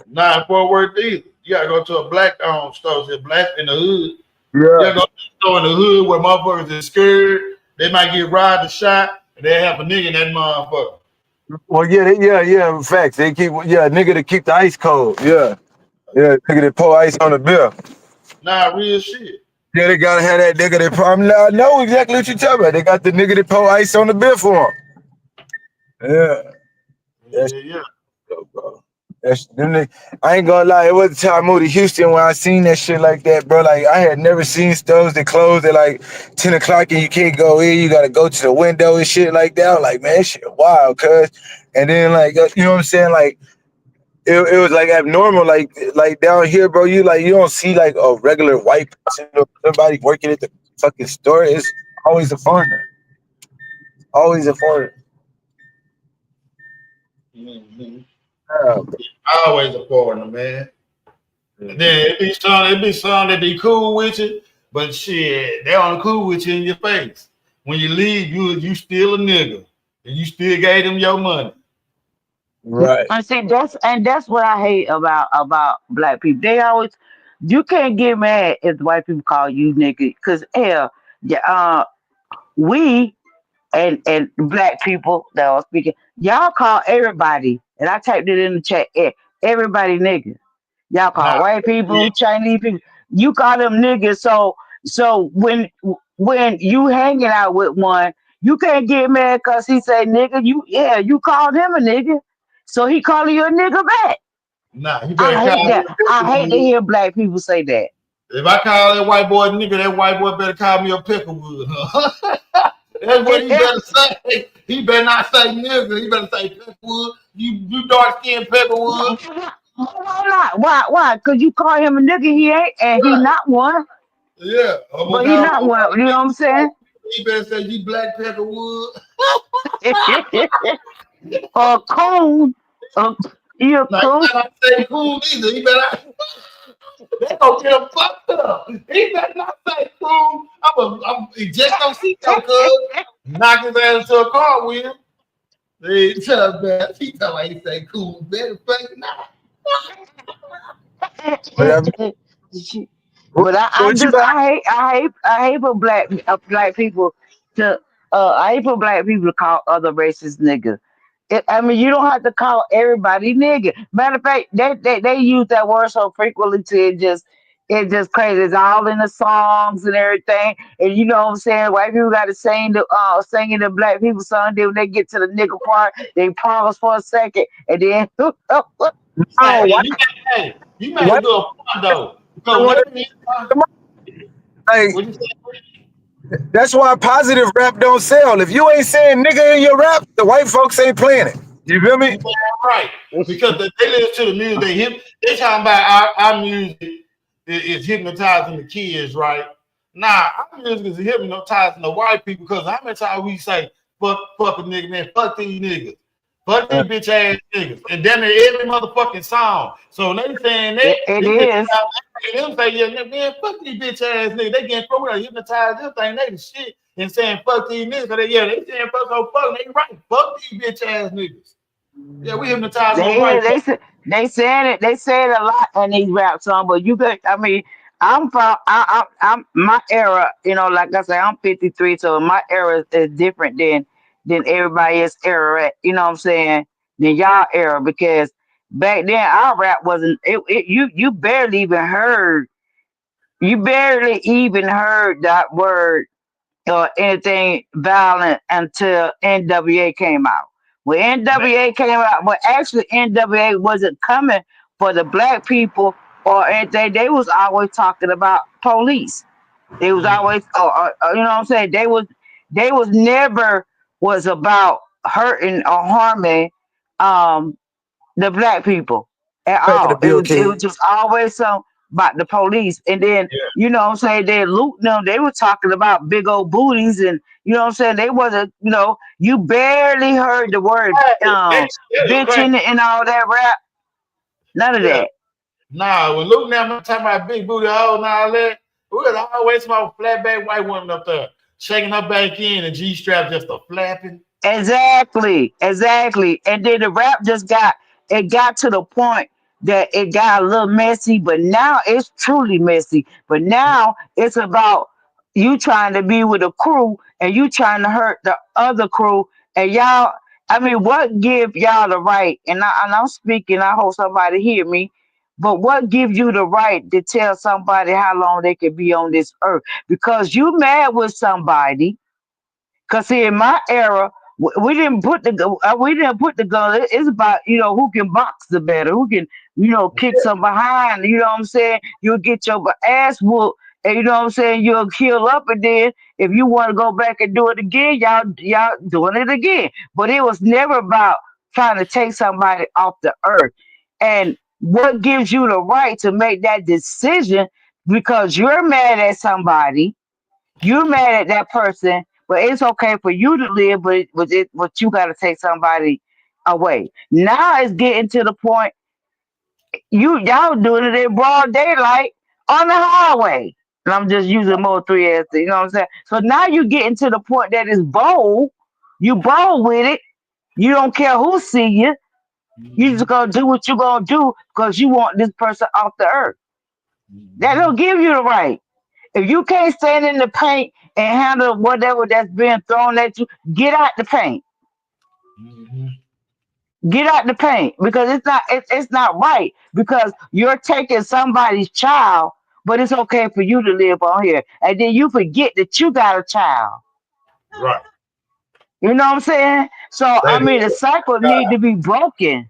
[SPEAKER 2] Nah, in Fort Worth either. You gotta go to a black store. It's black in the hood.
[SPEAKER 5] Yeah.
[SPEAKER 2] You gotta go to the store in the hood where motherfuckers is scared. They might get robbed or shot, and they have a nigga in that motherfucker.
[SPEAKER 5] Well, yeah. Facts. They keep nigga to keep the ice cold. Yeah, nigga that pour ice on the beer.
[SPEAKER 2] Nah, real shit.
[SPEAKER 5] Yeah, they gotta have that nigga that pour. I know exactly what you're talking about. They got the nigga that pour ice on the beer for him. Yeah.
[SPEAKER 2] Yeah.
[SPEAKER 5] Bro. I ain't gonna lie, it was the time I moved to Houston when I seen that shit like that, bro. Like I had never seen stores that closed at like 10 o'clock and you can't go in, you gotta go to the window and shit like that. I'm like, man, that shit wild, cuz. And then like you know what I'm saying? Like it was like abnormal, like down here, bro. You don't see like a regular white person or somebody working at the fucking store. It's always a foreigner. Always a foreigner.
[SPEAKER 2] Mm-hmm.
[SPEAKER 5] Yeah,
[SPEAKER 2] Always a foreigner, man. And then it be some that be cool with you, but shit, they only cool with you in your face. When you leave, you still a nigga, and you still gave them your money.
[SPEAKER 5] right.
[SPEAKER 6] And see, that's what I hate about black people. They always, you can't get mad if the white people call you nigga, cause hell, yeah, we and black people that are speaking, y'all call everybody, and I typed it in the chat. Everybody nigga. Y'all
[SPEAKER 2] Nah,
[SPEAKER 6] call white
[SPEAKER 2] yeah,
[SPEAKER 6] people, Chinese people. You call them niggas. So when you hanging out with one, you can't get mad because he say nigga. You called him a nigga, so he calling you a nigga back.
[SPEAKER 2] nah, you better
[SPEAKER 6] I hate
[SPEAKER 2] call
[SPEAKER 6] that. I hate to
[SPEAKER 2] me.
[SPEAKER 6] hear black people say that.
[SPEAKER 2] If I call that white boy nigga, that white boy better call me a picklewood. Huh? That's what he better say. He better not say nigga. He better say picklewood. You dark skinned picklewood.
[SPEAKER 6] Why not? Why? Because you call him a nigga, he ain't, and he
[SPEAKER 2] Right.
[SPEAKER 6] not one.
[SPEAKER 2] Yeah. I'm gonna
[SPEAKER 6] But he
[SPEAKER 2] call
[SPEAKER 6] not
[SPEAKER 2] my
[SPEAKER 6] one. You know what I'm saying?
[SPEAKER 2] he better say you black pepperwood.
[SPEAKER 6] A coon. A, you a
[SPEAKER 2] Now, he
[SPEAKER 6] coon?
[SPEAKER 2] better not say cool either. He better. They gonna get him fucked up. He better not say cool. I'm eject on seatbelt, cuz. Knock his ass into a car with him. Hey, tell man. He tell me he say cool. Better fucking not.
[SPEAKER 5] Whatever.
[SPEAKER 6] But I'm
[SPEAKER 5] What you
[SPEAKER 6] just
[SPEAKER 5] got?
[SPEAKER 6] I hate for black people to I hate for black people to call other races nigga. I mean, you don't have to call everybody nigga. Matter of fact, they use that word so frequently to it just crazy. It's all in the songs and everything. And you know what I'm saying? White people got to singing the black people song. Then when they get to the nigga part, they pause for a second and then
[SPEAKER 2] Hey,
[SPEAKER 5] Oh,
[SPEAKER 2] you made a
[SPEAKER 5] what?
[SPEAKER 2] good point though.
[SPEAKER 5] You
[SPEAKER 2] Because
[SPEAKER 5] know what?
[SPEAKER 2] whenever you
[SPEAKER 5] Like,
[SPEAKER 2] what you say,
[SPEAKER 5] that's why positive rap don't sell. If you ain't saying nigga in your rap, the white folks ain't playing it. You feel me?
[SPEAKER 2] you damn right. Because they listen to the music, they talking about our music is hypnotizing the kids, right? Nah, our music is hypnotizing the white people because how many times we say fuck a nigga, man, fuck these niggas. Fuck
[SPEAKER 5] Uh,
[SPEAKER 2] these bitch ass niggas. And then in every motherfucking song. So when they saying that,
[SPEAKER 6] it
[SPEAKER 2] they get
[SPEAKER 6] is.
[SPEAKER 2] them say, yeah, man, fuck these bitch ass niggas. They getting programmed, hypnotized them thing, they the shit. And saying fuck these niggas. So they saying fuck, they right. Fuck these bitch ass niggas. Yeah, we hypnotizing the
[SPEAKER 6] They
[SPEAKER 2] white
[SPEAKER 6] they
[SPEAKER 2] folks.
[SPEAKER 6] said they said a lot in these rap songs, but you could I mean I'm my era, you know, like I said, I'm 53, so my era is different than everybody else's era, you know what I'm saying, than y'all era because back then our rap wasn't you barely even heard that word or anything violent until NWA came out. When NWA came out, but actually NWA wasn't coming for the black people or anything. They was always talking about police. They was always, you know what I'm saying. They was never was about hurting or harming um, the black people at
[SPEAKER 5] back of the
[SPEAKER 6] all.
[SPEAKER 5] bill,
[SPEAKER 6] It
[SPEAKER 5] King.
[SPEAKER 6] was just always some about the police. And then,
[SPEAKER 2] Yeah.
[SPEAKER 6] you know what I'm saying, they loot them, they were talking about big old booties and you know what I'm saying, they wasn't, you know, you barely heard the word
[SPEAKER 2] That was crazy.
[SPEAKER 6] bitching and all that rap. None of
[SPEAKER 2] Yeah.
[SPEAKER 6] that.
[SPEAKER 2] Nah, when Luke now talking about big booty hole and all that, we was always smoke flatback white woman up there shaking her back in and G strap just a flapping.
[SPEAKER 6] Exactly. And then the rap just got to the point that it got a little messy, but now it's truly messy. But now it's about you trying to be with a crew and you trying to hurt the other crew and y'all I mean what give y'all the right and I'm speaking, I hope somebody hear me, but what gives you the right to tell somebody how long they can be on this earth? Because you mad with somebody. Cause see, in my era, we didn't put the gun. It's about who can box the better, who can kick some behind. You know what I'm saying? You'll get your ass whooped, and you know what I'm saying. You'll heal up, and then if you want to go back and do it again, y'all doing it again. But it was never about trying to take somebody off the earth. And what gives you the right to make that decision? Because you're mad at somebody, you're mad at that person, but it's okay for you to live, but you got to take somebody away. Now it's getting to the point y'all doing it in broad daylight on the highway. And I'm just using more three as you know what I'm saying. So now you're getting to the point that it's bold. You bold with it. You don't care who see you. You just gonna do what you gonna do because you want this person off the earth. That don't give you the right. If you can't stand in the paint and handle whatever that's being thrown at you, get out the paint. Get out the paint because it's not right because you're taking somebody's child, but it's okay for you to live on here, and then you forget that you got a child.
[SPEAKER 2] Right.
[SPEAKER 6] You know what I'm saying? So I
[SPEAKER 2] That
[SPEAKER 6] mean, the
[SPEAKER 2] is.
[SPEAKER 6] cycle need
[SPEAKER 2] God.
[SPEAKER 6] to be broken.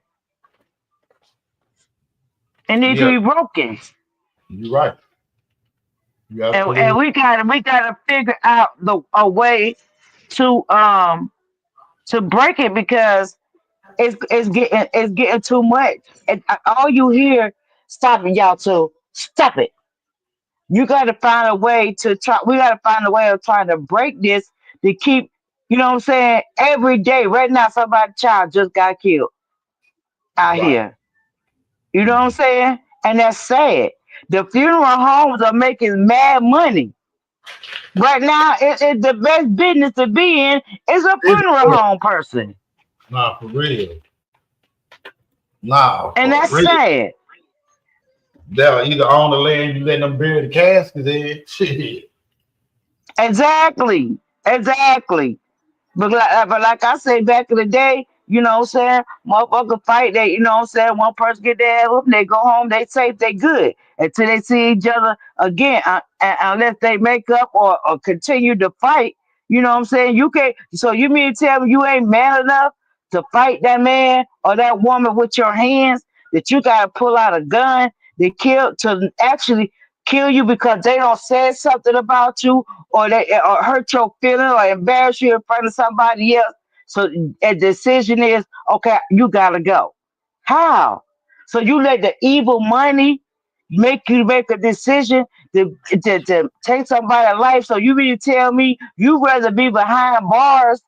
[SPEAKER 6] It need
[SPEAKER 2] Yeah,
[SPEAKER 6] to be broken,
[SPEAKER 2] you're right. You
[SPEAKER 6] and
[SPEAKER 2] absolutely
[SPEAKER 6] we gotta figure out a way to um to break it because it's getting too much. And all you hear stopping y'all to stop it. You got to find a way to try. We got to find a way of trying to break this to keep, You know what I'm saying? Every day, right now, somebody's child just got killed out
[SPEAKER 2] Right.
[SPEAKER 6] here. You know what I'm saying? And that's sad. The funeral homes are making mad money. Right now, the best business to be in is a
[SPEAKER 2] It's
[SPEAKER 6] funeral home person.
[SPEAKER 2] nah, for real. Nah,
[SPEAKER 6] And
[SPEAKER 2] for
[SPEAKER 6] that's
[SPEAKER 2] real.
[SPEAKER 6] sad.
[SPEAKER 2] They'll either own the land, you let them bury the caskets in. Shit.
[SPEAKER 6] Exactly. Exactly. But like I said back in the day, you know what I'm saying? Motherfucker fight, they, you know what I'm saying? One person get their ass whooped, they go home, they safe, they good. Until they see each other again, unless they make up or continue to fight, you know what I'm saying? You can't, so you mean to tell me you ain't man enough to fight that man or that woman with your hands, that you gotta pull out a gun to actually kill you because they don't say something about you or they or hurt your feeling or embarrass you in front of somebody else. So a decision is okay, you gotta go. How? So you let the evil money make you make a decision to take somebody's life. So you mean to tell me you rather be behind bars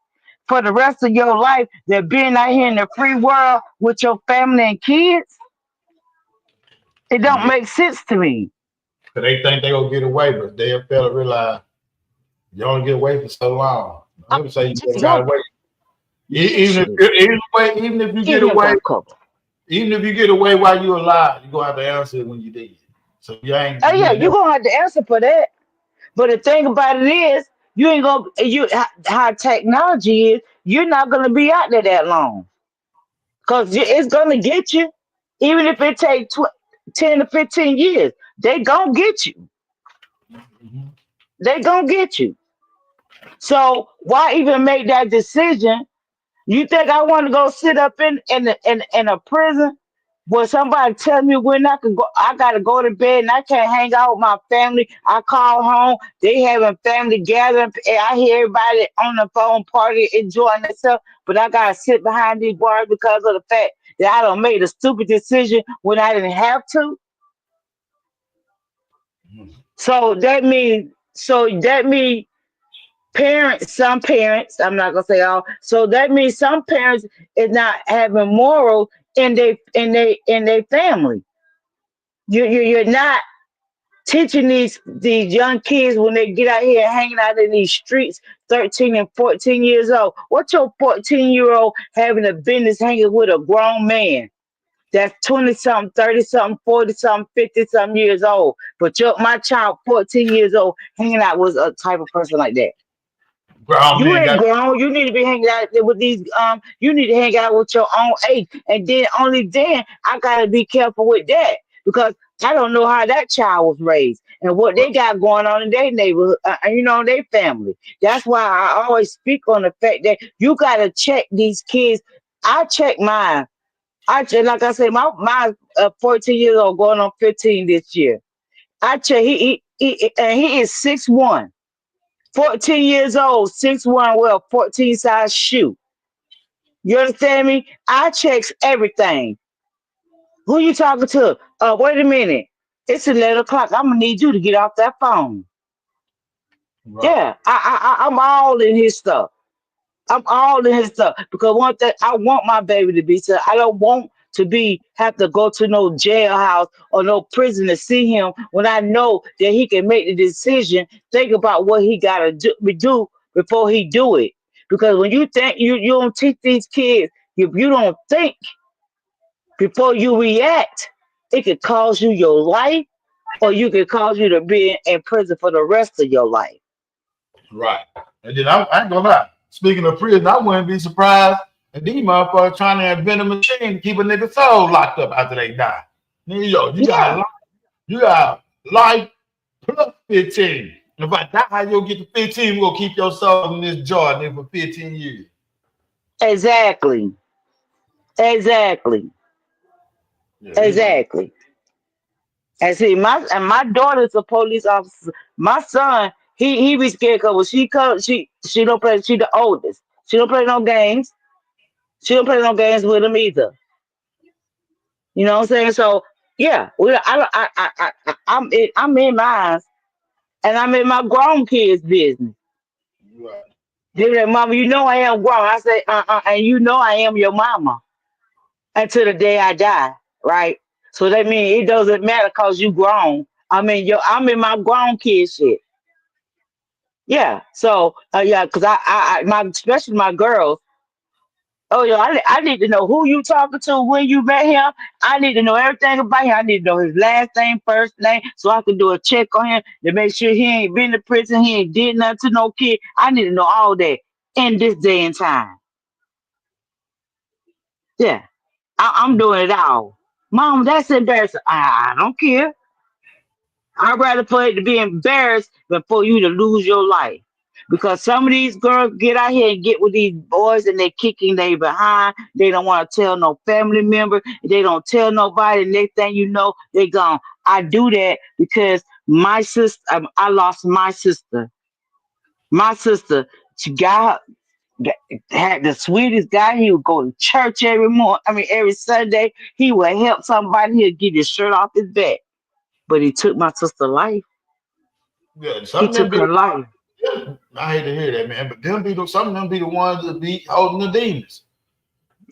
[SPEAKER 6] for the rest of your life than being out here in the free world with your family and kids? It don't
[SPEAKER 2] Yeah.
[SPEAKER 6] make sense to me.
[SPEAKER 2] So they think they gonna get away, but they fail to realize you only get away for so long.
[SPEAKER 6] I,
[SPEAKER 2] Let me say you
[SPEAKER 6] just
[SPEAKER 2] just got
[SPEAKER 6] go
[SPEAKER 2] away. Even if
[SPEAKER 6] shit.
[SPEAKER 2] even if you
[SPEAKER 6] Give
[SPEAKER 2] get
[SPEAKER 6] me a
[SPEAKER 2] away,
[SPEAKER 6] gun cover.
[SPEAKER 2] even if you get away while you're alive, you're gonna have to answer it when you dead. So
[SPEAKER 6] Oh
[SPEAKER 2] you
[SPEAKER 6] yeah,
[SPEAKER 2] ain't
[SPEAKER 6] you're
[SPEAKER 2] never
[SPEAKER 6] gonna have to answer for that. But the thing about it is, you ain't gonna how technology is. You're not gonna be out there that long because it's gonna get you. Even if it takes 10 to 15 years, they gonna get you.
[SPEAKER 2] Mhm.
[SPEAKER 6] They gonna get you. So why even make that decision? You think I want to go sit up in a prison where somebody tell me when I can go? I gotta go to bed and I can't hang out with my family. I call home, they having family gathering, and I hear everybody on the phone party enjoying themselves, but I gotta sit behind these bars because of the fact that I don't made a stupid decision when I didn't have to. So that means parents, some parents, I'm not gonna say all, so that means some parents is not having moral in their family. You're not teaching these young kids when they get out here hanging out in these streets, 13 and 14 years old. What's your 14-year-old having a business hanging with a grown man that's 20 something, 30 something, 40 something, 50 something years old? But my child, 14 years old, hanging out with a type of person like that.
[SPEAKER 2] ground
[SPEAKER 6] You
[SPEAKER 2] men
[SPEAKER 6] ain't
[SPEAKER 2] got
[SPEAKER 6] grown. You need to be hanging out with these. You need to hang out with your own age, and then only then I gotta be careful with that because I don't know how that child was raised and what they got going on in their neighborhood, their family. That's why I always speak on the fact that you gotta check these kids. I check mine. I check, like I said, my 14 years old going on 15 this year. I check. And he is 6'1". 14 years old, 6'1", well, 14 size shoe. You understand me? I checks everything. Who you talking to? Wait a minute. It's 11 o'clock. I'm gonna need you to get off that phone.
[SPEAKER 2] right,
[SPEAKER 6] Yeah, I'm all in his stuff. I'm all in his stuff because one thing I want my baby to be said. I don't want to be have to go to no jailhouse or no prison to see him when I know that he can make the decision. Think about what he gotta do before he do it. Because when you think you don't teach these kids, if you don't think before you react, it could cause you your life, or you could cause you to be in prison for the rest of your life.
[SPEAKER 2] right. And then I ain't gonna lie. Speaking of prison, I wouldn't be surprised if these motherfuckers trying to invent a machine to keep a nigga soul locked up after they die. Nigga, yo,
[SPEAKER 6] Yeah,
[SPEAKER 2] you got life plus 15. If I die, you'll get to 15. We're gonna keep your soul in this jar nigga, for 15 years.
[SPEAKER 6] exactly. Exactly.
[SPEAKER 2] Yeah, they like,
[SPEAKER 6] Exactly. And see, my daughter's a police officer. My son, he be scared because when she don't play. She the oldest. She don't play no games. She don't play no games with him either. You know what I'm saying? So yeah, I'm in mine, and I'm in my grown kids' business.
[SPEAKER 2] right.
[SPEAKER 6] They said, Mama, you know I am grown. I said, and you know I am your mama until the day I die, right? So that means it doesn't matter because you grown. I'm in my grown kid shit. Yeah. So yeah, because my especially my girls. Oh yeah, I need to know who you talking to when you met him. I need to know everything about him. I need to know his last name, first name, so I can do a check on him to make sure he ain't been to prison, he ain't did nothing to no kid. I need to know all that in this day and time. Yeah, I'm doing it all. Mom, that's embarrassing. I don't care. I'd rather for it to be embarrassed than for you to lose your life. Because some of these girls get out here and get with these boys and they kicking they behind. They don't want to tell no family member. They don't tell nobody. Next thing you know, they gone. I do that because my sister, I lost my sister. My sister, she had the sweetest guy. He would go to church every morning. Every Sunday. He would help somebody. He'd get his shirt off his back. But he took my sister's life.
[SPEAKER 2] Yeah,
[SPEAKER 6] He
[SPEAKER 2] some of them
[SPEAKER 6] took
[SPEAKER 2] be
[SPEAKER 6] her
[SPEAKER 2] the
[SPEAKER 6] life.
[SPEAKER 2] ones. I hate to hear that, man. But some of them be the ones that be holding the demons.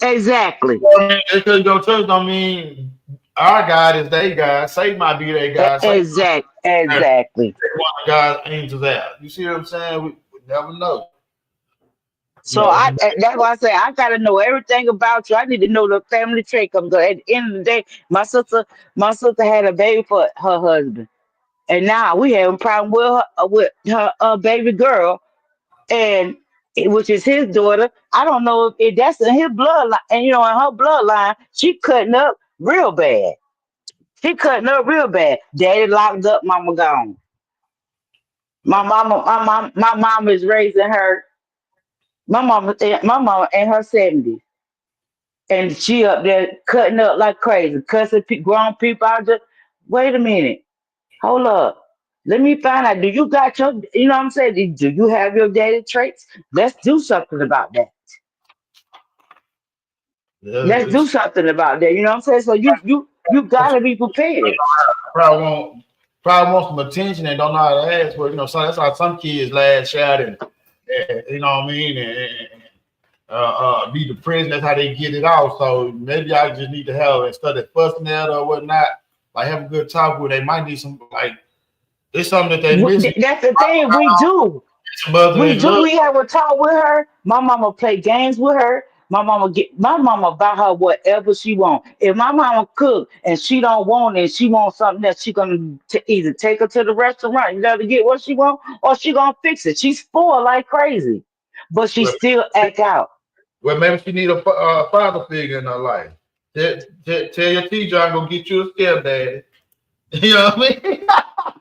[SPEAKER 6] Exactly.
[SPEAKER 2] You know what I mean? Just because you go to church don't mean our God is their God. Satan might be their God. Satan might
[SPEAKER 6] Exactly.
[SPEAKER 2] take one of God's angels out. You see what I'm saying? We never know. You
[SPEAKER 6] So
[SPEAKER 2] know,
[SPEAKER 6] that's why I say I gotta know everything about you. I need to know the family trait. Cause at the end of the day, my sister had a baby for her husband, and now we having a problem with her baby girl, and which is his daughter. I don't know if that's in his bloodline, and in her bloodline, she cutting up real bad. She cutting up real bad. Daddy locked up, mama gone. My mom is raising her. My mama in her 70s, and she up there cutting up like crazy, cussing grown people out. Just wait a minute, hold up. Let me find out. Do you got your? You know what I'm saying? Do you have your daddy traits? Let's do something about that.
[SPEAKER 2] yeah,
[SPEAKER 6] Let's do something about that. You know what I'm saying? So you gotta be prepared.
[SPEAKER 2] probably want some attention and don't know how to ask for it. So that's how some kids lash out and you know what I mean, and be depressed. That's how they get it out. So maybe I just need to have instead of fussing at or whatnot, like have a good talk with. They might need some like it's something that they missing.
[SPEAKER 6] That's the thing we do.
[SPEAKER 2] Mother
[SPEAKER 6] We
[SPEAKER 2] in
[SPEAKER 6] do.
[SPEAKER 2] love.
[SPEAKER 6] We have a talk with her. My mama play games with her. My mama buy her whatever she want. If my mama cook and she don't want it, she wants something that she gonna either take her to the restaurant, to get what she want, or she gonna fix it. She's spoiled like crazy, but she
[SPEAKER 2] Well,
[SPEAKER 6] still act out.
[SPEAKER 2] maybe she need a father figure in her life. Tell your teacher I'm gonna get you a stepdaddy. You know what I mean?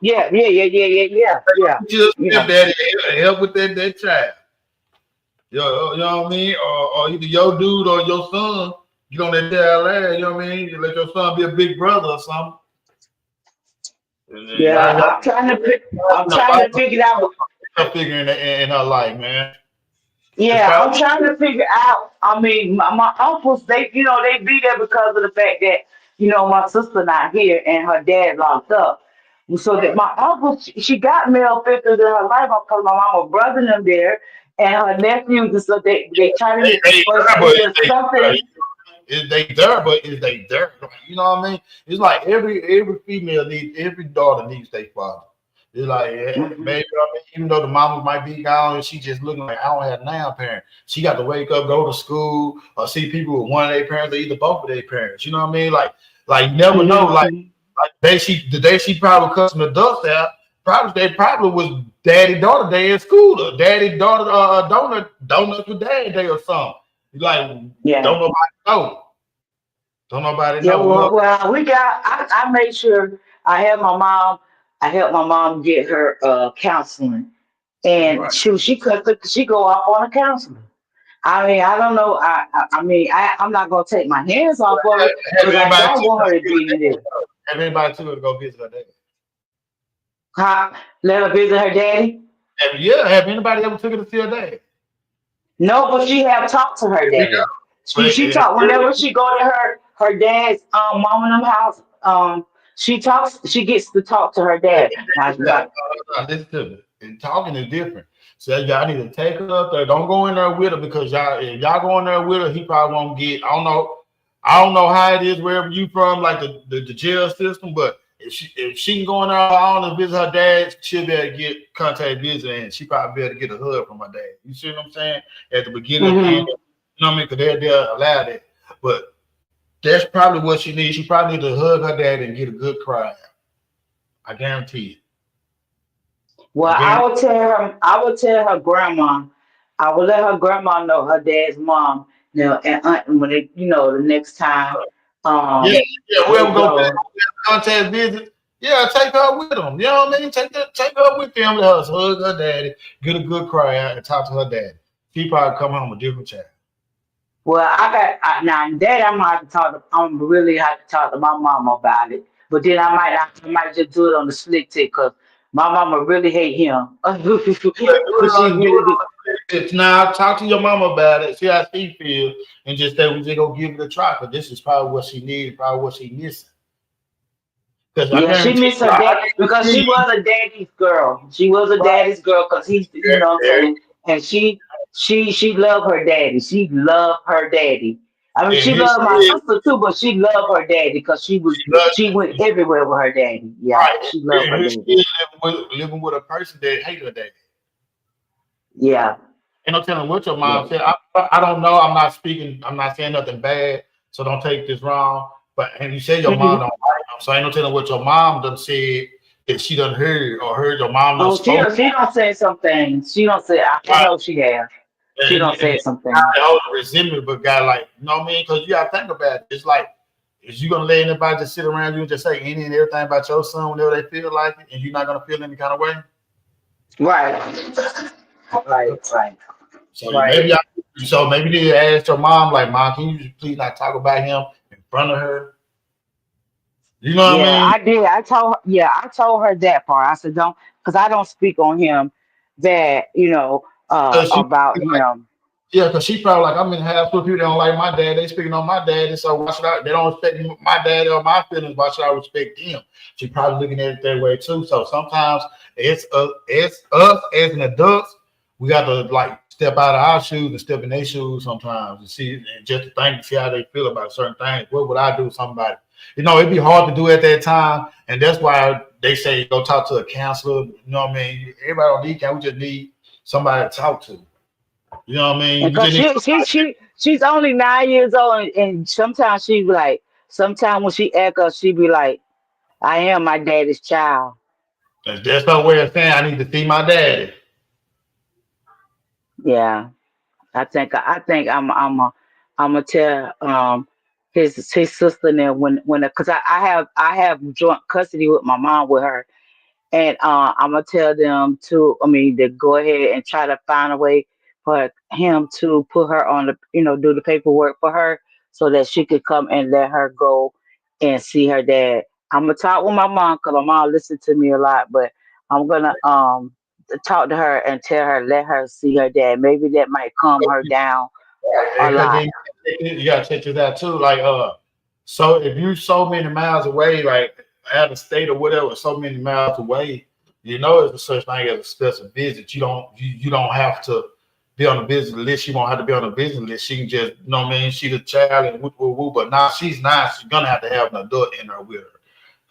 [SPEAKER 6] Yeah, yeah, yeah, yeah, yeah, yeah, yeah,
[SPEAKER 2] Get you a
[SPEAKER 6] yeah,
[SPEAKER 2] stepdaddy and help with that child. You know what I mean? Or either your dude or your son get on that child ass, you know what I mean? You let your son be a big brother or something. And
[SPEAKER 6] yeah.
[SPEAKER 2] y'all got
[SPEAKER 6] I'm
[SPEAKER 2] a
[SPEAKER 6] trying to figure out.
[SPEAKER 2] figure in her life, man. It's
[SPEAKER 6] Yeah,
[SPEAKER 2] probably
[SPEAKER 6] I'm trying to figure out. My uncles, they be there because of the fact that, my sister not here and her dad locked up. So that my uncle, she got male figures in her life because my mama brother and them there and her nephews, and so they try to,
[SPEAKER 2] they
[SPEAKER 6] but
[SPEAKER 2] there,
[SPEAKER 6] it's
[SPEAKER 2] but
[SPEAKER 6] just something.
[SPEAKER 2] is they there, but is they there? You know what I mean? It's like every female needs every daughter needs their father. It's like
[SPEAKER 6] Mhm.
[SPEAKER 2] maybe even though the mama might be gone and she just looking like I don't have now parent. She got to wake up, go to school, or see people with one of their parents or either both of their parents. You know what I mean? Like never know.
[SPEAKER 6] Mhm.
[SPEAKER 2] Like the day she probably cussing the dust out. Probably was daddy daughter day in school or daddy daughter donuts with daddy day or something. Like
[SPEAKER 6] Yeah.
[SPEAKER 2] don't nobody know. Don't nobody
[SPEAKER 6] Yeah,
[SPEAKER 2] know.
[SPEAKER 6] well, I made sure I helped my mom get her counseling. And
[SPEAKER 2] Right.
[SPEAKER 6] she go off on a counselor. I don't know. I'm not gonna take my hands off of it
[SPEAKER 2] Have
[SPEAKER 6] because I
[SPEAKER 2] anybody
[SPEAKER 6] don't
[SPEAKER 2] took
[SPEAKER 6] want
[SPEAKER 2] her
[SPEAKER 6] her
[SPEAKER 2] to
[SPEAKER 6] to be in there.
[SPEAKER 2] have anybody took her to go visit her dad?
[SPEAKER 6] Huh? Let her visit her daddy.
[SPEAKER 2] Have anybody ever took her to see her dad?
[SPEAKER 6] No, but she have talked to her
[SPEAKER 2] Yeah.
[SPEAKER 6] dad.
[SPEAKER 2] But
[SPEAKER 6] She talk whenever she go to her dad's mom and them house. She gets to talk to her dad. Now,
[SPEAKER 2] listen to me. And talking is different. So y'all need to take her up there. Don't go in there with her because y'all if y'all go in there with her, he probably won't get. I don't know how it is wherever you from, like the jail system, but if she can go in there on to visit her dad, she'll be able to get contact visit and she probably be able to get a hug from her dad. You see what I'm saying? At the beginning and end,
[SPEAKER 6] Mm-hmm.
[SPEAKER 2] you know what I mean? Because they're allowed it. But that's probably what she needs. She probably need to hug her dad and get a good cry out. I guarantee it. I
[SPEAKER 6] Well,
[SPEAKER 2] guarantee
[SPEAKER 6] I would tell her grandma. I would let her grandma know her dad's mom. You know, and aunt when they, the next time
[SPEAKER 2] yeah,
[SPEAKER 6] um
[SPEAKER 2] yeah,
[SPEAKER 6] they
[SPEAKER 2] whoever go
[SPEAKER 6] go.
[SPEAKER 2] contact visit, yeah, take her with them. You know what I mean? Take her with them. Let her hug her daddy, get a good cry out, and talk to her daddy. She probably come home a different child.
[SPEAKER 6] Well, now that I'm gonna have to talk. I'm really have to talk to my mama about it. But then I might just do it on the slick tick because my mama really hate him. She
[SPEAKER 2] Do
[SPEAKER 6] really do.
[SPEAKER 2] it on now. Talk to your mama about it. See how she feels, and just say we just gonna give it a try. Cause this is probably what she needs, probably what she missing. Cause I
[SPEAKER 6] Yeah, she
[SPEAKER 2] guarantee
[SPEAKER 6] missed
[SPEAKER 2] you,
[SPEAKER 6] her dad because she was a daddy's girl. She was a
[SPEAKER 2] right
[SPEAKER 6] daddy's girl because he's,
[SPEAKER 2] there,
[SPEAKER 6] what I'm saying, and she loved her daddy. She loved her daddy. I mean,
[SPEAKER 2] and
[SPEAKER 6] she
[SPEAKER 2] his
[SPEAKER 6] loved my
[SPEAKER 2] kid,
[SPEAKER 6] sister too, but she loved her daddy because
[SPEAKER 2] he loves
[SPEAKER 6] she went everywhere with her daddy. Yeah,
[SPEAKER 2] right.
[SPEAKER 6] she loved her
[SPEAKER 2] And his
[SPEAKER 6] daddy.
[SPEAKER 2] kid living with a person that hate her dad.
[SPEAKER 6] Yeah.
[SPEAKER 2] Ain't no telling what your
[SPEAKER 6] Yeah.
[SPEAKER 2] mom said. I don't know. I'm not speaking. I'm not saying nothing bad. So don't take this wrong. But and you said your mom
[SPEAKER 6] Hmm.
[SPEAKER 2] don't like him. So ain't no telling what your mom done said that she done heard or heard your mom done
[SPEAKER 6] Oh,
[SPEAKER 2] spoke.
[SPEAKER 6] she don't say some things. She don't say. I
[SPEAKER 2] Right?
[SPEAKER 6] know she has. She don't
[SPEAKER 2] And
[SPEAKER 6] say some
[SPEAKER 2] got
[SPEAKER 6] things.
[SPEAKER 2] that whole resentment, but got like, you know what I mean? Because you gotta think about it. It's like, is you gonna let anybody just sit around you and just say any and everything about your son whenever they feel like it, and you're not gonna feel any kind of way?
[SPEAKER 6] Right. Right. Right.
[SPEAKER 2] So
[SPEAKER 6] Right.
[SPEAKER 2] maybe you need to ask your mom, like, mom, can you please not talk about him in front of her? You know what I
[SPEAKER 6] Yeah,
[SPEAKER 2] mean?
[SPEAKER 6] I did. I told her that part. I said don't, because I don't speak on him that,
[SPEAKER 2] Because she,
[SPEAKER 6] about him.
[SPEAKER 2] yeah, because she probably like, I'm in the house with people that don't like my dad. They speaking on my dad, and so why should I? They don't respect my dad or my feelings. Why should I respect them? She probably looking at it that way too. So sometimes it's us as an adults. We got to like step out of our shoes and step in their shoes sometimes and see and just to think and see how they feel about certain things. What would I do with somebody? It'd be hard to do at that time, and that's why they say go talk to a counselor. You know what I mean? Everybody don't need counselor. We just need somebody to talk to. You know what I mean?
[SPEAKER 6] And
[SPEAKER 2] We just
[SPEAKER 6] cause
[SPEAKER 2] need
[SPEAKER 6] she's only 9 years old, and sometimes she be like, sometimes when she act up, she be like, I am my daddy's child.
[SPEAKER 2] that's her way of saying I need to see my daddy.
[SPEAKER 6] Yeah, I think I'm gonna tell his sister now when because I have joint custody with my mom with her. And I'm gonna tell them to, I mean, to go ahead and try to find a way for him to put her on the, do the paperwork for her so that she could come and let her go and see her dad. I'm gonna talk with my mom because my mom listens to me a lot, but I'm gonna talk to her and tell her let her see her dad. Maybe that might calm her down a
[SPEAKER 2] Because
[SPEAKER 6] lot.
[SPEAKER 2] then you gotta check this out too. Like so if you so many miles away, like out of state or whatever, so many miles away, it's a such thing as a special visit. You don't have to be on the business list. She won't have to be on the business list. She can just, you know what I mean? She's a child and woo woo woo. But now she's not. She's gonna have to have an adult in her with her.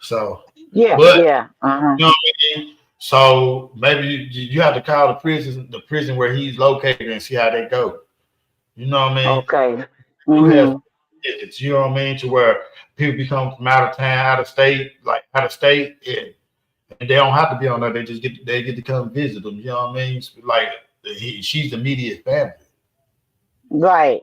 [SPEAKER 2] So,
[SPEAKER 6] Yeah,
[SPEAKER 2] but
[SPEAKER 6] yeah, uh-huh.
[SPEAKER 2] you know what I mean? So maybe you have to call the prison where he's located and see how they go. You know what I mean?
[SPEAKER 6] Okay.
[SPEAKER 2] Do have
[SPEAKER 6] Mm-hmm.
[SPEAKER 2] visits, you know what I mean, to where people become from out of town, out of state, and they don't have to be on there. They get to come visit them. You know what I mean? Like she's immediate family.
[SPEAKER 6] Right.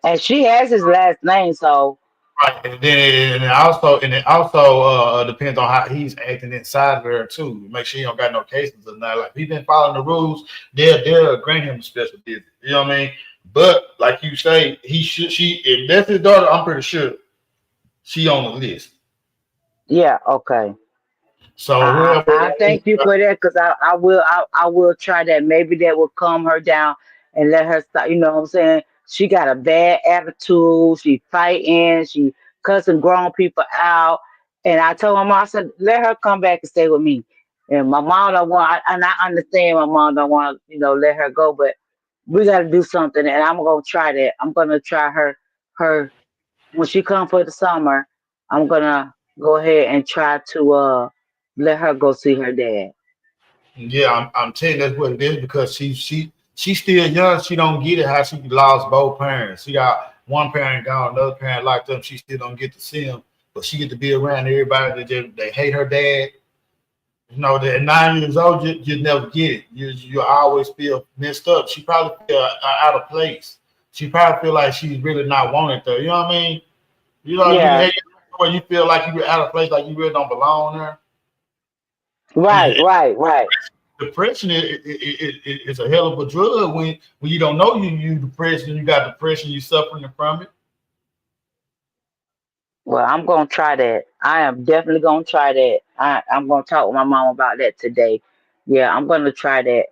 [SPEAKER 6] And she has his last name, so
[SPEAKER 2] Right, and it also depends on how he's acting inside of her too. Make sure he don't got no cases or nothing. Like if he been following the rules, they'll grant him a special visit. You know what I mean? But like you say, he should she if that's his daughter, I'm pretty sure she on the list.
[SPEAKER 6] yeah, okay.
[SPEAKER 2] So whoever
[SPEAKER 6] I thank you for that because I will try that. Maybe that will calm her down and let her stop. You know what I'm saying? She got a bad attitude. She fighting. She cussing grown people out. And I told my mom, I said, let her come back and stay with me. And my mom don't want, and I understand my mom don't want to, let her go, but we got to do something, and I'm gonna try that. I'm gonna try her when she come for the summer. I'm gonna go ahead and try to let her go see her dad.
[SPEAKER 2] Yeah, I'm telling you that's what it is because she's still young. She don't get it how she lost both parents. She got one parent gone, another parent locked up. She still don't get to see him, but she get to be around everybody that they hate her dad. That at 9 years old, you never get it. You always feel messed up. She probably feel out of place. She probably feel like she's really not wanted there. You know what I mean? You
[SPEAKER 6] Yeah,
[SPEAKER 2] hate where you feel like you're out of place, like you really don't belong there.
[SPEAKER 6] right,
[SPEAKER 2] And
[SPEAKER 6] right, right.
[SPEAKER 2] depression is a hell of a drug when you don't know you depressed and you got depression, you suffering from it.
[SPEAKER 6] Well, I'm gonna try that. I am definitely gonna try that. I'm gonna talk with my mom about that today. Yeah, I'm gonna try that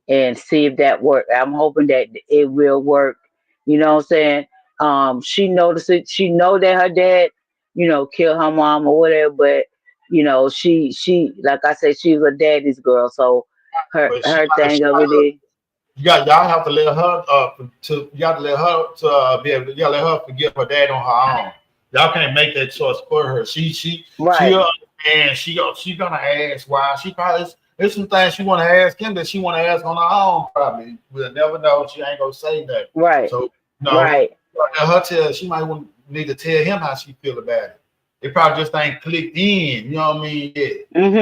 [SPEAKER 6] and see if that works. I'm hoping that it will work. You know what I'm saying? She noticed it. She know that her dad, killed her mom or whatever. But she like I said, she's a daddy's girl. So her
[SPEAKER 2] But
[SPEAKER 6] her thing of it is
[SPEAKER 2] y'all have to let her you got to let her to be able to y'all let her forgive her dad on her own. Y'all can't make that choice for her. She
[SPEAKER 6] right,
[SPEAKER 2] understand. She gonna ask why. She probably there's some things she want to ask him that she want to ask on her own. Probably we'll never know. She ain't gonna say that.
[SPEAKER 6] right,
[SPEAKER 2] So no,
[SPEAKER 6] right.
[SPEAKER 2] let her tell. She might need to tell him how she feel about it. It probably just ain't clicked in. You know what I mean? Yeah.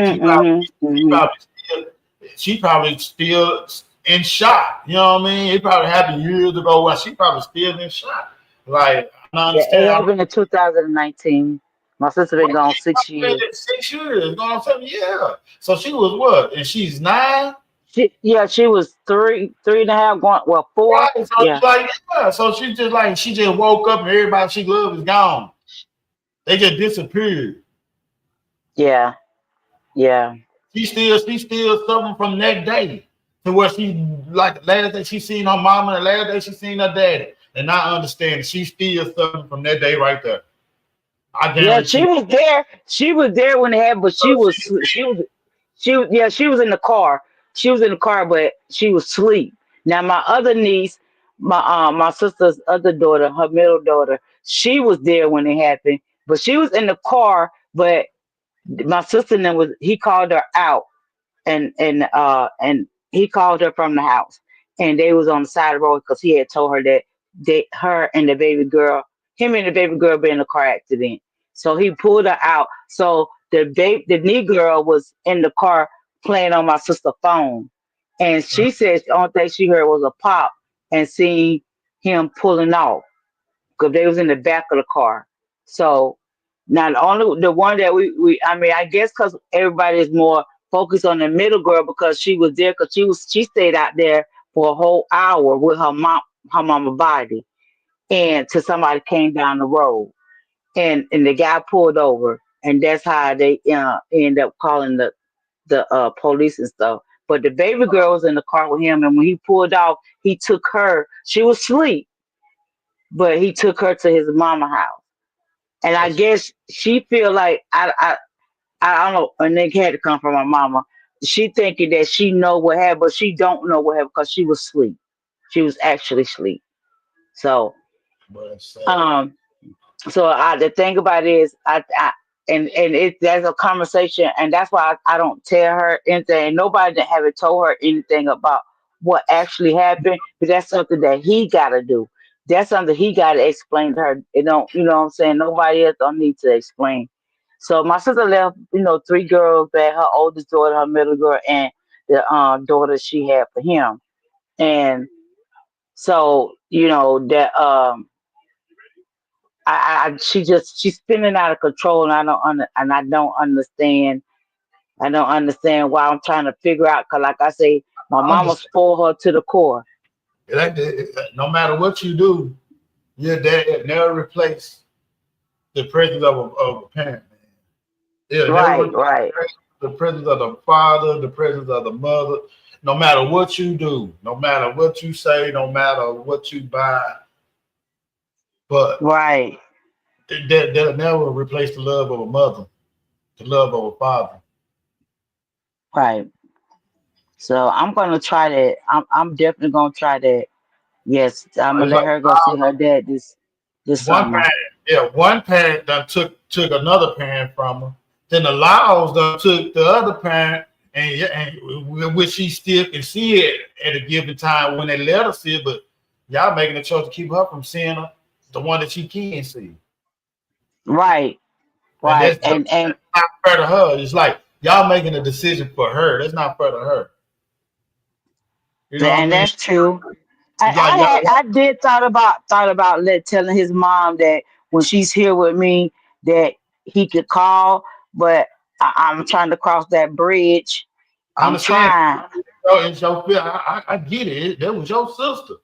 [SPEAKER 2] She
[SPEAKER 6] Mhm,
[SPEAKER 2] probably
[SPEAKER 6] mhm,
[SPEAKER 2] she
[SPEAKER 6] mhm.
[SPEAKER 2] probably still she probably still in shock. You know what I mean? It probably happened years ago when she probably still in shock. Like I don't
[SPEAKER 6] Yeah, it
[SPEAKER 2] understand.
[SPEAKER 6] happened in 2019. My sister been gone 6 years.
[SPEAKER 2] 6 years. You know what I'm saying? Yeah. So she was what? And she's 9?
[SPEAKER 6] She was three and a half, going well 4.
[SPEAKER 2] Right. So
[SPEAKER 6] Yeah,
[SPEAKER 2] she's like, yeah. So she just woke up and everybody she loved is gone. They just disappeared.
[SPEAKER 6] yeah, yeah,
[SPEAKER 2] She still suffering from that day to where she like the last day she seen her mama and the last day she seen her daddy. And I understand she's still suffering from that day right there. I
[SPEAKER 6] yeah. She
[SPEAKER 2] guarantee.
[SPEAKER 6] was there. She was there when it happened, but she was in the car. She was in the car, but she was asleep. Now my other niece, my sister's other daughter, her middle daughter, she was there when it happened, but she was in the car. But my sister then he called her out and he called her from the house, and they was on the side of the road because he had told her that her and the baby girl, him and the baby girl, been in a car accident. So he pulled her out. So the knee girl was in the car playing on my sister's phone, and she said the only thing she heard was a pop and seeing him pulling off because they was in the back of the car. So now the one that we I mean I guess because everybody is more focused on the middle girl because she was there because she stayed out there for a whole hour with her mama body and till somebody came down the road and the guy pulled over and that's how they end up calling the police and stuff. But the baby girl was in the car with him and when he pulled off he took her. She was asleep, but he took her to his mama house. And I guess she feel like I don't know, and it had to come from my mama. She thinking that she know what happened, but she don't know what happened because she was asleep. She was actually asleep. So
[SPEAKER 2] But it's sad.
[SPEAKER 6] um the thing about it is I and it there's a conversation and that's why I don't tell her anything. Nobody that haven't told her anything about what actually happened, but that's something that he gotta do. That's something he gotta explain to her. It don't what I'm saying? Nobody else don't need to explain. So my sister left, 3 girls back, her oldest daughter, her middle girl, and the daughter she had for him. And so, that she's spinning out of control, and I don't understand. I don't understand why I'm trying to figure out. Cause like I say, my
[SPEAKER 2] I
[SPEAKER 6] mama
[SPEAKER 2] understand.
[SPEAKER 6] spoiled her to the core.
[SPEAKER 2] No matter what you do, your dad never replace the presence of a parent, man. It'll never
[SPEAKER 6] Right,
[SPEAKER 2] replace
[SPEAKER 6] right,
[SPEAKER 2] the presence of the father, the presence of the mother. No matter what you do, no matter what you say, no matter what you buy, but
[SPEAKER 6] right,
[SPEAKER 2] they'll never replace the love of a mother, the love of a father.
[SPEAKER 6] Right. So I'm gonna try that. I'm definitely gonna try that. Yes, I'm gonna
[SPEAKER 2] It's
[SPEAKER 6] let
[SPEAKER 2] like
[SPEAKER 6] her go see her dad this
[SPEAKER 2] one
[SPEAKER 6] summer.
[SPEAKER 2] parent, yeah, one parent done took another parent from her. Then the Laos done took the other parent, and which she still can see it at a given time when they let her see it, but y'all making a choice to keep her from seeing her, the one that she can see,
[SPEAKER 6] Right,
[SPEAKER 2] and
[SPEAKER 6] right, and
[SPEAKER 2] that's not fair to her. It's like y'all making a decision for her. That's not fair to her. You know what I
[SPEAKER 6] and
[SPEAKER 2] mean?
[SPEAKER 6] that's true.
[SPEAKER 2] It's like y'all.
[SPEAKER 6] I did thought about telling his mom that when she's here with me that he could call, but I'm trying to cross that bridge.
[SPEAKER 2] I
[SPEAKER 6] I'm
[SPEAKER 2] understand.
[SPEAKER 6] trying.
[SPEAKER 2] It's your feel. I get it. That was your sister.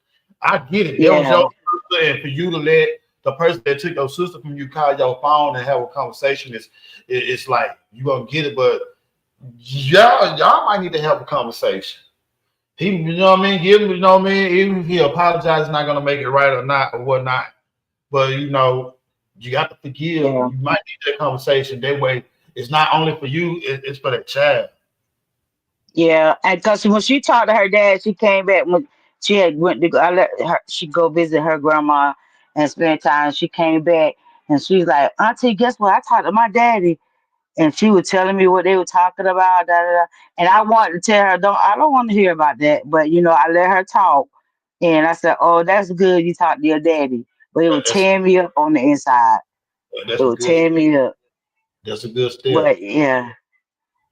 [SPEAKER 2] I get it. That was your
[SPEAKER 6] Yeah,
[SPEAKER 2] sister, and for you to let the person that took your sister from you call your phone and have a conversation it's like you gonna get it, but y'all might need to have a conversation. He, you know what I mean? Give him, you know what I mean? Even if he apologizes, not gonna make it right or not or whatnot. But you got to forgive.
[SPEAKER 6] yeah.
[SPEAKER 2] You might need that conversation. That way, it's not only for you; it's for that child.
[SPEAKER 6] Yeah, and because when she talked to her dad, she came back when she had went to go. I let her she go visit her grandma and spend time. She came back and she's like, "Auntie, guess what? I talked to my daddy." And she was telling me what they were talking about. Da, da, da. And I wanted to tell her, I don't want to hear about that. But I let her talk, and I said, "Oh, that's good. You talked to your daddy." But it would
[SPEAKER 2] That's
[SPEAKER 6] tear me up on the inside. It
[SPEAKER 2] that's a
[SPEAKER 6] would
[SPEAKER 2] good.
[SPEAKER 6] tear me up.
[SPEAKER 2] That's a good step.
[SPEAKER 6] But yeah.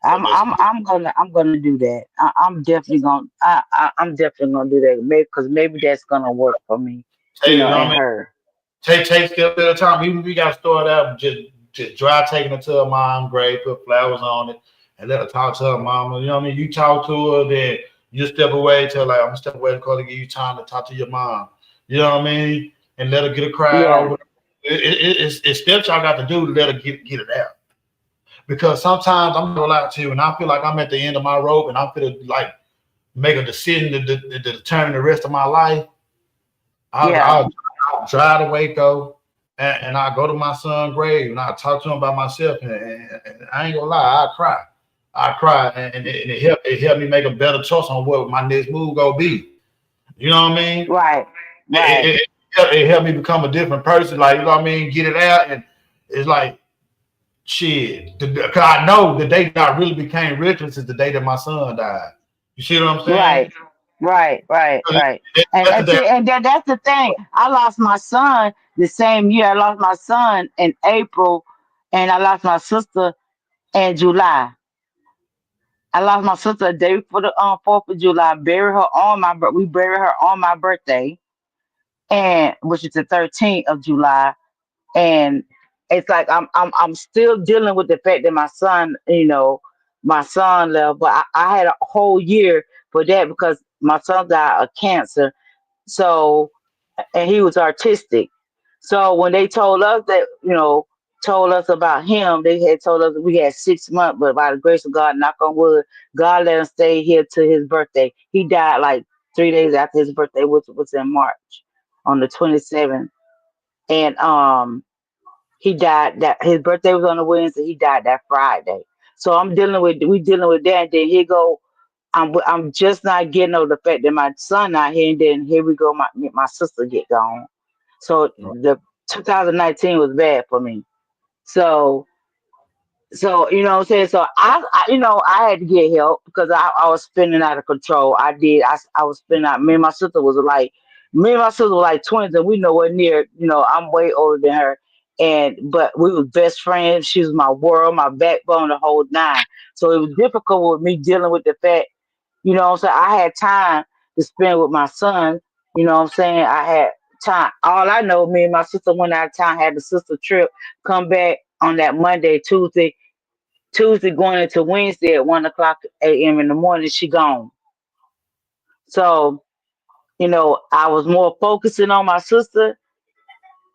[SPEAKER 2] That's
[SPEAKER 6] I'm gonna do that. I'm definitely gonna do that. Maybe because maybe that's gonna work for me,
[SPEAKER 2] you know what I
[SPEAKER 6] and
[SPEAKER 2] mean.
[SPEAKER 6] her.
[SPEAKER 2] Take steps at a time. Even if you got to start out just dry taking her to her mom grave, put flowers on it, and let her talk to her mama. You know what I mean? You talk to her, then you step away, tell her, like, I'm gonna step away because to give you time to talk to your mom. You know what I mean? And let her get a cry
[SPEAKER 6] Yeah,
[SPEAKER 2] over. It's steps y'all got to do to let her get it out. Because sometimes I'm gonna lie to you, and I feel like I'm at the end of my rope, and I'm gonna like make a decision to determine the rest of my life.
[SPEAKER 6] yeah,
[SPEAKER 2] I'll drive to Waco and I go to my son's grave and I talk to him about myself and I ain't gonna lie, I cry. I cry and it helped me make a better choice on what my next move gonna be. You know what I mean?
[SPEAKER 6] right, right.
[SPEAKER 2] It, it helped me become a different person. Like, you know what I mean? Get it out and it's like shit. Cause I know the day that I really became reckless is the day that my son died. You see what I'm saying?
[SPEAKER 6] Right, right, right,
[SPEAKER 2] 'Cause
[SPEAKER 6] right.
[SPEAKER 2] that's the
[SPEAKER 6] And
[SPEAKER 2] day.
[SPEAKER 6] see, and that's the thing. I lost my son the same year. I lost my son in April, and I lost my sister in July. I lost my sister a day for the 4th of July. Buried her on we buried her on my birthday, and which is the 13th of July. And it's like I'm still dealing with the fact that my son left, but I had a whole year for that because my son died of cancer. So, and he was artistic. So when they told us that, told us about him, they had told us we had 6 months, but by the grace of God, knock on wood, God let him stay here to his birthday. He died like 3 days after his birthday, which was in March on the 27th. And he died that his birthday was on a Wednesday. He died that Friday. So we dealing with that. And then here go. I'm just not getting over the fact that my son not here. And then here we go. My sister get gone. So the 2019 was bad for me. So you know what I'm saying? So I had to get help because I was spinning out of control. I did. I was spinning out. Me and my sister were like twins, and we nowhere near. I'm way older than her, but we were best friends. She was my world, my backbone, the whole nine. So it was difficult with me dealing with the fact, what I'm saying. I had time to spend with my son. You know what I'm saying? I had time. All I know, me and my sister went out of town, had the sister trip, come back on that Monday, Tuesday going into Wednesday at 1 o'clock a.m. in the morning, she gone. So, I was more focusing on my sister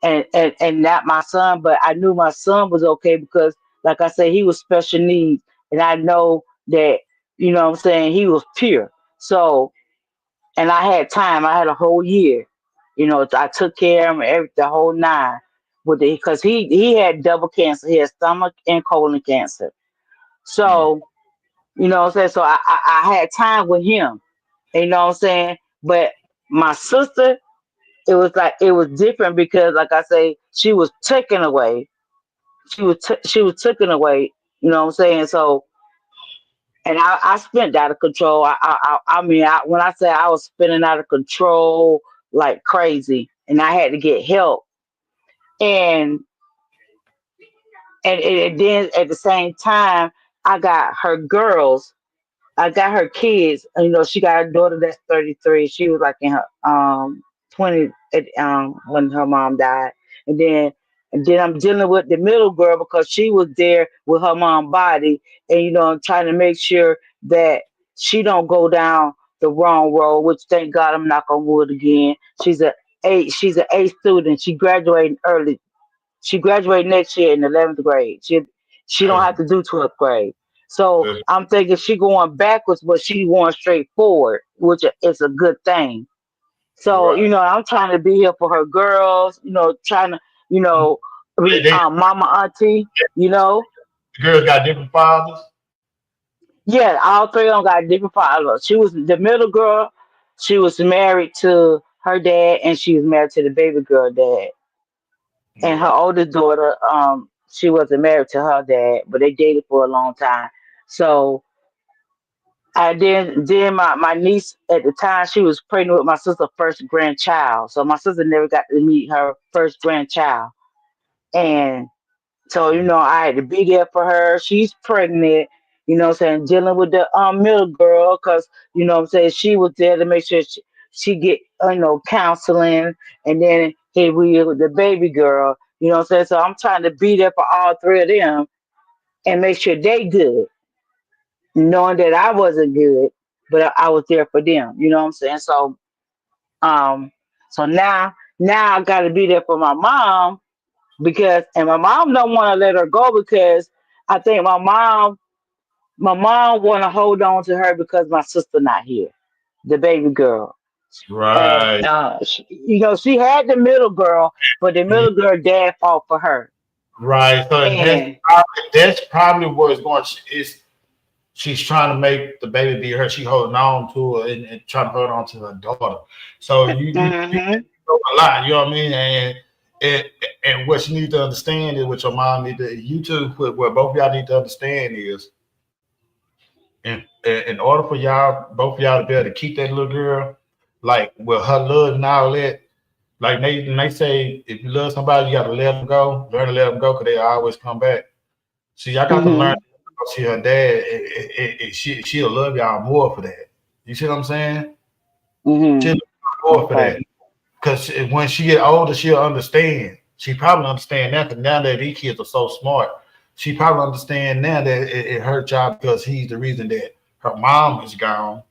[SPEAKER 6] and not my son, but I knew my son was okay because, like I said, he was special needs. And I know that, what I'm saying, he was pure. So, and I had time, I had a whole year. I took care of him the whole nine because he had double cancer. He had stomach and colon cancer.
[SPEAKER 2] Mm.
[SPEAKER 6] So, You know what I'm saying? So I had time with him. You know what I'm saying? But my sister, it was like it was different because, like I say, she was taken away. She was taken away. You know what I'm saying? So, and I spent out of control. I mean, when I say I was spinning out of control like crazy, and I had to get help. And and then at the same time, I got her girls. I got her kids. You know, she got a daughter that's 33. She was like in her 20 when her mom died, and then I'm dealing with the middle girl because she was there with her mom body, and you know, I'm trying to make sure that she don't go down the wrong road. Which thank God I'm not on wood again. She's an A student. She graduated early. She graduated next year in 11th grade. She don't have to do 12th grade. So I'm thinking she going backwards, but she going straight forward, which is a good thing. So you
[SPEAKER 2] Right.
[SPEAKER 6] know, I'm trying to be here for her girls. You know, trying to you know be
[SPEAKER 2] They
[SPEAKER 6] mama auntie. You know,
[SPEAKER 2] the girls got different fathers.
[SPEAKER 6] yeah, all three of them got different fathers. She was the middle girl. She was married to her dad, and she was married to the baby girl dad. And her
[SPEAKER 2] Right.
[SPEAKER 6] oldest daughter, she wasn't married to her dad, but they dated for a long time. So I then my niece at the time she was pregnant with my sister's first grandchild. So my sister never got to meet her first grandchild. And so, you know, I had to be there for her. She's pregnant, you know what I'm saying, dealing with the middle girl because, you know what I'm saying, she was there to make sure she get, you know, counseling. And then here we are with the baby girl, you know what I'm saying? So I'm trying to be there for all three of them and make sure they good, knowing that I wasn't good, but I was there for them, you know what I'm saying? Um, so now I got to be there for my mom because, and my mom don't want to let her go because I think my mom want to hold on to her because my sister not here, the baby girl, and
[SPEAKER 2] Right.
[SPEAKER 6] you know she had the middle girl, but the middle girl dad fought for her,
[SPEAKER 2] Right. So
[SPEAKER 6] and
[SPEAKER 2] that's probably what it's going. Is she's trying to make the baby be her. She holding on to her and trying to hold on to her daughter. So you
[SPEAKER 6] hmm
[SPEAKER 2] know a lot. You know what I mean? And and what you need to understand is what your mom need to. You two, what both of y'all need to understand is, in order for y'all, both of y'all to be able to keep that little girl, like with her love and all that. Like they say, if you love somebody, you got to let them go. Learn to let them go, because they always come back. See, I got to learn
[SPEAKER 6] hmm
[SPEAKER 2] to see her dad. She'll love y'all more for that. You see what I'm saying?
[SPEAKER 6] hmm
[SPEAKER 2] She'll love y'all more for
[SPEAKER 6] okay,
[SPEAKER 2] that. Because when she get older, she'll understand. She probably understand now, because now that these kids are so smart, she probably understand now that it hurt y'all because he's the reason that her mom is gone.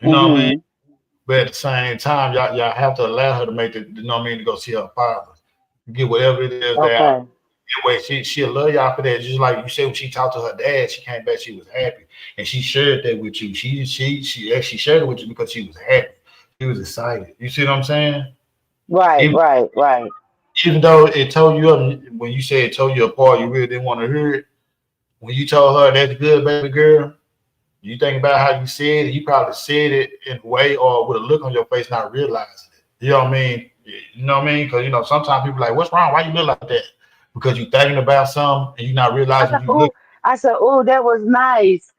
[SPEAKER 2] You know what I mean?
[SPEAKER 6] hmm
[SPEAKER 2] But at the same time, y'all have to allow her to make the, you know what I mean, to go see her father. Get whatever it is that
[SPEAKER 6] okay,
[SPEAKER 2] way she'll love y'all for that. Just like you said, when she talked to her dad, she came back, she was happy, and she shared that with you. She shared it with you because she was happy. She was excited. You see what I'm saying?
[SPEAKER 6] right,
[SPEAKER 2] Even
[SPEAKER 6] right, right.
[SPEAKER 2] even though it told you when you said it told you apart, you really didn't want to hear it. When you told her that's good, baby girl, you think about how you said it. You probably said it in a way or with a look on your face, not realizing it. You know what I mean? You know what I mean? Because sometimes people are like, "What's wrong? Why you look like that?" Because you thinking about something and you're not
[SPEAKER 6] I
[SPEAKER 2] realizing
[SPEAKER 6] said,
[SPEAKER 2] you look.
[SPEAKER 6] oh, that was nice.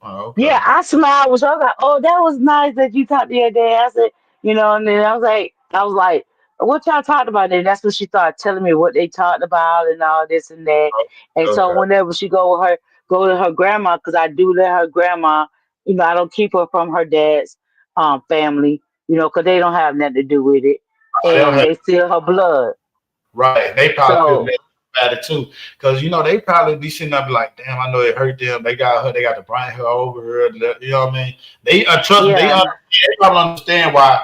[SPEAKER 2] Oh,
[SPEAKER 6] Yeah,
[SPEAKER 2] okay.
[SPEAKER 6] I smiled, which I was like, "Oh, that was nice that you talked to your dad." I said, and then I was like, "What y'all talked about?" And that's when she started telling me what they talked about and all this and that. And so
[SPEAKER 2] Okay.
[SPEAKER 6] whenever she go to her grandma, because I do let her grandma, I don't keep her from her dad's family, because they don't have nothing to do with it,
[SPEAKER 2] They don't
[SPEAKER 6] and
[SPEAKER 2] have
[SPEAKER 6] they still her blood.
[SPEAKER 2] right. They probably feel
[SPEAKER 6] So
[SPEAKER 2] mad about it too, because they probably be sitting up like, "Damn, I know it hurt them. They got her. They got to bring her over here." You know what I mean? They trust me.
[SPEAKER 6] yeah,
[SPEAKER 2] They probably understand why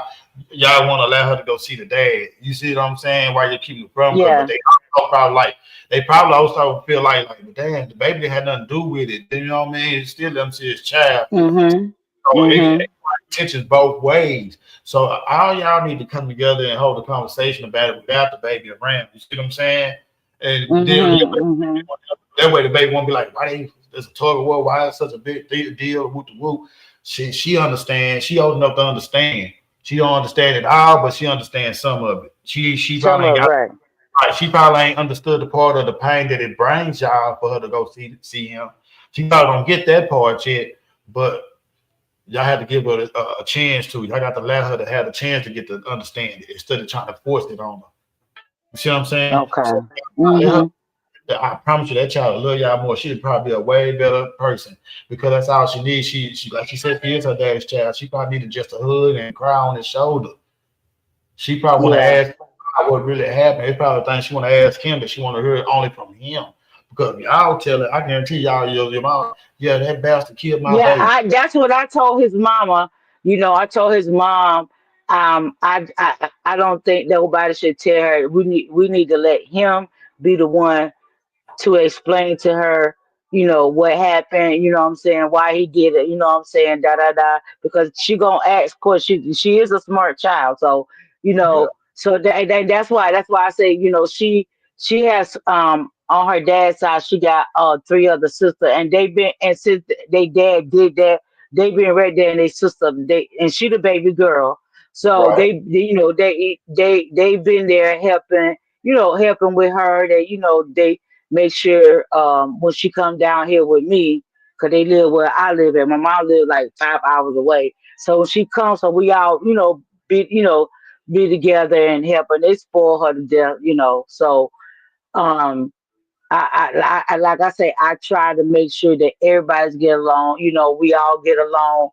[SPEAKER 2] y'all want to let her to go see the dad. You see what I'm saying? Why you're keeping it from her, but
[SPEAKER 6] yeah,
[SPEAKER 2] they also probably like. They probably also feel like, damn, the baby had nothing to do with it. You know what I mean? It's still them see his child.
[SPEAKER 6] mhm,
[SPEAKER 2] So it
[SPEAKER 6] mhm,
[SPEAKER 2] tensions both ways. So all y'all need to come together and hold a conversation about it without the baby around. You see what I'm saying? And then
[SPEAKER 6] mhm, mhm.
[SPEAKER 2] That way the baby won't be like, why they there's a tug of war, why is such a big deal with the whoop. She understands, she old enough to understand. She don't understand it all, but she understands some of it. She
[SPEAKER 6] Some
[SPEAKER 2] probably ain't
[SPEAKER 6] of
[SPEAKER 2] got
[SPEAKER 6] right.
[SPEAKER 2] right. She probably ain't understood the part of the pain that it brings y'all for her to go see him. She probably don't get that part yet, but y'all had to give her a chance to. Y'all got to let her to have a chance to get to understand it instead of trying to force it on her. You see what I'm saying?
[SPEAKER 6] Okay.
[SPEAKER 2] So let her,
[SPEAKER 6] Mm-hmm.
[SPEAKER 2] I promise you that child will love y'all more. She'd probably be a way better person because that's all she needs. She like she said, she is her daddy's child. She probably needed just a hug and cry on his shoulder. She probably want to
[SPEAKER 6] Yeah.
[SPEAKER 2] ask what really happened. It's probably the thing she want to ask him, but she want to hear it only from him. Because y'all tell her, I guarantee y'all, your mom, yeah, that bastard killed my
[SPEAKER 6] Yeah,
[SPEAKER 2] baby.
[SPEAKER 6] I that's what I told his mama. I told his mom, I don't think nobody should tell her. We need to let him be the one to explain to her, what happened, what I'm saying, why he did it, what I'm saying, da da da. Because she gonna ask, of course, she is a smart child, so
[SPEAKER 2] Yeah,
[SPEAKER 6] that's why I say, she has on her dad's side, she got three other sisters, and since they dad did that, they been right there, and they sister, and she the baby girl, so
[SPEAKER 2] right.
[SPEAKER 6] they've been there helping with her. They make sure when she come down here with me, because they live where I live at. My mom live like 5 hours away. So when she comes, so we all, be together and help her. They spoil her to death. So um like I say, I try to make sure that everybody's get along. We all get along.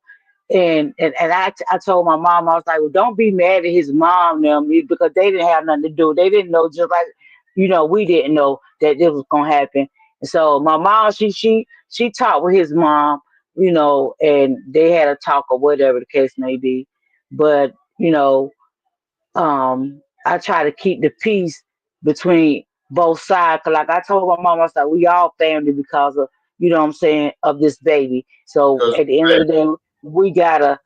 [SPEAKER 6] And I told my mom, I was like, well, don't be mad at his mom them because they didn't have nothing to do. They didn't know, just like we didn't know that this was gonna happen. And so my mom, she talked with his mom, and they had a talk or whatever the case may be. But I try to keep the peace between both sides. 'Cause like I told my mom, I was like, we all family because of, what I'm saying, of this baby. So
[SPEAKER 2] Because
[SPEAKER 6] at the end of the day, we gotta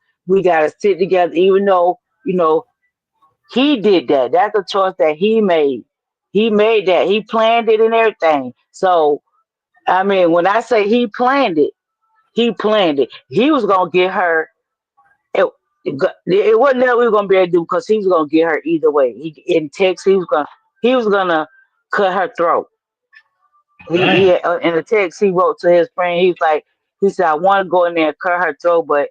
[SPEAKER 6] sit together, even though, he did that. That's a choice that he made. He made that. He planned it and everything. So I mean, when I say he planned it, he planned it. He was gonna get her it wasn't that we were gonna be able to do because he was gonna get her either way. In text, he was gonna cut her throat. He
[SPEAKER 2] damn,
[SPEAKER 6] had, in the text he wrote to his friend. He said, I want to go in there and cut her throat, but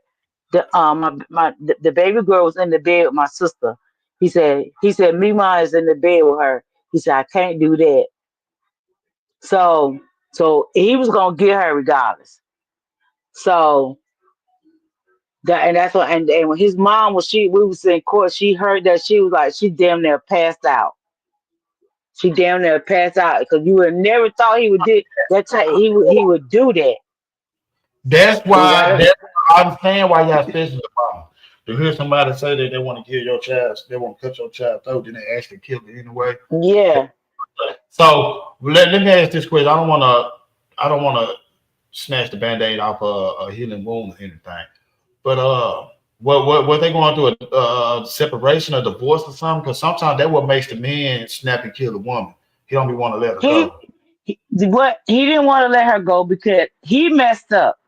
[SPEAKER 6] the baby girl was in the bed with my sister. He said Mima is in the bed with her. He said I can't do that. So he was gonna get her regardless. So that's what, and when his mom we was in court, she heard that, she was like, she damn near passed out. She damn near passed out because you would never thought he would do that. He would do that.
[SPEAKER 2] that's
[SPEAKER 6] We
[SPEAKER 2] why.
[SPEAKER 6] got
[SPEAKER 2] That's I understand why y'all especially the problem. To hear somebody say that they want to kill your child, they want to cut your child throat, then they actually kill it anyway.
[SPEAKER 6] Yeah.
[SPEAKER 2] So let me ask this question. I don't want to snatch the band-aid off a healing wound or anything. But what they going through a separation or divorce or something? Because sometimes that what makes the man snap and kill the woman. He don't be want to let her
[SPEAKER 6] He,
[SPEAKER 2] go.
[SPEAKER 6] he didn't want to let her go because he messed up.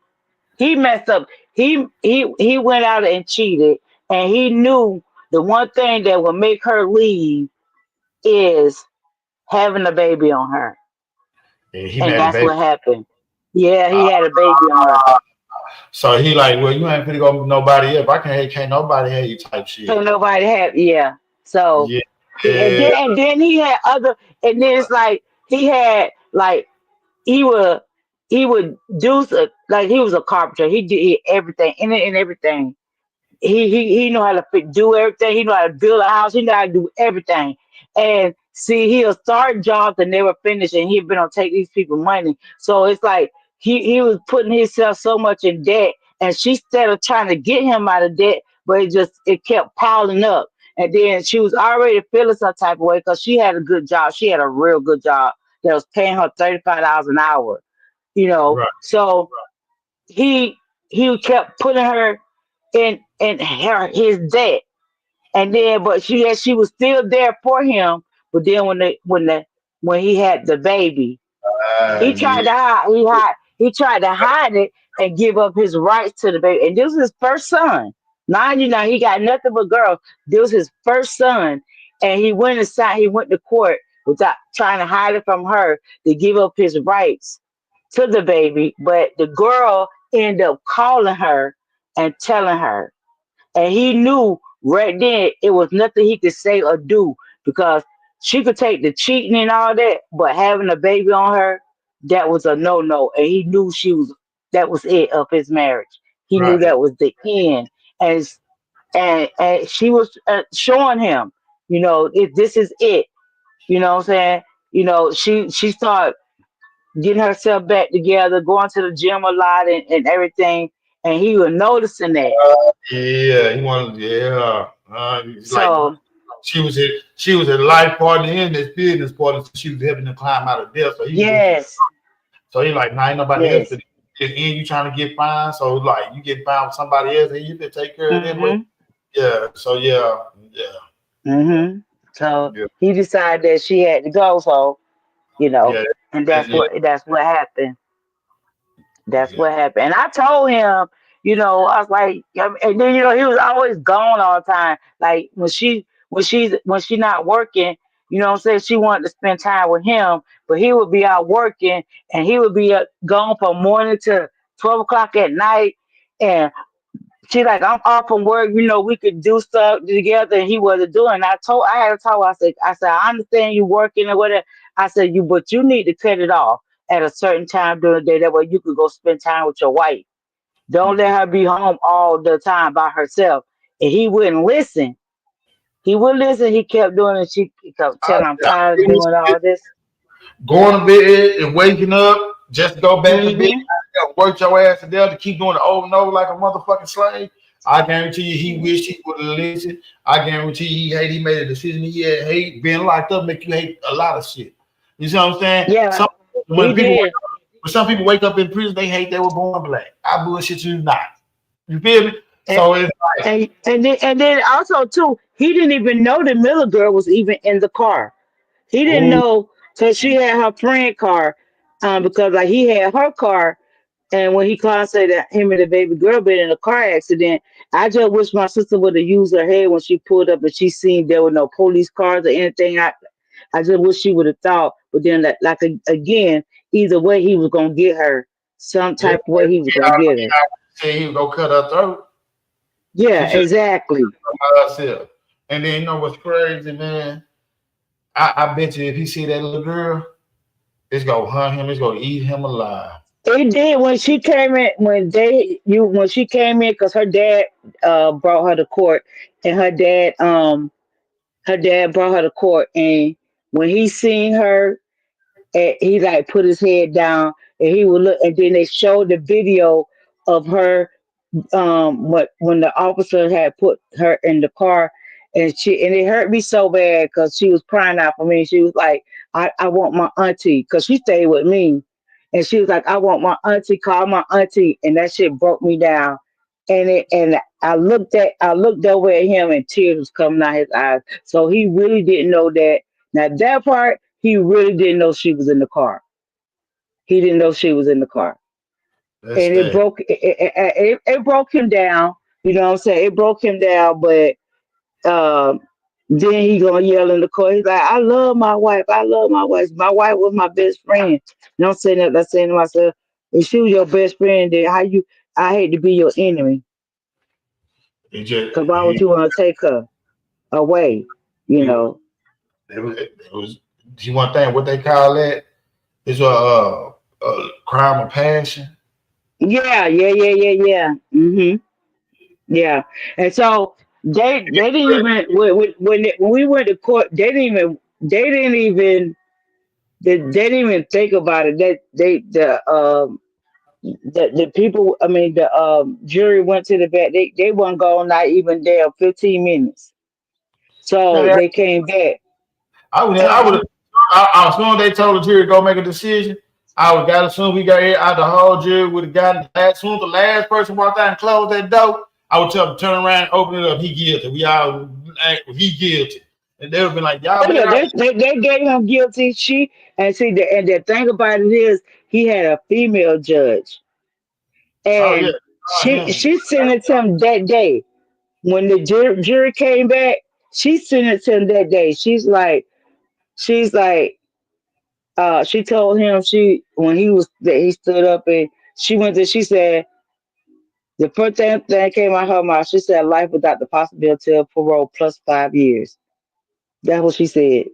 [SPEAKER 6] He messed up. He went out and cheated, and he knew the one thing that would make her leave is having a baby on her.
[SPEAKER 2] And he
[SPEAKER 6] And
[SPEAKER 2] made a
[SPEAKER 6] that's
[SPEAKER 2] baby.
[SPEAKER 6] what happened. Yeah, he
[SPEAKER 2] Uh,
[SPEAKER 6] had a baby on her.
[SPEAKER 2] so he like, well, you ain't finna go with nobody else. If I can't nobody hate you type shit.
[SPEAKER 6] Can't nobody have, yeah. So
[SPEAKER 2] Yeah,
[SPEAKER 6] and
[SPEAKER 2] yeah,
[SPEAKER 6] then he had other, and then it's like he had like he would do like he was a carpenter. He did everything and everything. He know how to do everything. He know how to build a house. He know how to do everything. And see, he'll start jobs and never finish, and he'd been on take these people money. So it's like he was putting himself so much in debt, and she instead of trying to get him out of debt, but it kept piling up. And then she was already feeling some type of way because she had a good job. She had a real good job that was paying her $35 an hour.
[SPEAKER 2] right.
[SPEAKER 6] So he he kept putting her in his debt, and then but she was still there for him. But then when he had the baby, He tried to hide. He tried to hide it and give up his rights to the baby. And this was his first son. Now you know he got nothing but girls. This was his first son, and he went inside. He went to court without trying to hide it from her to give up his rights to the baby. But the girl ended up calling her and telling her. And he knew right then it was nothing he could say or do because she could take the cheating and all that, but having a baby on her, that was a no. And he knew that was it of his marriage. He knew
[SPEAKER 2] Right.
[SPEAKER 6] that was the end. And and she was showing him, if this is it. You know what I'm saying? She started getting herself back together, going to the gym a lot and everything. And he was noticing that.
[SPEAKER 2] Yeah, he wanted. Yeah, it's like
[SPEAKER 6] So
[SPEAKER 2] she was a life partner in this business partner. So she was helping him climb out of death. So he was doing.
[SPEAKER 6] yes,
[SPEAKER 2] So he like, nah, ain't nobody else.
[SPEAKER 6] yes.
[SPEAKER 2] But in the end, you trying to get fined. So like, you get fined with somebody else, and you can take care of them. But
[SPEAKER 6] Mm-hmm.
[SPEAKER 2] yeah. So yeah.
[SPEAKER 6] Mm-hmm. So
[SPEAKER 2] Yeah.
[SPEAKER 6] he decided that she had to go. So
[SPEAKER 2] Yeah.
[SPEAKER 6] and
[SPEAKER 2] Yeah.
[SPEAKER 6] that's what happened. That's
[SPEAKER 2] Yeah.
[SPEAKER 6] what happened. And I told him, I was like, and then he was always gone all the time. Like when she not working, what I'm saying, she wanted to spend time with him, but he would be out working, and he would be gone from morning to 12 o'clock at night. And she like, I'm off from work, we could do stuff together, and he wasn't doing. I had to tell her, I said, I understand you working or whatever. I said, but you need to cut it off at a certain time during the day. That way you could go spend time with your wife. Don't let her be home all the time by herself. And he wouldn't listen. He would listen. He kept doing it. She kept telling him, I'm tired of doing all this.
[SPEAKER 2] Going to bed and waking up just to go back to bed.
[SPEAKER 6] Hmm.
[SPEAKER 2] Work your ass to death to keep doing it over and over like a motherfucking slave. I guarantee you, he wished he would have listened. I guarantee you, he made a decision. He had hate being locked up, make you hate a lot of shit. You see what I'm saying?
[SPEAKER 6] Yeah,
[SPEAKER 2] When
[SPEAKER 6] he
[SPEAKER 2] people
[SPEAKER 6] did.
[SPEAKER 2] when some people wake up in prison, they hate they were born black. I bullshit you not. You feel me?
[SPEAKER 6] And,
[SPEAKER 2] So it's like,
[SPEAKER 6] and then also too, he didn't even know the Miller girl was even in the car. He didn't
[SPEAKER 2] oh,
[SPEAKER 6] know till she had her friend car, because like he had her car, and when he called and said that him and the baby girl been in a car accident, I just wish my sister would have used her head when she pulled up and she seen there were no police cars or anything. I just wish she would have thought, but then again, either way he was gonna get her, some
[SPEAKER 2] yeah,
[SPEAKER 6] type of way he was gonna get her.
[SPEAKER 2] say he was gonna cut her throat.
[SPEAKER 6] Yeah,
[SPEAKER 2] She should
[SPEAKER 6] exactly.
[SPEAKER 2] have by herself. And then you know what's crazy, man? I bet you if he see that little girl, it's gonna hunt him. It's gonna eat him alive.
[SPEAKER 6] It did when she came in when she came in because her dad brought her to court, and her dad brought her to court, and when he seen her, and he like put his head down, and he would look, and then they showed the video of her, what when the officer had put her in the car, and it hurt me so bad because she was crying out for me. She was like, I want my auntie, because she stayed with me, and she was like, I want my auntie, call my auntie, and that shit broke me down. And I looked over at him, and tears was coming out his eyes. So he really didn't know that. Now that part, he really didn't know she was in the car. He didn't know she was in the car,
[SPEAKER 2] That's
[SPEAKER 6] and it
[SPEAKER 2] sad.
[SPEAKER 6] broke it broke him down. You know what I'm saying? It broke him down, but um, then he gonna yell in the car. He's like, "I love my wife. I love my wife. My wife was my best friend." You know what I'm saying? That, that's saying to myself, if she was your best friend, then how you? I hate to be your enemy.
[SPEAKER 2] He just
[SPEAKER 6] Cause why would
[SPEAKER 2] he
[SPEAKER 6] you want to take her away? You
[SPEAKER 2] it was
[SPEAKER 6] know?
[SPEAKER 2] it was see one thing what they call that is a crime of passion.
[SPEAKER 6] Yeah. Yeah, and so they didn't even when we went to court, they didn't even think about it. The people, I mean the jury went to the vet. They weren't gone not even there 15 minutes. So
[SPEAKER 2] Yeah,
[SPEAKER 6] they came back.
[SPEAKER 2] I would have as soon as they told the jury to go make a decision, I would got as soon as we got here out the whole jury would have gotten as soon as the last person walked out and closed that door, I would tell them turn around, open it up, he guilty. We all he guilty. And they would be like, y'all
[SPEAKER 6] Oh
[SPEAKER 2] better
[SPEAKER 6] yeah,
[SPEAKER 2] not.
[SPEAKER 6] they gave him guilty. And the thing about it is he had a female judge,
[SPEAKER 2] Oh yeah,
[SPEAKER 6] and
[SPEAKER 2] him.
[SPEAKER 6] she sentenced him that day. When the jury came back, she sentenced him that day. She's like, she told him she when he was that he stood up and she said the first thing that came out of her mouth, she said life without the possibility of parole plus 5 years. That's what she said.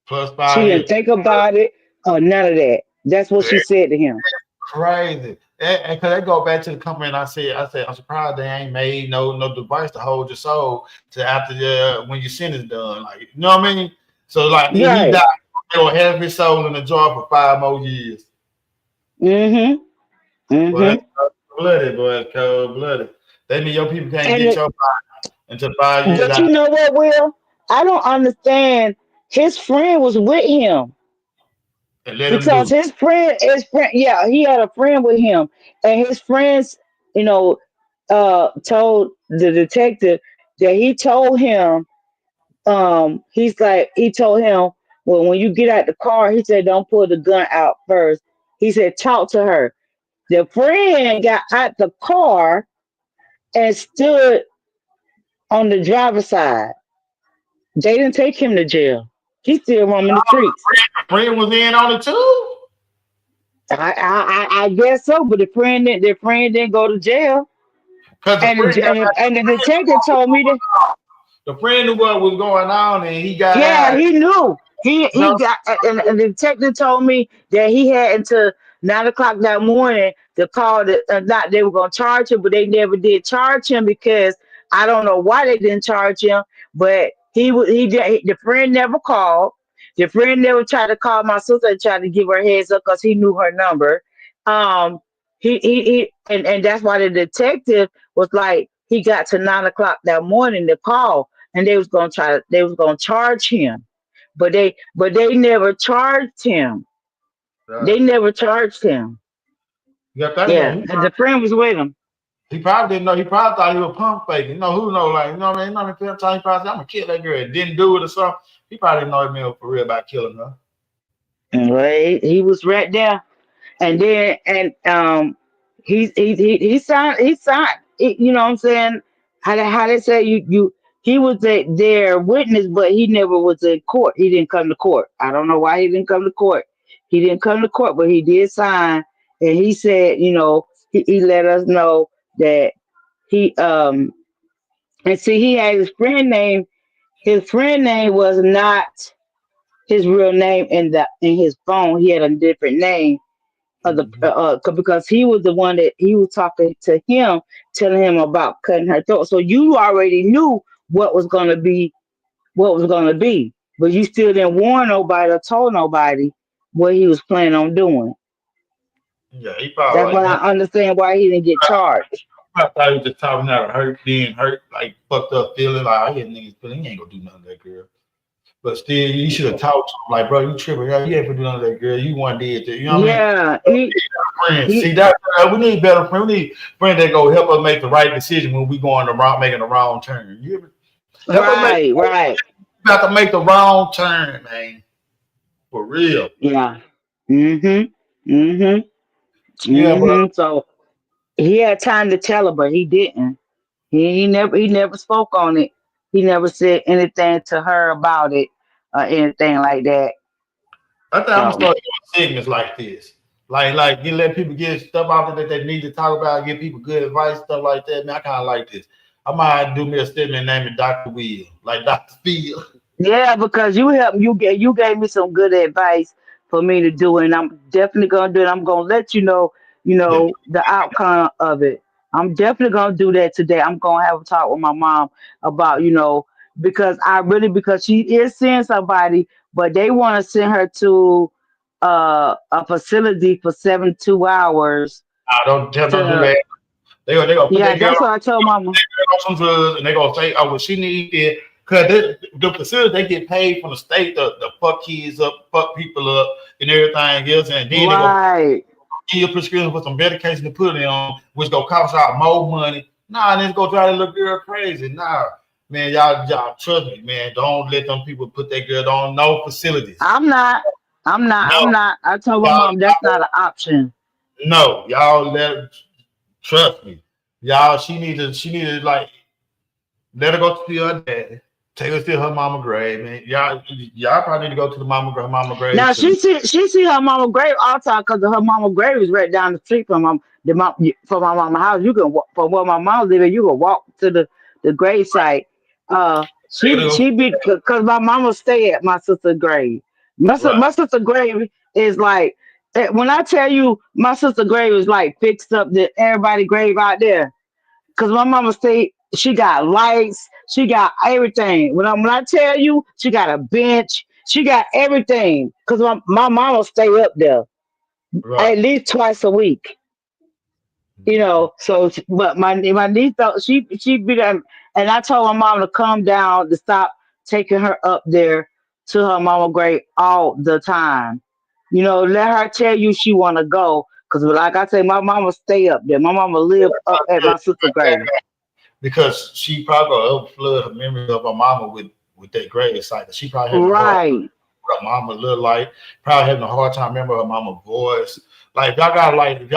[SPEAKER 2] Plus
[SPEAKER 6] She
[SPEAKER 2] 5 years.
[SPEAKER 6] didn't think about it or none of that. That's what she said to him.
[SPEAKER 2] Crazy. And cause they go back to the company and I said, I'm surprised they ain't made no device to hold your soul to after when your sin is done. Like, you know what I mean? So like he
[SPEAKER 6] Right.
[SPEAKER 2] died, they will have his soul in the jar for 5 more years.
[SPEAKER 6] Mm-hmm.
[SPEAKER 2] Well, that's
[SPEAKER 6] Mm-hmm.
[SPEAKER 2] cold blooded, boy. It's cold blooded. That mean your people can't
[SPEAKER 6] And
[SPEAKER 2] get your body until 5 years
[SPEAKER 6] but you
[SPEAKER 2] out
[SPEAKER 6] know what, Will? I don't understand. His friend was with him
[SPEAKER 2] and let him
[SPEAKER 6] because
[SPEAKER 2] do it.
[SPEAKER 6] yeah, he had a friend with him, and his friends, you know, told the detective that he told him, he told him, well, when you get out the car, he said, don't pull the gun out first. He said, talk to her. The friend got out the car and stood on the driver's side. They didn't take him to jail. He's still roaming the streets.
[SPEAKER 2] Friend was in on it too.
[SPEAKER 6] I guess so, but the friend didn't go to jail.
[SPEAKER 2] Cause
[SPEAKER 6] And the detective told me that
[SPEAKER 2] the friend knew what was going on and he got
[SPEAKER 6] yeah,
[SPEAKER 2] out.
[SPEAKER 6] he knew. He
[SPEAKER 2] No,
[SPEAKER 6] got and the detective told me that he had until 9 o'clock that morning to call not they were gonna charge him, but they never did charge him because I don't know why they didn't charge him, but the friend never called. The friend never tried to call my sister and tried to give her heads up because he knew her number. Um and that's why the detective was like he got to 9 o'clock that morning to call and they was gonna charge him. But they never charged him. They never charged him.
[SPEAKER 2] you got to think about
[SPEAKER 6] Yeah.
[SPEAKER 2] it.
[SPEAKER 6] And the friend was with him.
[SPEAKER 2] He probably didn't know. He probably thought he was pump faking. You know who know? Like, you know what I mean? You know what I mean? Time he probably said, I'm gonna kill that girl. Didn't do it or something. He probably didn't know him for real about killing her.
[SPEAKER 6] Well, he was right there. And then he signed you know what I'm saying? How they say he was their witness, but he never was in court. He didn't come to court. I don't know why he didn't come to court. He didn't come to court, but he did sign, and he said, he let us know that he and see he had his friend name. His friend name was not his real name in his phone. He had a different name of the
[SPEAKER 2] Mhm.
[SPEAKER 6] because he was the one that he was talking to him, telling him about cutting her throat. So you already knew what was gonna be, but you still didn't warn nobody or told nobody what he was planning on doing.
[SPEAKER 2] Yeah, he probably
[SPEAKER 6] That's
[SPEAKER 2] like,
[SPEAKER 6] why
[SPEAKER 2] man,
[SPEAKER 6] I understand why he didn't get charged.
[SPEAKER 2] I thought he was just talking out of hurt, being hurt, like fucked up feeling. Like, I hear niggas feeling, he ain't gonna do nothing to that girl. But still, you should have talked to him, like, bro, you tripping. You ain't gonna do nothing to that girl. You want did that. You know what I mean?
[SPEAKER 6] Yeah,
[SPEAKER 2] Friends. See
[SPEAKER 6] he
[SPEAKER 2] that we need better friends. We need friends that go help us make the right decision when we going the wrong, making the wrong turn. You hear me? Help us make
[SPEAKER 6] right,
[SPEAKER 2] we got to make the wrong turn, man. For real.
[SPEAKER 6] yeah, mhm, mhm,
[SPEAKER 2] Yeah, bro.
[SPEAKER 6] So he had time to tell her, but he didn't. He never spoke on it. He never said anything to her about it or anything like that.
[SPEAKER 2] I think I'm gonna
[SPEAKER 6] So
[SPEAKER 2] start doing segments like this. Like you let people get stuff out there that they need to talk about, give people good advice, stuff like that. Man, I kinda like this. I might do me a statement named Dr. Will, like Dr. Phil.
[SPEAKER 6] yeah, because you gave me some good advice for me to do, and I'm definitely gonna do it. I'm gonna let
[SPEAKER 2] Yeah.
[SPEAKER 6] the outcome of it. I'm definitely gonna do that today. I'm gonna have a talk with my mom about because she is seeing somebody, but they want to send her to a facility for 72 hours
[SPEAKER 2] I don't do
[SPEAKER 6] to
[SPEAKER 2] that. They gonna put
[SPEAKER 6] yeah.
[SPEAKER 2] that girl
[SPEAKER 6] That's what I told mama.
[SPEAKER 2] on some drugs and they gonna say, oh well she need it. Cause the facility they get paid from the state to fuck kids up, fuck people up and everything else, and then they go
[SPEAKER 6] Right.
[SPEAKER 2] give you a prescription for some medication to put it on, which gonna cost out more money. Nah, and then go drive that little girl crazy. Nah, Man, y'all trust me, man. Don't let them people put that girl on no facilities.
[SPEAKER 6] I'm not.
[SPEAKER 2] No,
[SPEAKER 6] I told my
[SPEAKER 2] y'all,
[SPEAKER 6] mom that's not an option.
[SPEAKER 2] no, y'all trust me. Y'all, she needed like let her go see her daddy. Take her to her mama grave, man. Y'all probably need to go to her mama grave
[SPEAKER 6] Now
[SPEAKER 2] too.
[SPEAKER 6] she see her mama grave all the time because her mama grave is right down the street from my mama house. You can from where my mom living. You can walk to the grave site.
[SPEAKER 2] Take her to go,
[SPEAKER 6] She be because my mama stay at my sister's grave.
[SPEAKER 2] right,
[SPEAKER 6] My sister grave is like when I tell you my sister grave is like fixed up the everybody grave out there. Cause my mama say she got lights, she got everything. When I tell you she got a bench, she got everything. Cause my mama stay up there
[SPEAKER 2] right.
[SPEAKER 6] at least twice a week. So but my niece thought she be there, and I told my mom to come down to stop taking her up there to her mama grave all the time. Let her tell you she wanna go. Cause like I say, my mama stay up there. My mama live up at my sister's grave.
[SPEAKER 2] Because she probably gonna flood her memory of her mama with that grave site. She probably having a hard
[SPEAKER 6] Right.
[SPEAKER 2] her mama look like, probably having a hard time remember her mama voice. Like if y'all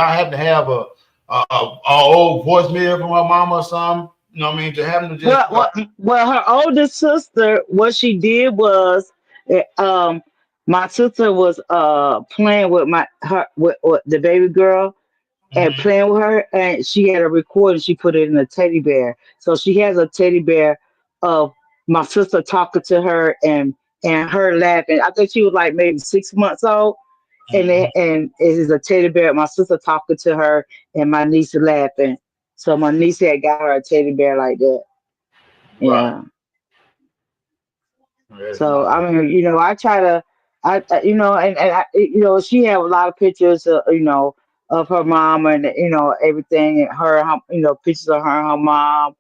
[SPEAKER 2] happen to have a old voicemail from her mama or something, you know what I mean? To have them to just
[SPEAKER 6] Well, well, well, her older sister, what she did was, my sister was playing with with the baby girl and
[SPEAKER 2] mhm,
[SPEAKER 6] playing with her, and she had a recording. She put it in a teddy bear, so she has a teddy bear of my sister talking to her and her laughing. I think she was like maybe 6 months old,
[SPEAKER 2] mhm,
[SPEAKER 6] and it is a teddy bear. My sister talking to her and my niece laughing. So my niece had got her a teddy bear like that.
[SPEAKER 2] right.
[SPEAKER 6] Yeah.
[SPEAKER 2] That's
[SPEAKER 6] So
[SPEAKER 2] nice.
[SPEAKER 6] I mean, I try to, she have a lot of pictures, of her mom and everything, and pictures of her and her mom,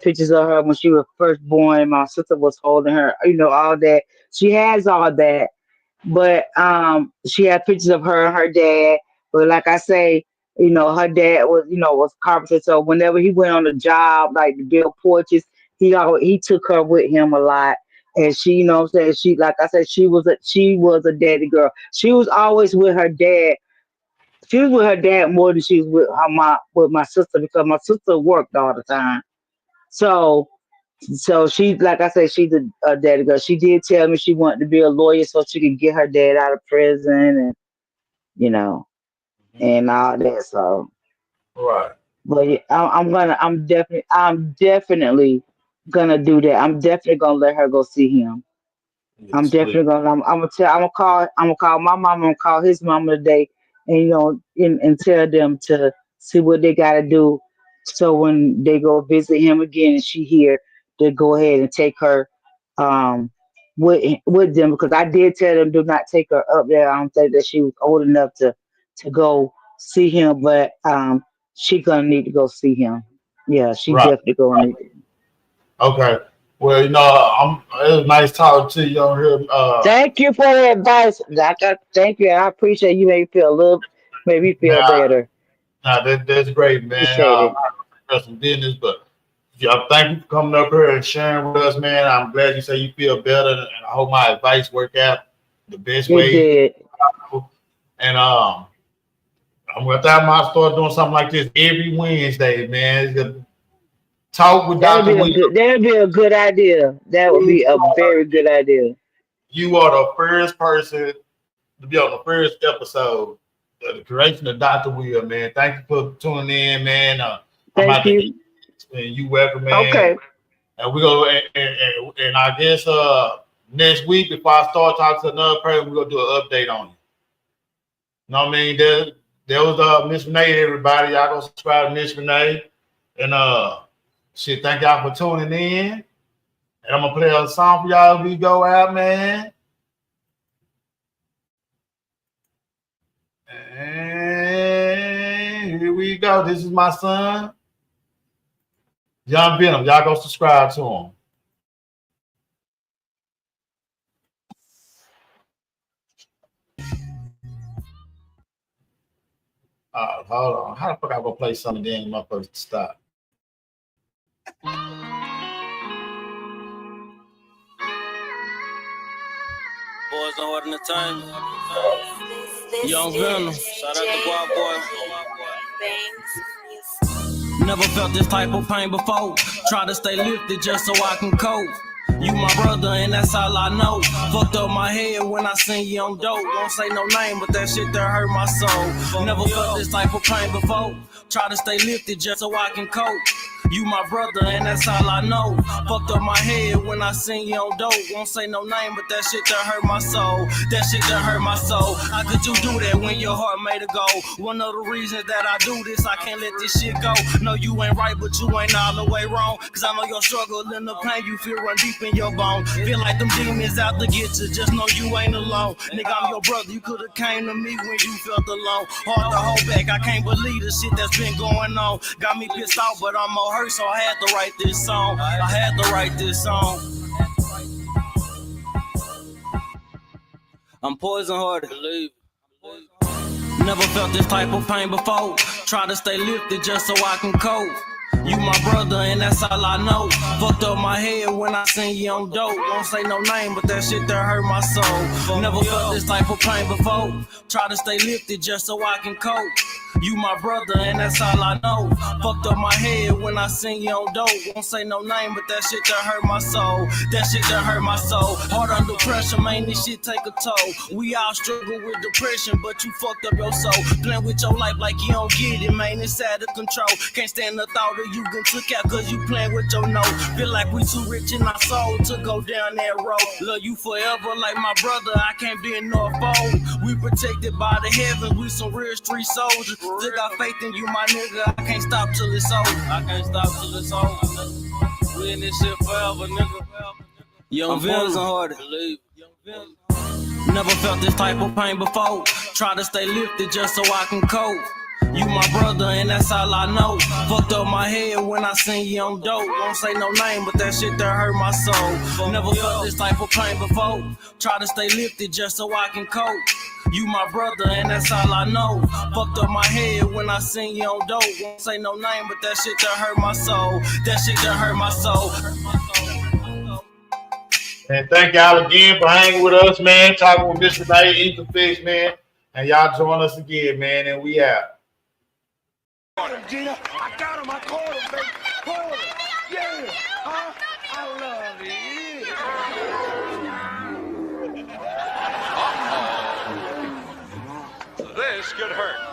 [SPEAKER 6] pictures of her when she was first born. My sister was holding her, all that. She has all that, but she had pictures of her and her dad. But like I say, her dad was carpenter, so whenever he went on a job like to build porches, he took her with him a lot. And she, what I'm saying, she, like I said, she was a daddy girl. She was always with her dad. She was with her dad more than she was with my sister, because my sister worked all the time. So she, like I said, she's a daddy girl. She did tell me she wanted to be a lawyer so she could get her dad out of prison, and you know
[SPEAKER 2] Mhm,
[SPEAKER 6] and all that. So,
[SPEAKER 2] right.
[SPEAKER 6] but yeah, I'm definitely gonna do that. I'm definitely gonna let her go see him. I'm
[SPEAKER 2] Yes, please.
[SPEAKER 6] definitely gonna. I'm gonna call my mom. I'm gonna call his mama today, and and tell them to see what they gotta do, so when they go visit him again and she here, to go ahead and take her, um, with them, because I did tell them do not take her up there. I don't think that she was old enough to go see him, but she gonna need to go see him. Yeah, she
[SPEAKER 2] Right.
[SPEAKER 6] definitely gonna need.
[SPEAKER 2] Okay. Well, it was nice talking to you on here.
[SPEAKER 6] Thank you for the advice, Doctor. Thank you. I appreciate you. Made me feel
[SPEAKER 2] Now,
[SPEAKER 6] better.
[SPEAKER 2] that's great, man.
[SPEAKER 6] Appreciate it.
[SPEAKER 2] Got some business, but yeah, thank you for coming up here and sharing with us, man. I'm glad you say you feel better, and I hope my advice worked out the best
[SPEAKER 6] It
[SPEAKER 2] way
[SPEAKER 6] did.
[SPEAKER 2] possible. And I'm gonna start doing something like this every Wednesday, man. Just talk with Dr. Will.
[SPEAKER 6] That'd be a good idea. That would
[SPEAKER 2] You
[SPEAKER 6] be a very good idea.
[SPEAKER 2] you are the first person to be on the first episode of the creation of Dr. Will, man. Thank you for tuning in, man. I'm
[SPEAKER 6] Thank
[SPEAKER 2] at the end,
[SPEAKER 6] you.
[SPEAKER 2] and you welcome, man.
[SPEAKER 6] Okay.
[SPEAKER 2] And we go and I guess next week before I start talking to another person, we're gonna do an update on you. You know what I mean? There was Miss Renee, everybody. Y'all go subscribe to Miss Renee. And shit, thank y'all for tuning in. And I'm gonna play a song for y'all as we go out, man. And here we go. This is my son, Young Venom. Y'all go subscribe to him. Hold on. How the fuck I gonna play something then motherfuckers stop?
[SPEAKER 1] Poison Heart Entertainment. Young Venom. Shout out to Guap Boy. Never felt this type of pain before. Try to stay lifted just so I can cope. You my brother and that's all I know. Fucked up my head when I seen you on dope. Won't say no name, but that shit there hurt my soul. Never felt this type of pain before. Try to stay lifted just so I can cope. You my brother and that's all I know. Fucked up my head when I seen you on dope. Won't say no name, but that shit that hurt my soul. That shit that hurt my soul. How could you do that when your heart made a goal? One of the reasons that I do this, I can't let this shit go. No, you ain't right, but you ain't all the way wrong. Cause I know your struggle and the pain you feel run deep in your bone. Feel like them demons out to get you, just know you ain't alone. Nigga, I'm your brother, you could've came to me when you felt alone. Hard to hold back, I can't believe the shit that's been going on. Got me pissed off, but I'm more hurt, so I had to write this song. I had to write this song. I'm poison hearted. Never felt this type of pain before. Try to stay lifted just so I can cope. You my brother and that's all I know. Fucked up my head when I seen you on dope. Won't say no name, but that shit there hurt my soul. Never felt this type of pain before. Try to stay lifted just so I can cope. You my brother and that's all I know. Fucked up my head when I seen you on dope. Won't say no name, but that shit that hurt my soul. That shit that hurt my soul. Hard under pressure, man, this shit take a toll. We all struggle with depression, but you fucked up your soul. Playing with your life like you don't get it, man, it's out of control. Can't stand the thought of you getting took out cause you playing with your nose. Feel like we too rich in our soul to go down that road. Love you forever like my brother, I can't be in no fold. We protected by the heavens, we some real street soldiers. Still got faith in you, my nigga. I can't stop till it's over. I can't stop till it's over. We in this shit forever, nigga. Young Venom hearted. Never felt this type of pain before. Try to stay lifted just so I can cope. You my brother and that's all I know. Fucked up my head when I seen you on dope. Won't say no name, but that shit there hurt my soul. Never felt this type of pain before. Try to stay lifted just so I can cope. You my brother and that's all I know. Fucked up my head when I seen you on dope. Won't say no name, but that shit that hurt my soul. That shit that hurt my soul.
[SPEAKER 2] And thank y'all again for hanging with us, man. Talking with Mr. Nate, Interfix, man. And y'all join us again, man. And we out.
[SPEAKER 7] Gina, I got him. I caught him, baby. Caught him. Yeah. Huh? I love it.
[SPEAKER 8] This could hurt.